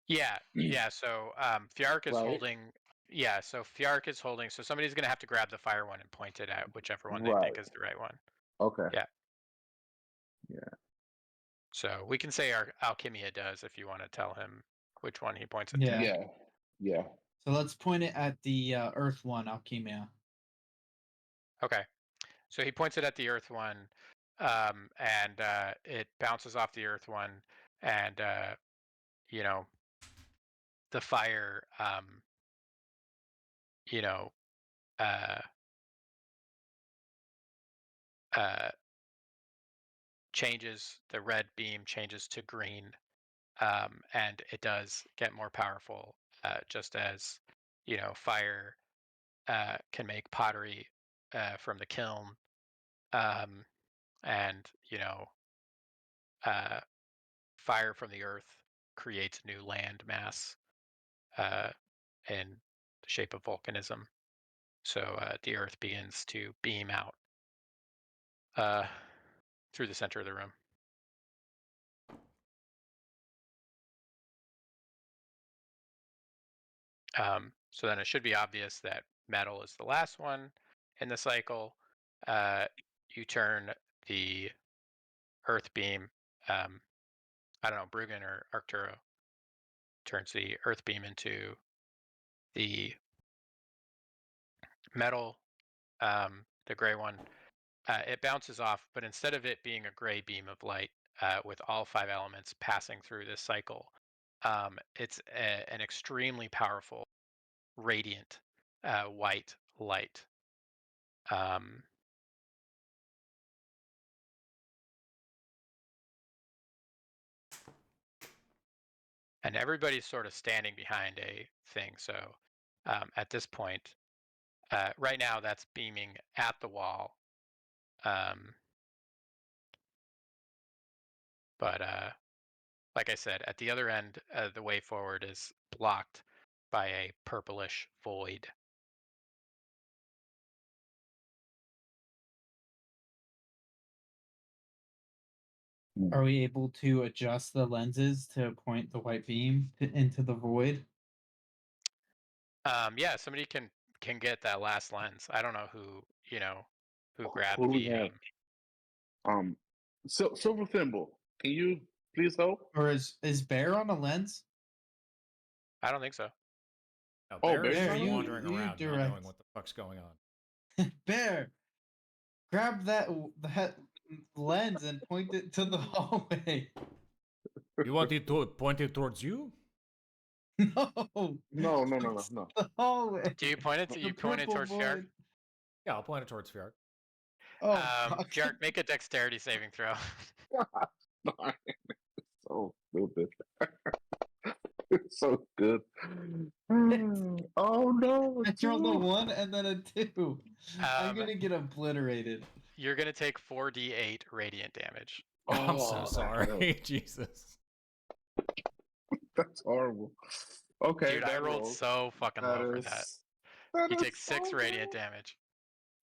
Yeah, yeah. So Fjark is Right. holding. Yeah, so Fjark is holding. So somebody's gonna have to grab the fire one and point it at whichever one they think Right. is the right one. Okay. Yeah. Yeah. So we can say our Alchemia does if you want to tell him which one he points it to. Yeah. Yeah. Yeah. So let's point it at the earth one, Alchemia. Okay. So he points it at the Earth one, and it bounces off the Earth one, and you know the fire, you know, uh, uh, changes. The red beam changes to green, and it does get more powerful, just as fire can make pottery from the kiln, um, and uh, fire from the earth creates new land mass uh, in the shape of volcanism. So the earth begins to beam out uh, through the center of the room. So then it should be obvious that metal is the last one in the cycle. Uh, you turn the earth beam. Um, I don't know, Bruggen or Arcturo turns the earth beam into the metal, the gray one. It bounces off, but instead of it being a gray beam of light with all 5 elements passing through this cycle, it's an extremely powerful, radiant white light. Um, and everybody's sort of standing behind a thing. So at this point, right now, that's beaming at the wall. Um, but like I said, at the other end, the way forward is blocked by a purplish void. Are we able to adjust the lenses to point the white beam into the void? Yeah, somebody can get that last lens. I don't know who grabbed Who do we the have? Um, Silver Thimble, can you please help? Or is Bear on a lens? I don't think so. Now, Oh, Bear is Bear's Bear, just not on wandering you around, not knowing direct. what the fuck's going on. Bear, grab that lens and point it to the hallway. You want it to point it towards you? No, No, no, no, no, no. the hallway. Do you point it? The You point it purple towards Fjark? void. Yeah, I'll point it towards Fjark. Oh fuck! Fjark, make a dexterity saving throw. So stupid. It's so good. Oh no, I rolled a no. 1 and then a 2. I'm Um, gonna get obliterated. you're gonna take 4d8 radiant damage. I'm so Oh, that hurt. sorry. Jesus. That's horrible. Okay, Dude, I that rolled rolls. so fucking That low for that. is that You is take 6 so radiant good. damage.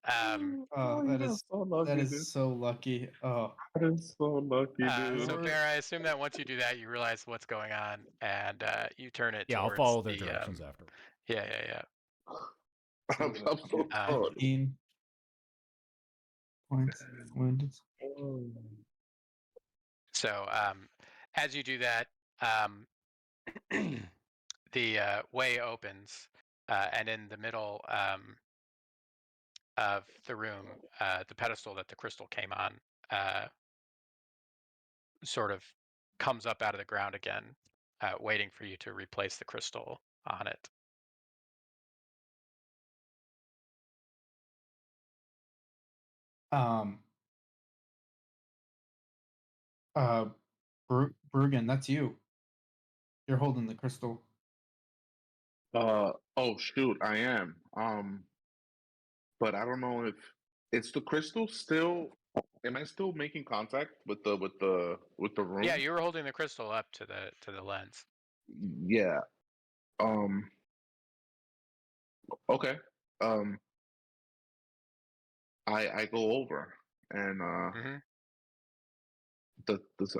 Oh, Oh, you're so that lucky, is dude. so lucky. Oh, That is so lucky, dude. So Lord. Bear, I assume that once you do that, you realize what's going on, and you turn it Yeah, I'll towards follow their the directions after. yeah, yeah, yeah. I'm so Uh, sorry. 15 points wounded. So as you do that, the way opens, and in the middle of the room, the pedestal that the crystal came on sort of comes up out of the ground again, waiting for you to replace the crystal on it. Um, Uh, Bergen, that's you. You're holding the crystal. Oh shoot, I am. But I don't know if it's the crystal still. Am I still making contact with the Yeah, room? you were holding the crystal up to the lens. Yeah. Um. Okay. Um. I go over and Hmm. does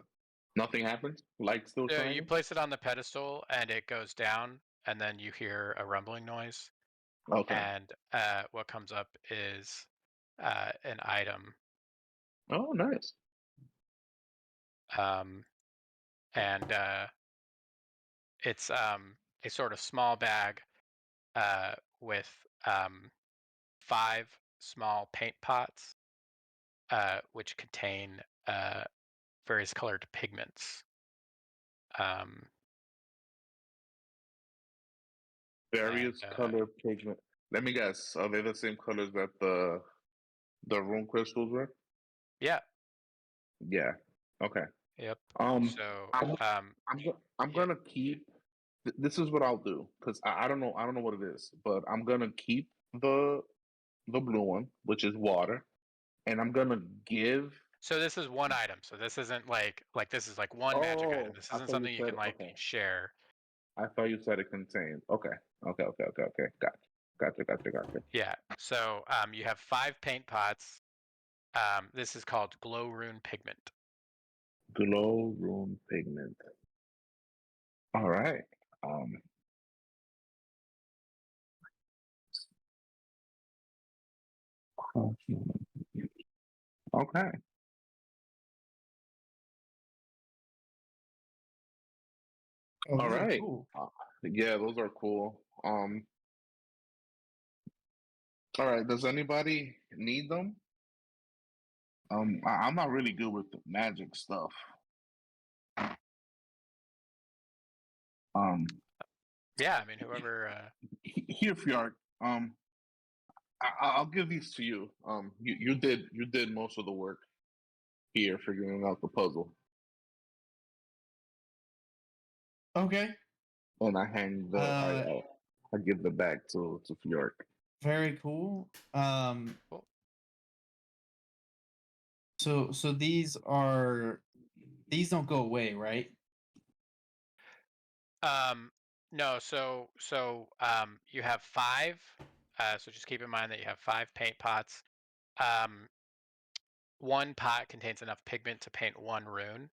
nothing happens? Light still So you shining? place it on the pedestal, and it goes down, and then you hear a rumbling noise, Okay. and what comes up is an item, Oh, nice. um, and it's a sort of small bag with um, 5 small paint pots, which contain various colored pigments. Um, and Various color pigment. Let me guess. Are they the same colors that the room crystals were? yeah, Yeah. Okay. yep. Um, So I'm I'm yeah, gonna keep. This is what I'll do because I don't know what it is, but I'm gonna keep the blue one, which is water, and I'm gonna give. so this is one item. So this isn't like this is like one magic item. Oh, This I isn't thought you something you said can like okay. share. I thought you said it contained. Okay. Okay. Gotcha. Yeah. So you have 5 paint pots. This is called glow rune pigment. Glow room pigment. All right. Um. Okay. Oh, All those are right. cool. Yeah, those are cool. All right. Does anybody need them? I'm not really good with the magic stuff. Um, Yeah. I mean, whoever. here, Fjord. I'll give these to you. You did most of the work here, figuring out the puzzle, Okay. and I hang the Uh, I give the bag to Fjord. very cool. Cool. So these don't go away, right? Um, no. You have 5. So just keep in mind that you have 5 paint pots. Um, one pot contains enough pigment to paint 1 rune.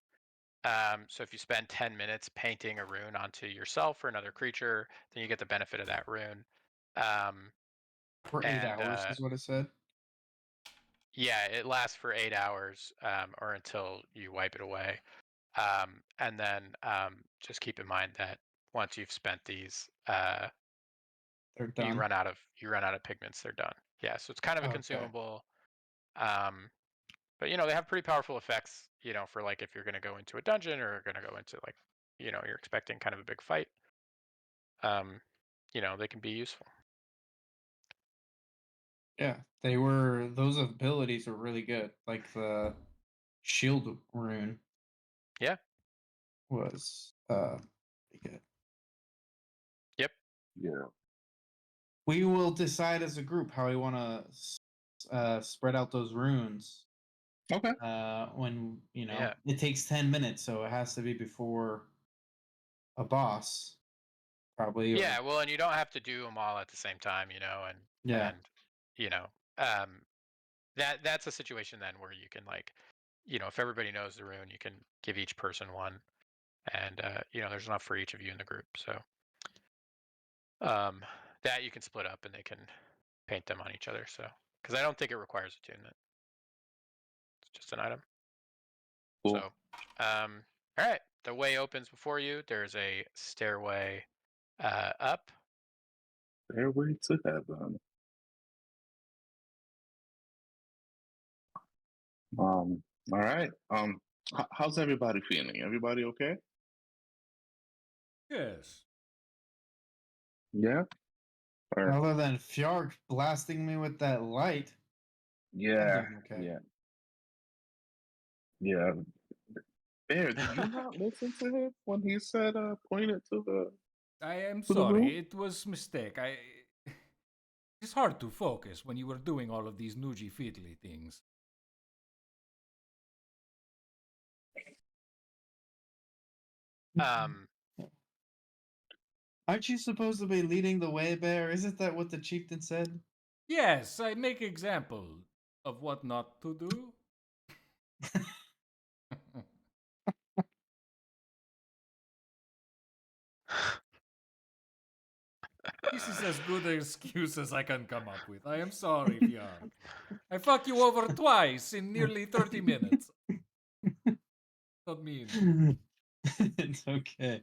So if you spend 10 minutes painting a rune onto yourself or another creature, then you get the benefit of that rune. Um, For eight and hours is what it said. yeah, it lasts for 8 hours, or until you wipe it away. And then just keep in mind that once you've spent these, They're done. you run out of pigments. They're done. Yeah, so it's kind of a Okay. consumable. Um, but they have pretty powerful effects. For like if you're going to go into a dungeon or going to go into like, you're expecting kind of a big fight. Um, they can be useful. Yeah, those abilities were really good. Like the shield rune Yeah. was pretty good. Yep. Yeah. We will decide as a group how we want to spread out those runes. Okay. When Yeah. it takes 10 minutes, so it has to be before a boss, probably. Or Yeah. Well, and you don't have to do them all at the same time, yeah, and you know, um, that's a situation then where you can like, if everybody knows the rune, you can give each person one, and there's enough for each of you in the group. So um, that you can split up, and they can paint them on each other. So because I don't think it requires attunement, it's just an item. So, Cool. all right, the way opens before you. There's a stairway up. Stairway to heaven. All right. How's everybody feeling? Everybody okay? Yes. Yeah. Or other than Fjord blasting me with that light, I'm yeah. doing okay. Yeah. Yeah. Bear, did you not listen to him when he said point it I am to the room? sorry, it was mistake. It's hard to focus when you were doing all of these noogly fiddly things. Um, Aren't you supposed to be leading the way, Bear? Isn't that what the chieftain said? Yes, I make example of what not to do. This is as good an excuse as I can come up with. I am sorry, VR. I fuck you over twice in nearly 30 minutes. Don't mean. It's okay.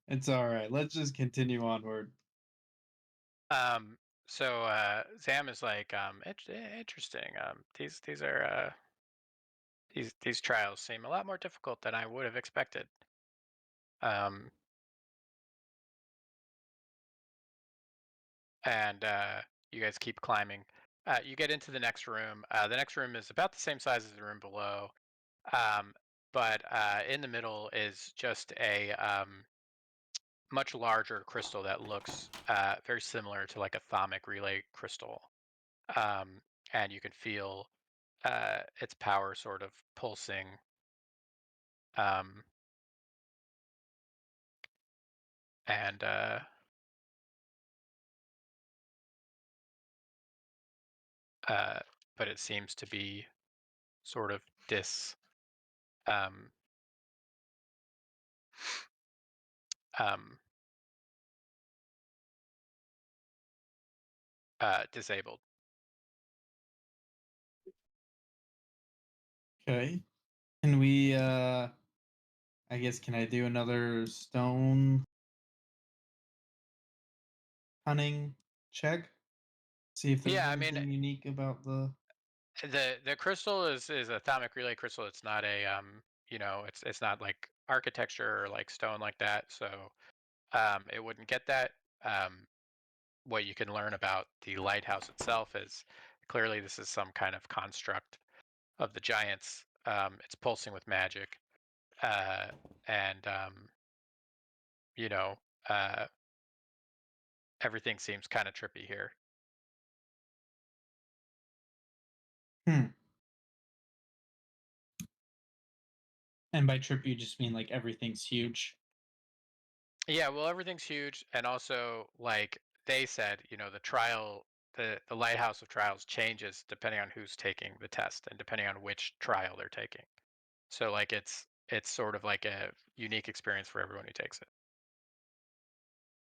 It's all right. Let's just continue onward. um, so Zam is like, interesting. These are these trials seem a lot more difficult than I would have expected. Um, and you guys keep climbing. You get into the next room. The next room is about the same size as the room below, um, but in the middle is just a much larger crystal that looks very similar to like a thermic relay crystal, um, and you can feel its power sort of pulsing. Um, and but it seems to be sort of um, um, disabled. Okay. Can we I guess can I do another stone hunting check? See if there's Yeah, I mean, anything unique about the the crystal is a atomic relay crystal. It's not a it's not like architecture or like stone like that. So it wouldn't get that. Um, what you can learn about the lighthouse itself is clearly this is some kind of construct of the giants. It's pulsing with magic, uh, and you know, uh, everything seems kind of trippy here. Hmm. And by trip you just mean like everything's huge. Yeah, well, everything's huge, and also like they said, the lighthouse of trials changes depending on who's taking the test and depending on which trial they're taking. So like it's sort of like a unique experience for everyone who takes it.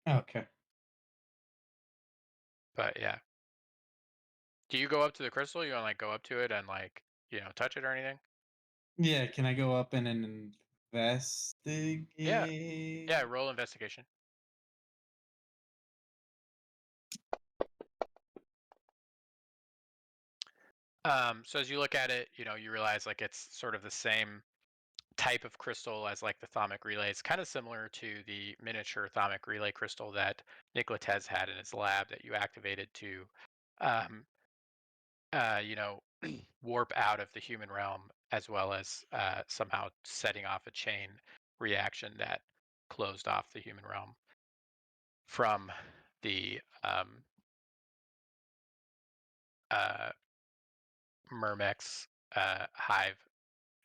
Okay. But yeah, do you go up to the crystal? You want to like go up to it and like touch it or anything? Yeah, can I go up and Yeah, yeah. investigate? Roll investigation. So as you look at it, you realize like it's sort of the same type of crystal as like the thermic relay. It's kind of similar to the miniature thermic relay crystal that Nicoletez had in his lab that you activated to, um, you know, warp out of the human realm, as well as somehow setting off a chain reaction that closed off the human realm from the uh, Myrmex hive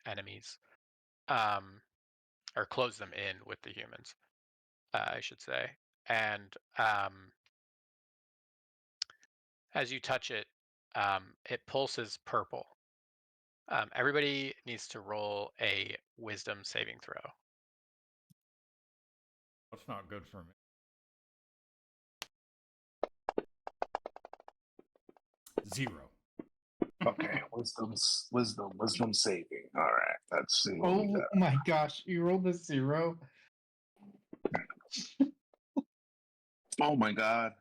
enemies, um, or close them in with the humans, I should say. And as you touch it, it pulses purple. Everybody needs to roll a wisdom saving throw. That's not good for me. 0. Okay, wisdom saving. All right, let's see what we Oh got. my gosh, you rolled a 0. Oh my god.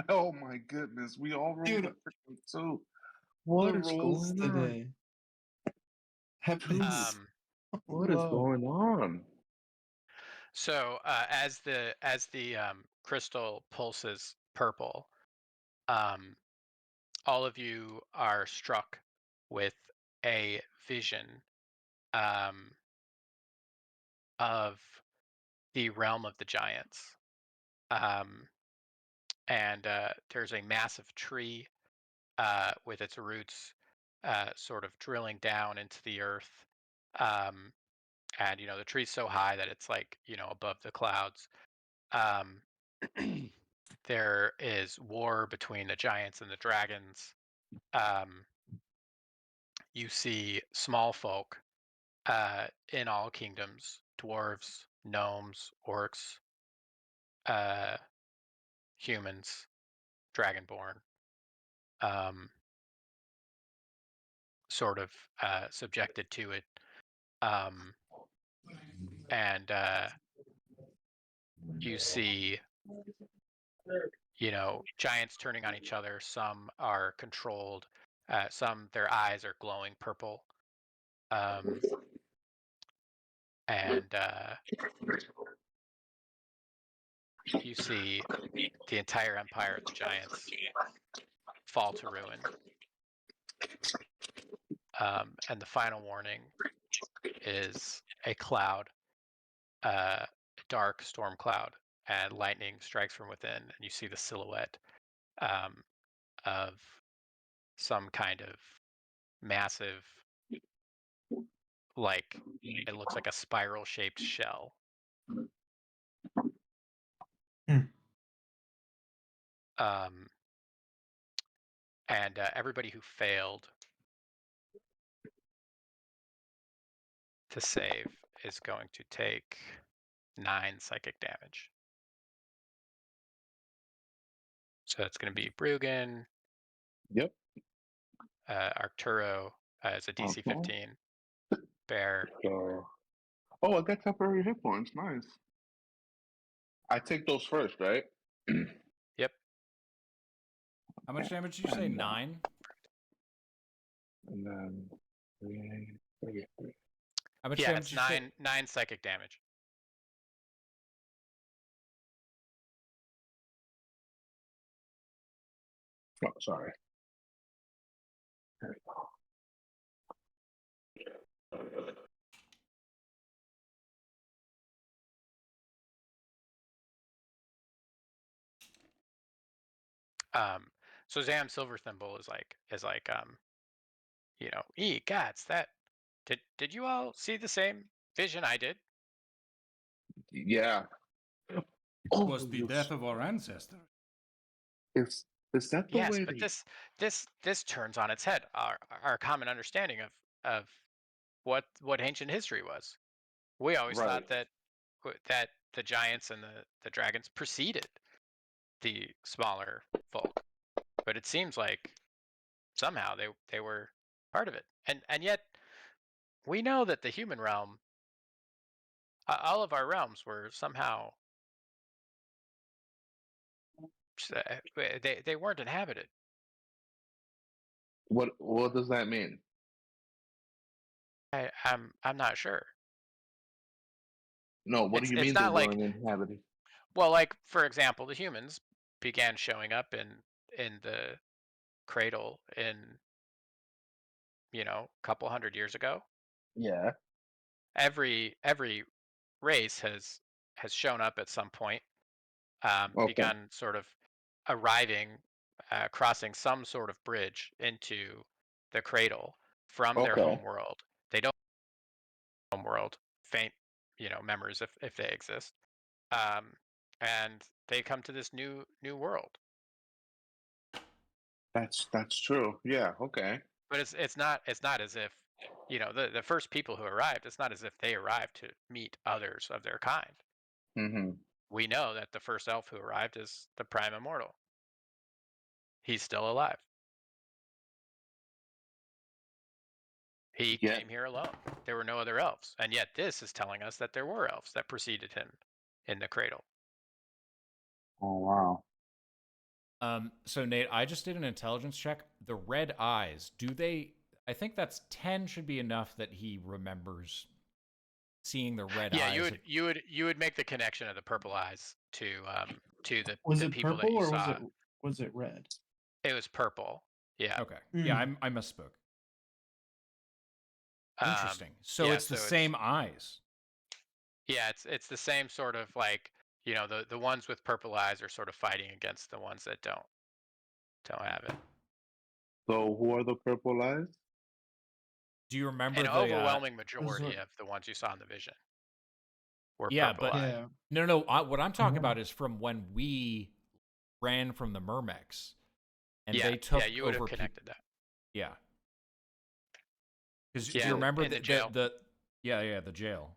Oh my goodness, we all rolled a Dude, freaking 2. the What is rolls going on? today have been so Um, What is low. going on? so as the crystal pulses purple, um, all of you are struck with a vision, um, of the realm of the giants. Um, and there's a massive tree with its roots sort of drilling down into the earth. Um, and the tree's so high that it's like above the clouds. Um, there is war between the giants and the dragons. Um, you see small folk in all kingdoms: dwarves, gnomes, orcs, uh, humans, dragonborn, um, sort of subjected to it. Um, and you see, giants turning on each other. Some are controlled. Some, their eyes are glowing purple. Um, and you see the entire empire of the giants fall to ruin. And the final warning is a cloud, a dark storm cloud, and lightning strikes from within, and you see the silhouette um, of some kind of massive, like it looks like a spiral shaped shell. Hmm. And everybody who failed to save is going to take 9 psychic damage. So it's going to be Bruggen, Yep. Arturo is a DC Okay. 15, Bear. So, oh, I got temporary hit points. Nice. I take those first, right? Yep. How much damage did you say? 9? And then three. How much Yeah, damage it's did you say? 9 psychic damage. Oh, sorry. There we go. So Zam Silverthimble is like gods, that did you all see the same vision I did? Yeah. It Oh, was the death of our ancestor. is that the Yes, way but they? this turns on its head our common understanding of what ancient history was. We always Right. thought that the giants and the dragons preceded the smaller folk, but it seems like somehow they were part of it. And yet we know that the human realm, all of our realms were somehow they weren't inhabited. What does that mean? I'm not sure. No, what do you It's mean they not like, weren't inhabited? well, like for example, the humans began showing up in the cradle in a couple hundred years ago. Yeah. Every race has shown up at some point, Okay. begun sort of arriving, crossing some sort of bridge into the cradle from their Okay. home world. They don't home world, faint, memories if they exist, um, and they come to this new world. That's true. Yeah. Okay. But it's not as if the first people who arrived. It's not as if they arrived to meet others of their kind. Mm-hmm. We know that the first elf who arrived is the prime immortal. He's still alive. He Yeah. came here alone. There were no other elves, and yet this is telling us that there were elves that preceded him in the cradle. Oh wow. So Nate, I just did an intelligence check. The red eyes, I think that's 10 should be enough that he remembers seeing the red Yeah, eyes. you would make the connection of the purple eyes to Was the it people that purple you or saw. was it red? It was purple. Yeah. Okay. Yeah, I misspoke. Interesting. So yeah, it's the so same eyes. Yeah, it's the same sort of like, the ones with purple eyes are sort of fighting against the ones that don't have it. So who are the purple eyes? Do you remember An the overwhelming Those majority are, of the ones you saw in the vision were yeah, purple but eye. yeah. no, what I'm talking Yeah. about is from when we ran from the Mermex and Yeah, they yeah, took you would have over people. connected that. Yeah. Because do Yeah, you So, remember in the jail. yeah, the jail.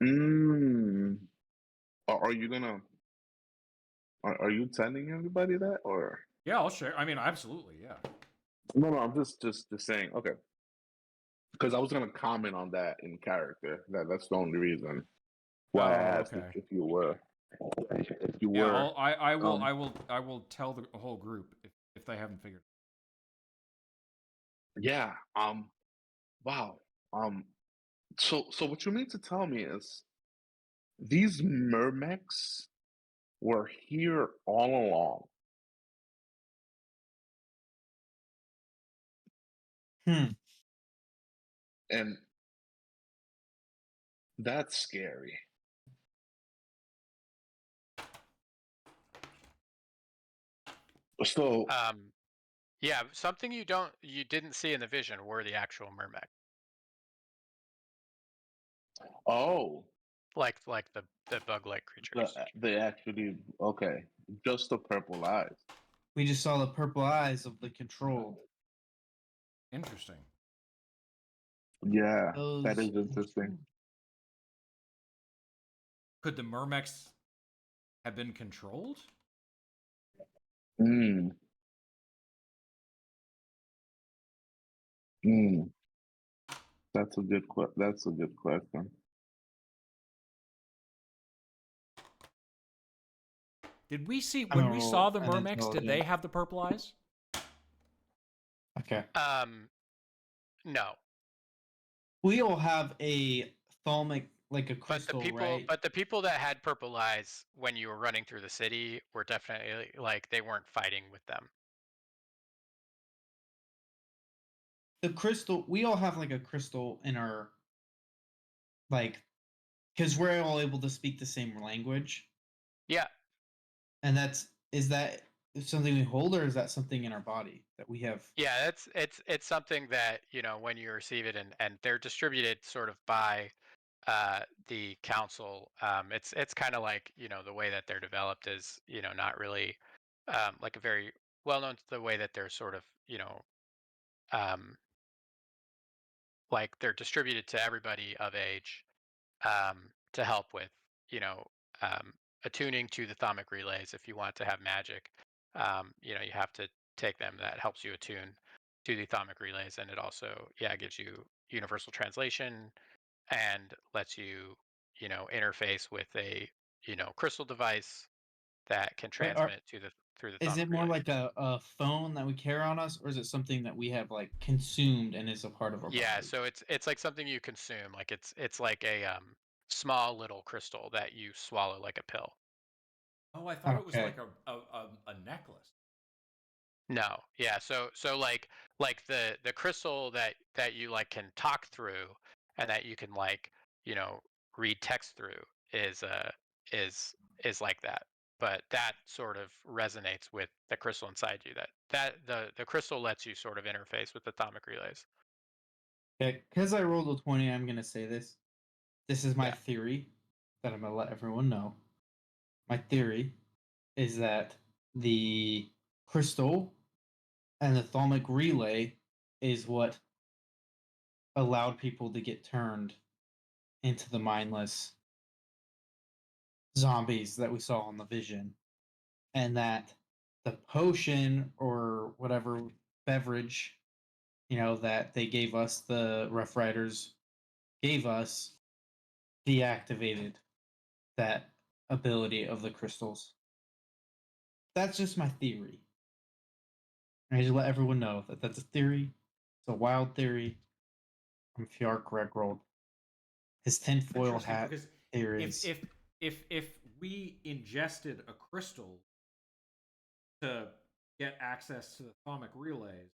mm, are you gonna are you telling everybody that or Yeah, I'll share. I mean, absolutely, yeah. no? I'm just saying. Okay, because I was gonna comment on that in character. That's the only reason why I Oh, asked okay. if you were if you Yeah, were. Um, I will tell the whole group if they haven't figured. yeah. Wow. Um. So what you mean to tell me is these mermechs were here all along, Hmm. and that's scary. So, Yeah, something you didn't see in the vision were the actual mermec, oh, like the bug-like creatures. they actually okay, just the purple eyes. We just saw the purple eyes of the control. Interesting. Yeah, that Those is interesting. Could the Mermex have been controlled? Mm, mm. That's a good question. Did we see I'm when gonna we saw roll the an Mermex? Did they intelligence. have the purple eyes? Okay. No, We all have a thalmic, like a but the crystal, people right? but the people that had purple eyes when you were running through the city were definitely like they weren't fighting with them. The crystal. We all have like a crystal in our like, because we're all able to speak the same language, Yeah, and is that something we hold, or is that something in our body that we have? yeah, it's something that, when you receive it and they're distributed sort of by the council. It's kind of like, the way that they're developed is, not really like a very well known, the way that they're sort of, um, like they're distributed to everybody of age, to help with, you know, um, attuning to the thermic relays. If you want to have magic, you have to take them. That helps you attune to the thermic relays, and it also, yeah, gives you universal translation and lets you, interface with a, crystal device that can But transmit to the through the is thermic it more relays. like a phone that we carry on us, or is it something that we have like consumed and is a part of our Yeah, body? so it's like something you consume. Like it's like a small little crystal that you swallow like a pill. Oh, I thought it was Okay. like a necklace. No, yeah. So like the crystal that you like can talk through and that you can like, you know, read text through is is is like that. But that sort of resonates with the crystal inside you. The crystal lets you sort of interface with the atomic relays. Okay. Because I rolled a 20, I'm gonna say this. This is my Yeah. theory that I'm gonna let everyone know. My theory is that the crystal and the thalmic relay is what allowed people to get turned into the mindless zombies that we saw on the vision, and that the potion or whatever beverage, that they gave us, the Rough Riders gave us, deactivated that ability of the crystals. That's just my theory. I just let everyone know that that's a theory. It's a wild theory from Fiar Gregorold. His tinfoil Interesting, hat because if theories. if if we ingested a crystal to get access to the thermic relays,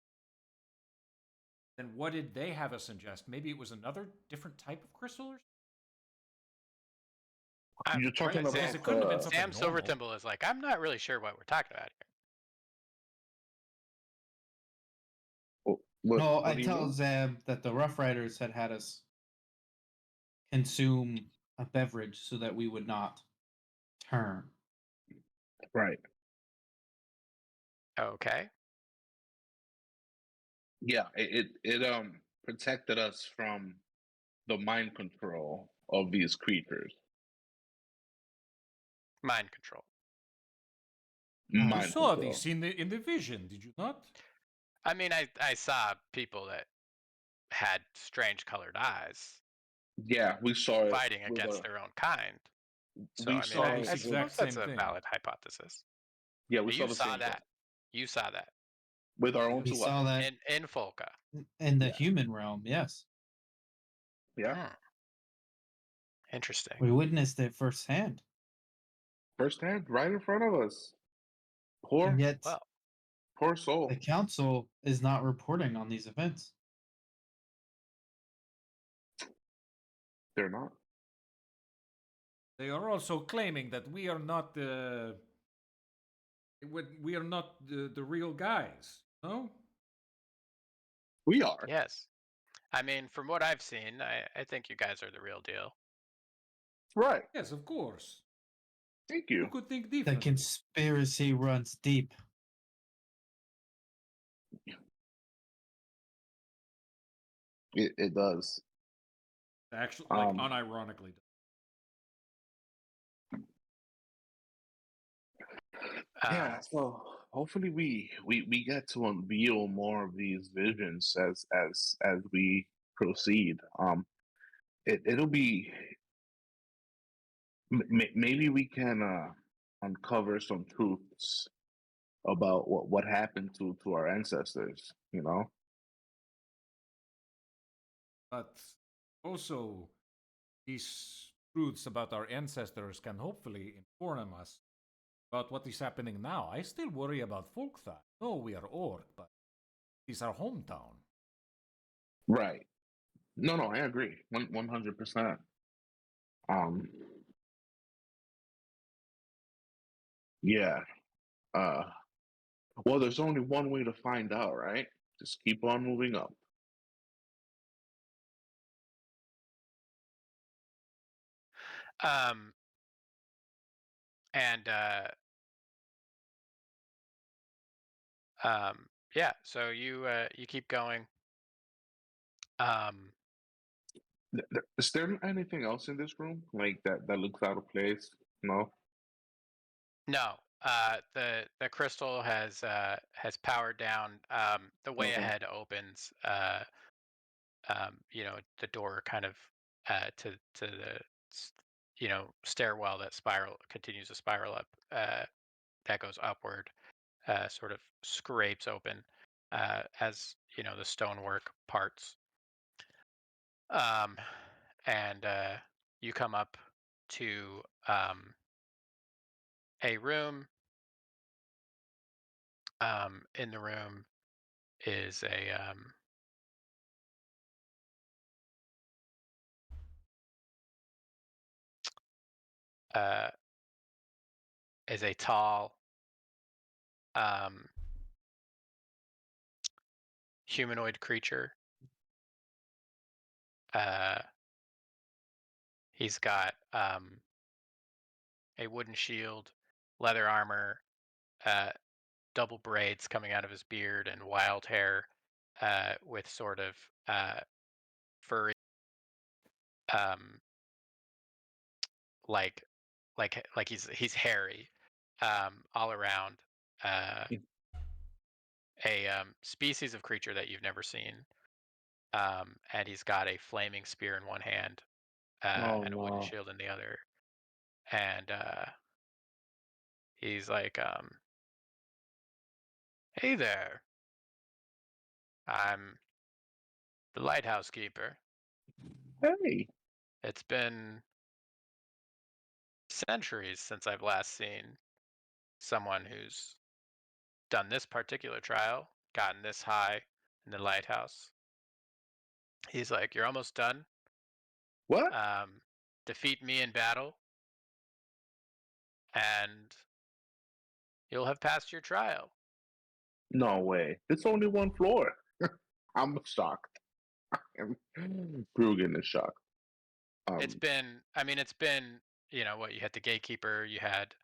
then what did they have us ingest? Maybe it was another different type of crystal or You're talking Right, because about it couldn't have been something Sam normal. Silvertimble is like, I'm not really sure what we're talking about here. what? No, What I do you tell mean? Zam that the Rough Riders had us consume a beverage so that we would not turn. Right. Okay. Yeah. It protected us from the mind control of these creatures. Mind control. You Mind saw control. this in the vision, did you not? I mean, I saw people that had strange colored eyes Yeah, we saw it fighting with against their own kind. So, we I mean, saw It's it I the with suppose exact that's same a thing. valid hypothesis. yeah, we But saw you the saw same thing that. You saw that with our own We two saw eyes. that in Folka. in the Yeah. human realm, yes. Yeah, Hmm. Interesting. We witnessed it firsthand. firsthand, right in front of us. And Poor, yet Well, poor soul. the council is not reporting on these events. They're not. They are also claiming that we are not we are not the real guys. No? We are. yes. I mean, from what I've seen, I think you guys are the real deal. Right. Yes, of course. Thank Who you. could think The differently? conspiracy runs deep. It does. Actually, like Um. unironically. Yeah. Um, So hopefully we get to unveil more of these visions as we proceed. It'll be maybe we can uncover some truths about what happened to our ancestors. You know. But also, these truths about our ancestors can hopefully inform us about what is happening now. I still worry about Folktha. No, we are Orc, but it's our hometown. Right. No, no, I agree. 100%. Um, yeah. Uh, well, there's only one way to find out, right? Just keep on moving up. um, and yeah. So you keep going. Um, Is there anything else in this room like that looks out of place? No. no. The crystal has powered down. The way Okay. ahead opens. You know, the door kind of to the stairwell that spiral continues to spiral up. That goes upward. Sort of scrapes open as you know the stonework parts. Um, and you come up to a room. In the room is uh, a tall um, humanoid creature. Uh, he's got a wooden shield, leather armor, uh, double braids coming out of his beard, and wild hair with sort of furry, um, like he's hairy all around. Uh, a species of creature that you've never seen, and he's got a flaming spear in one hand Oh and a wooden no. shield in the other, and he's like, "Hey there, I'm the lighthouse keeper. Hey. It's been centuries since I've last seen someone who's done this particular trial, gotten this high in the lighthouse." He's like, "You're almost done. What? Defeat me in battle, and you'll have passed your trial. No way. It's only one floor. I'm shocked. Brugan is shocked. It's been, what, you had the gatekeeper, you had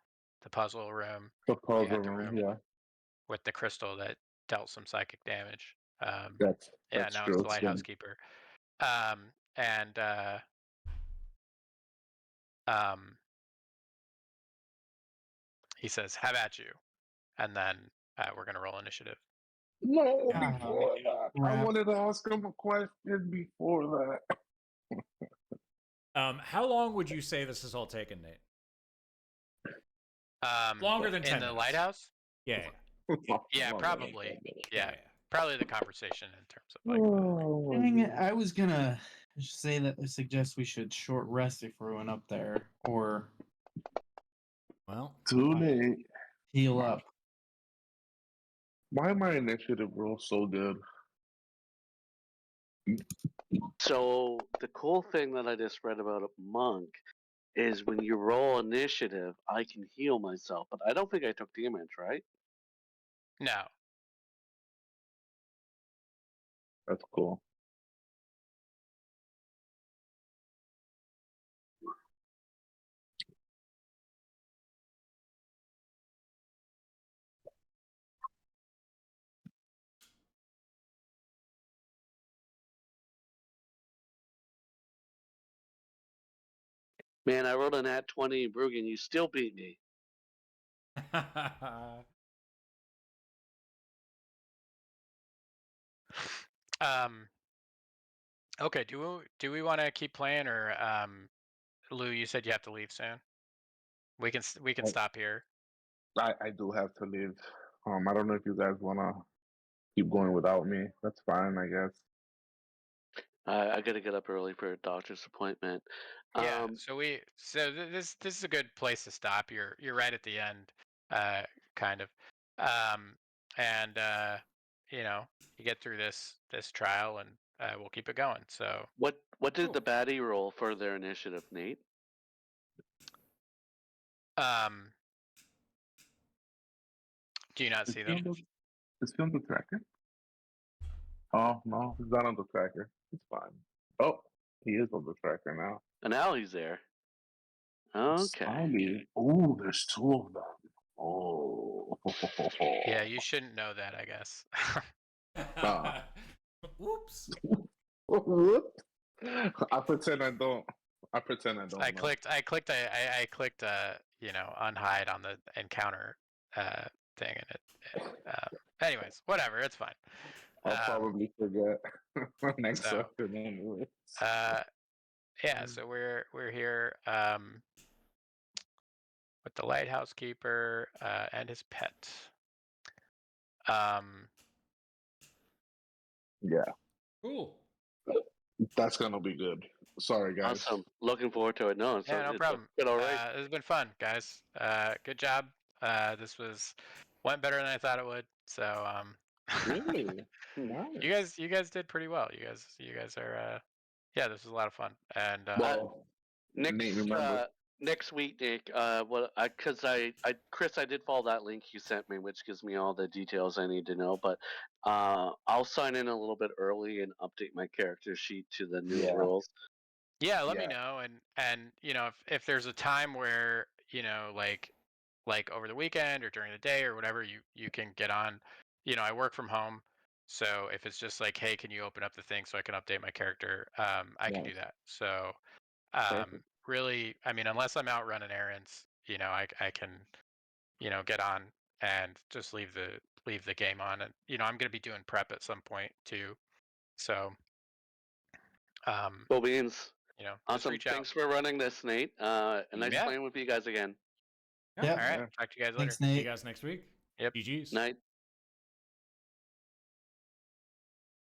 the puzzle room, The you puzzle had the room, room yeah. with the crystal that dealt some psychic damage. Yeah, That's now it's true. the lighthouse keeper. And he says, "Have at you," and then we're gonna roll initiative. No, Ah, before that. I crap. wanted to ask him a question before that. How long would you say this has all taken, Nate? Longer than 10 in the minutes. lighthouse. Yeah. Yeah, probably. Yeah, probably the conversation in terms of like. Oh, Dang it, I was gonna say that suggest we should short rest if we went up there or Well, too late. heal up. Why my initiative roll so good? So the cool thing that I just read about a monk is when you roll initiative, I can heal myself, but I don't think I took damage, right? No. That's cool. Man, I rolled an at 20, Brugan. You still beat me. Okay. Do we want to keep playing, or Lou? You said you have to leave soon. We can stop here. I do have to leave. I don't know if you guys wanna keep going without me. That's fine, I guess. I got to get up early for a doctor's appointment. Yeah. This is a good place to stop. You're right at the end, kind of, and you get through this trial, and we'll keep it going. So What did the baddie roll for their initiative, Nate? um, do you not see them? Is he on the tracker? Oh no, he's not on the tracker. It's fine. Oh, he is on the tracker now. And now he's there. Okay. Smiley. Oh, there's two of them. Oh. Yeah, you shouldn't know that, I guess. Oops. What? I pretend I don't. I pretend I don't. I know. clicked unhide on the encounter thing, and anyways, whatever, it's fine. I'll probably forget next so, session anyway. Yeah, so we're here with the lighthouse keeper and his pet. Yeah, Cool. that's gonna be good. Sorry, guys. Awesome. Looking forward to it. No, Yeah, no problem. It's all right. This has been fun, guys. Good job. This went better than I thought it would. So Really? Nice. you guys did pretty well. You guys are yeah, this was a lot of fun. And Well, Nate, remember. Next week, Nick. Chris, I did follow that link you sent me, which gives me all the details I need to know. But I'll sign in a little bit early and update my character sheet to the new rules. yeah, let me know. And if there's a time where like over the weekend or during the day or whatever, you can get on. I work from home, so if it's just like, hey, can you open up the thing so I can update my character, I can do that. So really, I mean, unless I'm out running errands, I can get on and just leave the game on. And I'm going to be doing prep at some point too, so Cool beans. just Awesome. reach out. Thanks for running this, Nate. And nice playing with you guys again. Yeah. All right, talk to you guys later. Thanks, Nate. See you guys next week. Yep. GG's. Night.